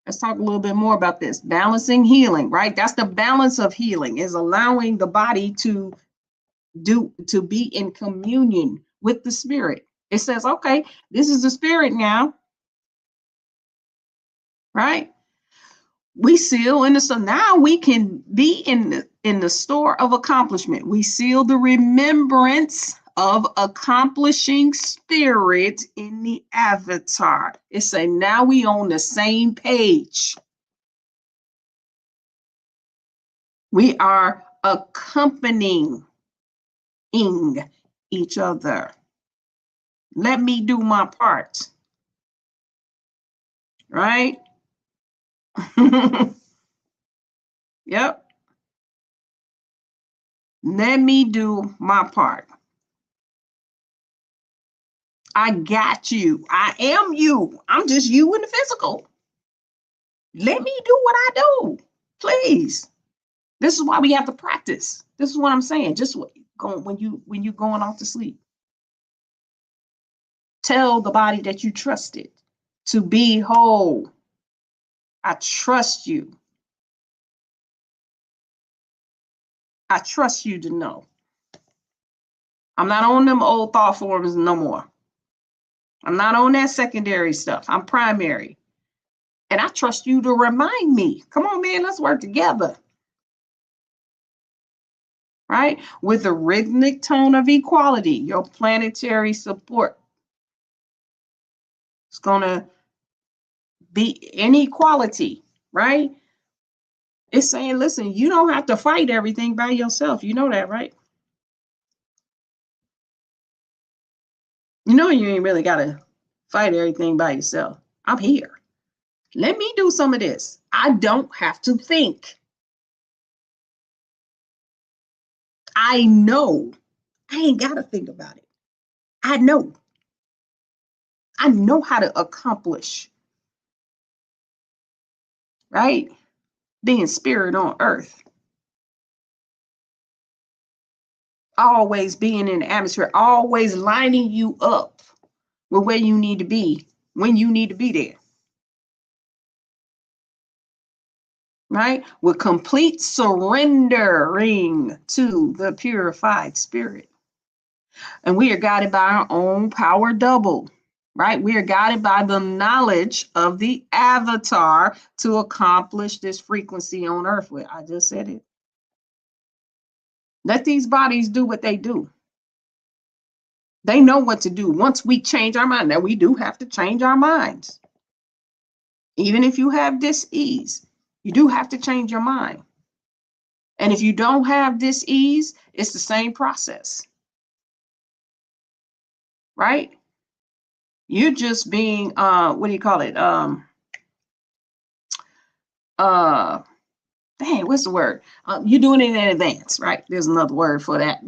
Let's talk a little bit more about this. Balancing healing, right? That's the balance of healing, is allowing the body to be in communion with the spirit. It says, okay, this is the spirit now, right? We seal in the, so now we can be in the store of accomplishment. We seal the remembrance of accomplishing spirit in the avatar. It's saying now we on the same page. We are accompanying each other. Let me do my part. Right? Yep. Let me do my part. I got you. I am you. I'm just you in the physical. Let me do what I do, please. This is why we have to practice. This is what I'm saying. Just when you're going off to sleep. Tell the body that you trust it to be whole. I trust you. I trust you to know. I'm not on them old thought forms no more. I'm not on that secondary stuff. I'm primary. And I trust you to remind me. Come on, man, let's work together. Right? With a rhythmic tone of equality, your planetary support. It's going to be inequality, right? It's saying, listen, you don't have to fight everything by yourself. You know that, right? You know you ain't really got to fight everything by yourself. I'm here. Let me do some of this. I don't have to think. I know. I ain't got to think about it. I know. I know how to accomplish. Right? Being spirit on earth. Always being in the atmosphere. Always lining you up with where you need to be when you need to be there. Right? With complete surrendering to the purified spirit. And we are guided by our own power double, right? We are guided by the knowledge of the avatar to accomplish this frequency on earth with. I just said it. Let these bodies do what they do. They know what to do. Once we change our mind, now we do have to change our minds. Even if you have dis-ease, you do have to change your mind. And if you don't have dis-ease, it's the same process. Right? You're just being, what do you call it? Dang, what's the word? You're doing it in advance, right? There's another word for that,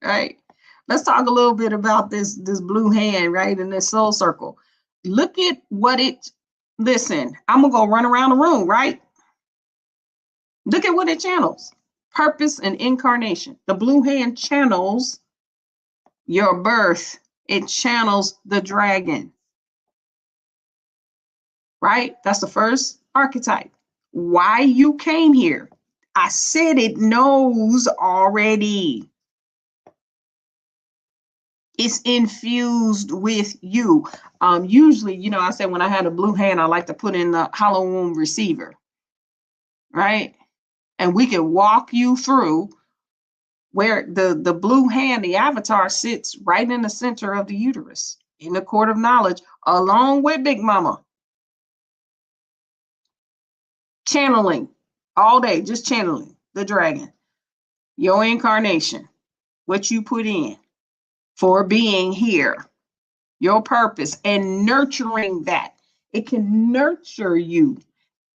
right? Let's talk a little bit about this blue hand, right? In this soul circle. Look at what it, listen, I'm gonna go run around the room, right? Look at what it channels. Purpose and incarnation. The blue hand channels your birth. It channels the dragon. Right? That's the first archetype. Why you came here. I said it knows already. It's infused with you. Usually, you know, I said when I had a blue hand, I like to put in the hollow womb receiver. Right? And we can walk you through where the blue hand, the avatar, sits right in the center of the uterus, in the court of knowledge, along with Big Mama. Channeling all day, just channeling the dragon, your incarnation, what you put in for being here, your purpose, and nurturing that. It can nurture you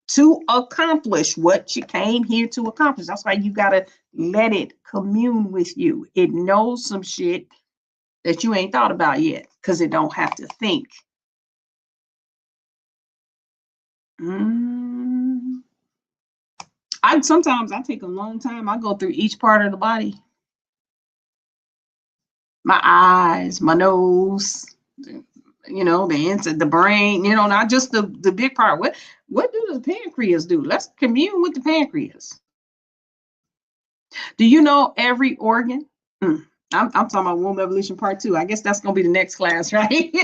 to accomplish what you came here to accomplish. That's why you got to let it commune with you. It knows some shit that you ain't thought about yet because it don't have to think. Sometimes I take a long time. I go through each part of the body. My eyes, my nose, you know, the inside, the brain, you know, not just the big part. What do the pancreas do? Let's commune with the pancreas. Do you know every organ? I'm talking about womb evolution part 2. I guess that's going to be the next class, right?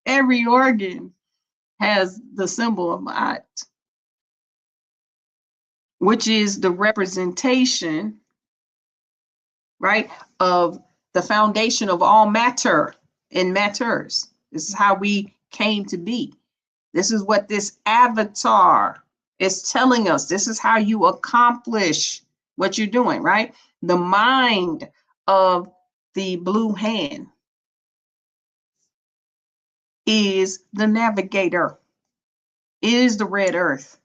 Every organ has the symbol of Ma'at, which is the representation, right, of the foundation of all matter and matters. This is how we came to be. This is what this avatar is telling us. This is how you accomplish what you're doing, right? The mind of the blue hand is the navigator, is the red earth,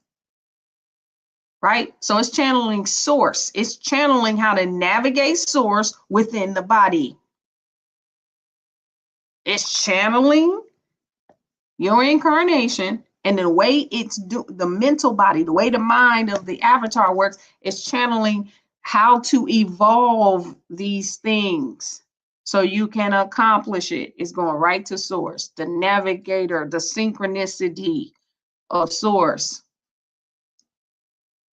right? So it's channeling source. It's channeling how to navigate source within the body. It's channeling your incarnation, and the way it's the mental body, the way the mind of the avatar works, is channeling how to evolve these things so you can accomplish it. It's going right to source, the navigator, the synchronicity of source,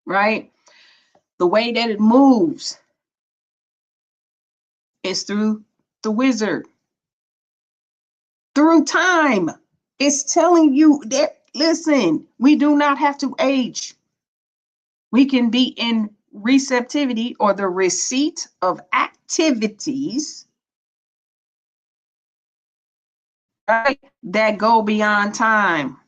right? The way that it moves is through the wizard, through time. It's telling you that, listen, we do not have to age. We can be in receptivity, or the receipt of activities, right, that go beyond time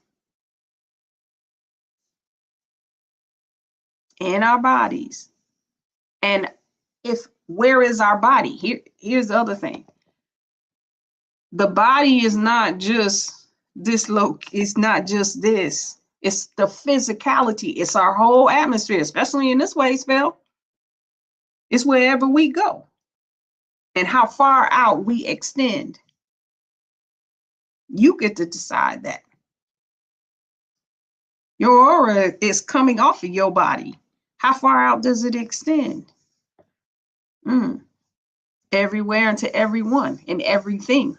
in our bodies. And where is our body? Here's the other thing. The body is not just this it's not just this. It's the physicality. It's our whole atmosphere, especially in this way spell. It's wherever we go and how far out we extend. You get to decide that. Your aura is coming off of your body. How far out does it extend? Everywhere and to everyone and everything.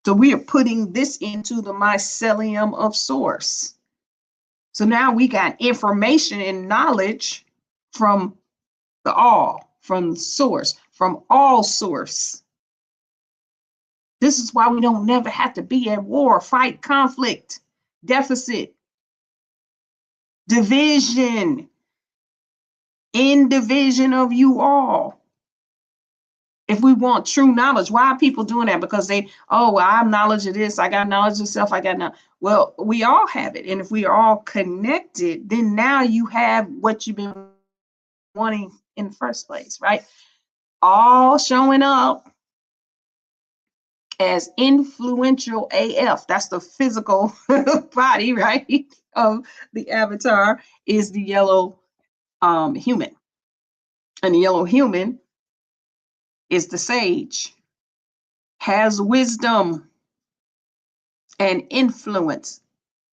So we are putting this into the mycelium of source. So now we got information and knowledge from the all, from source, from all source. This is why we don't never have to be at war, fight, conflict, deficit, division, in division of you all. If we want true knowledge, why are people doing that? Because I have knowledge of this, I got knowledge of self, I got knowledge. Well, we all have it. And if we are all connected, then now you have what you've been wanting in the first place, right? All showing up as influential AF. That's the physical body, right, of the avatar, is the yellow human. And the yellow human is the sage, has wisdom and influence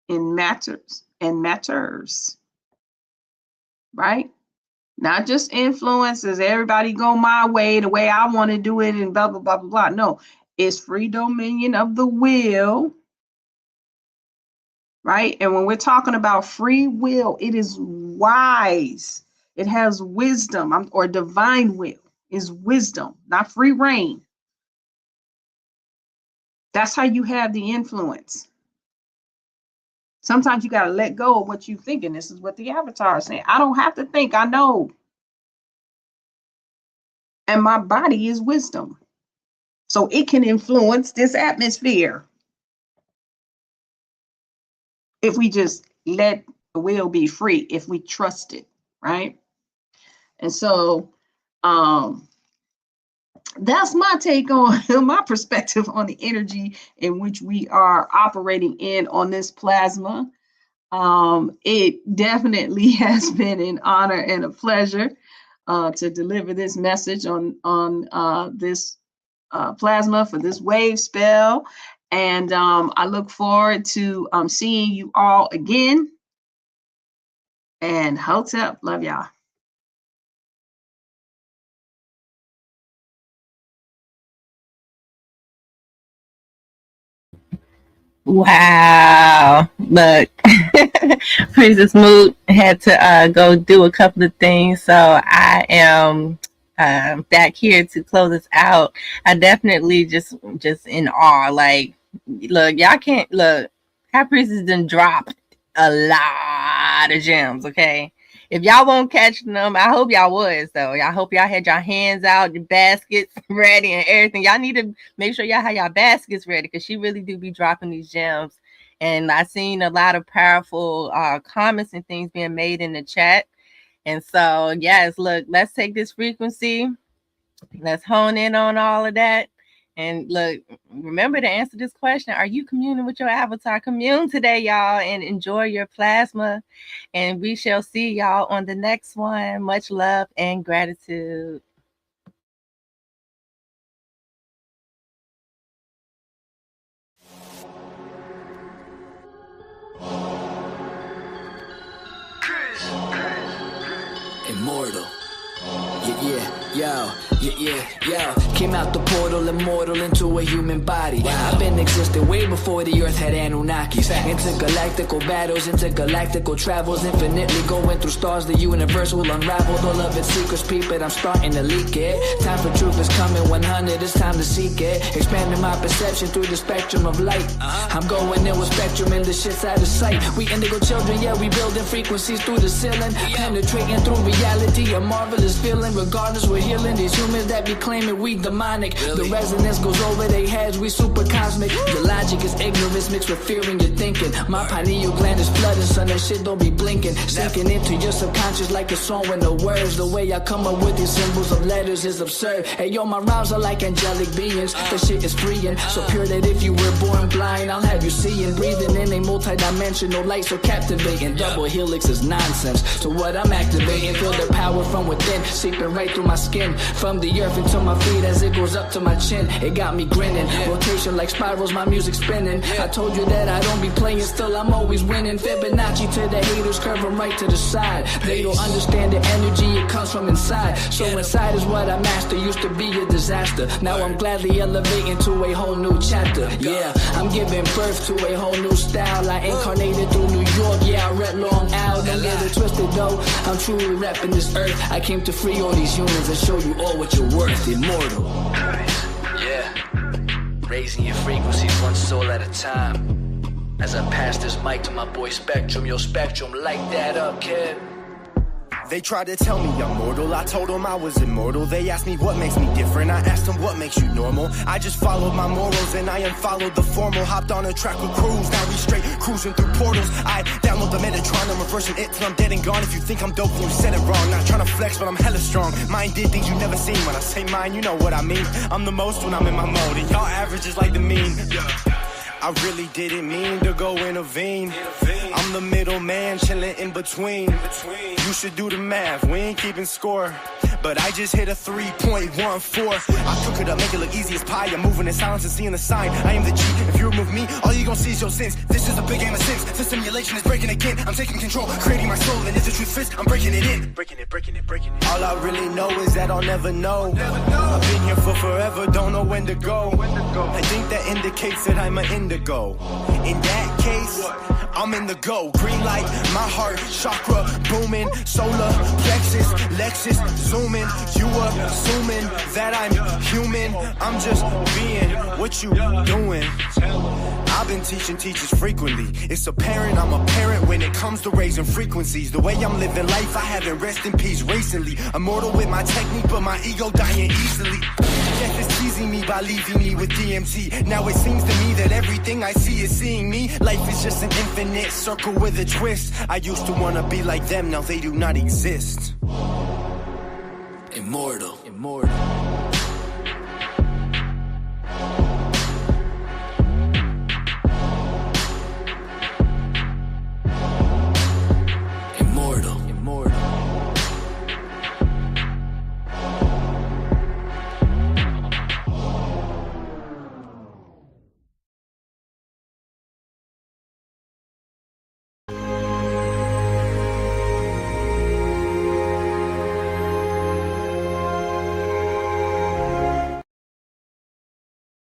in matters and matters, right? Not just influences, everybody go my way, the way I want to do it, and blah, blah, blah, blah, blah. No, it's free dominion of the will, right? And when we're talking about free will, it is wise. It has wisdom, or divine will is wisdom, not free reign. That's how you have the influence. Sometimes you got to let go of what you think, and this is what the avatar is saying. I don't have to think, I know. And my body is wisdom. So it can influence this atmosphere. If we just let the will be free, if we trust it, right? And so that's my take on my perspective on the energy in which we are operating in on this plasma. It definitely has been an honor and a pleasure to deliver this message on this plasma for this wave spell. And I look forward to seeing you all again. And Hotep, love y'all. Wow. Look, Princess Mood had to go do a couple of things. So I am back here to close us out. I definitely just in awe. Like, look, y'all can't look. High Priestess done dropped a lot of gems, okay? If y'all won't catch them, I hope y'all was, though. I hope y'all had your hands out, your baskets ready and everything. Y'all need to make sure y'all have your baskets ready because she really do be dropping these gems. And I seen a lot of powerful comments and things being made in the chat. And so, yes, look, let's take this frequency. Let's hone in on all of that. And look, remember to answer this question. Are you communing with your avatar? Commune today, y'all, and enjoy your plasma. And we shall see y'all on the next one. Much love and gratitude. Immortal. Yeah. Came out the portal, immortal into a human body. I've been existing way before the earth had Anunnakis. Intergalactical battles, intergalactical travels, infinitely going through stars. The universe will unravel all of its secrets. Peep it, I'm starting to leak it. Time for truth is coming 100, it's time to seek it. Expanding my perception through the spectrum of light. I'm going in with spectrum and the shit's out of sight. We indigo children, yeah, we building frequencies through the ceiling. Penetrating through reality, a marvelous feeling. Regardless, we're healing these humans that be claiming we demonic. The resonance goes over their heads, we super cosmic. Your logic is ignorance mixed with fear in your thinking. My pineal gland is flooded, son, that shit don't be blinking. Sinking into your subconscious like a song with no words. The way I come up with these symbols of letters is absurd. Hey yo, my rhymes are like angelic beings. That shit is freeing, so pure that if you were born blind, I'll have you seeing. Breathing in a multi-dimensional light so captivating. Double helix is nonsense, so what I'm activating. Feel the power from within, seeping right through my skin. From the earth into my feet as it goes up to my chin. It got me grinning, rotation like spirals, my music spinning. I told you that I don't be playing, still I'm always winning. Fibonacci to the haters, curve them right to the side. They don't understand the energy, it comes from inside. So inside is what I master, used to be a disaster. Now I'm gladly elevating to a whole new chapter. Yeah, I'm giving birth to a whole new style. I incarnated through New York, yeah, I read Long Isle. Don't get it twisted though, I'm truly repping this earth. I came to free all these humans and show you all what you're worth. Immortal. Yeah, raising your frequencies one soul at a time. As I pass this mic to my boy Spectrum, yo Spectrum, light that up, kid. They tried to tell me I'm mortal, I told them I was immortal. They asked me what makes me different, I asked them what makes you normal. I just followed my morals and I unfollowed the formal. Hopped on a track with crews, now we straight cruising through portals. I download the Metatron, I'm reversing it till I'm dead and gone. If you think I'm dope, then you said it wrong. Not trying to flex, but I'm hella strong. Mine did things you never seen. When I say mine, you know what I mean. I'm the most when I'm in my mode, and y'all average is like the mean. I really didn't mean to go intervene. I'm the middleman chilling in between. You should do the math, we ain't keeping score. But I just hit a 3.14. I cook it up, make it look easy as pie. I'm moving in silence and seeing the sign. I am the G. If you remove me, all you gon' see is your sins. This is a big game of sins. The simulation is breaking again. I'm taking control, creating my soul. And if the truth fits, I'm breaking it in. Breaking it. All I really know is that I'll never know. I've been here for forever, don't know when to go. I think that indicates that I'm an indigo. In that case, I'm in the go. Green light, my heart, chakra booming. Solar plexus, Lexus zooming. You assuming that I'm human. I'm just being what you doing. I've been teaching teachers frequently. It's apparent I'm a parent when it comes to raising frequencies. The way I'm living life, I haven't rest in peace recently. Immortal with my technique, but my ego dying easily. Death is teasing me by leaving me with DMT. Now it seems to me that everything I see is seeing me. Life is just an infinite circle with a twist. I used to wanna be like them, now they do not exist. Immortal.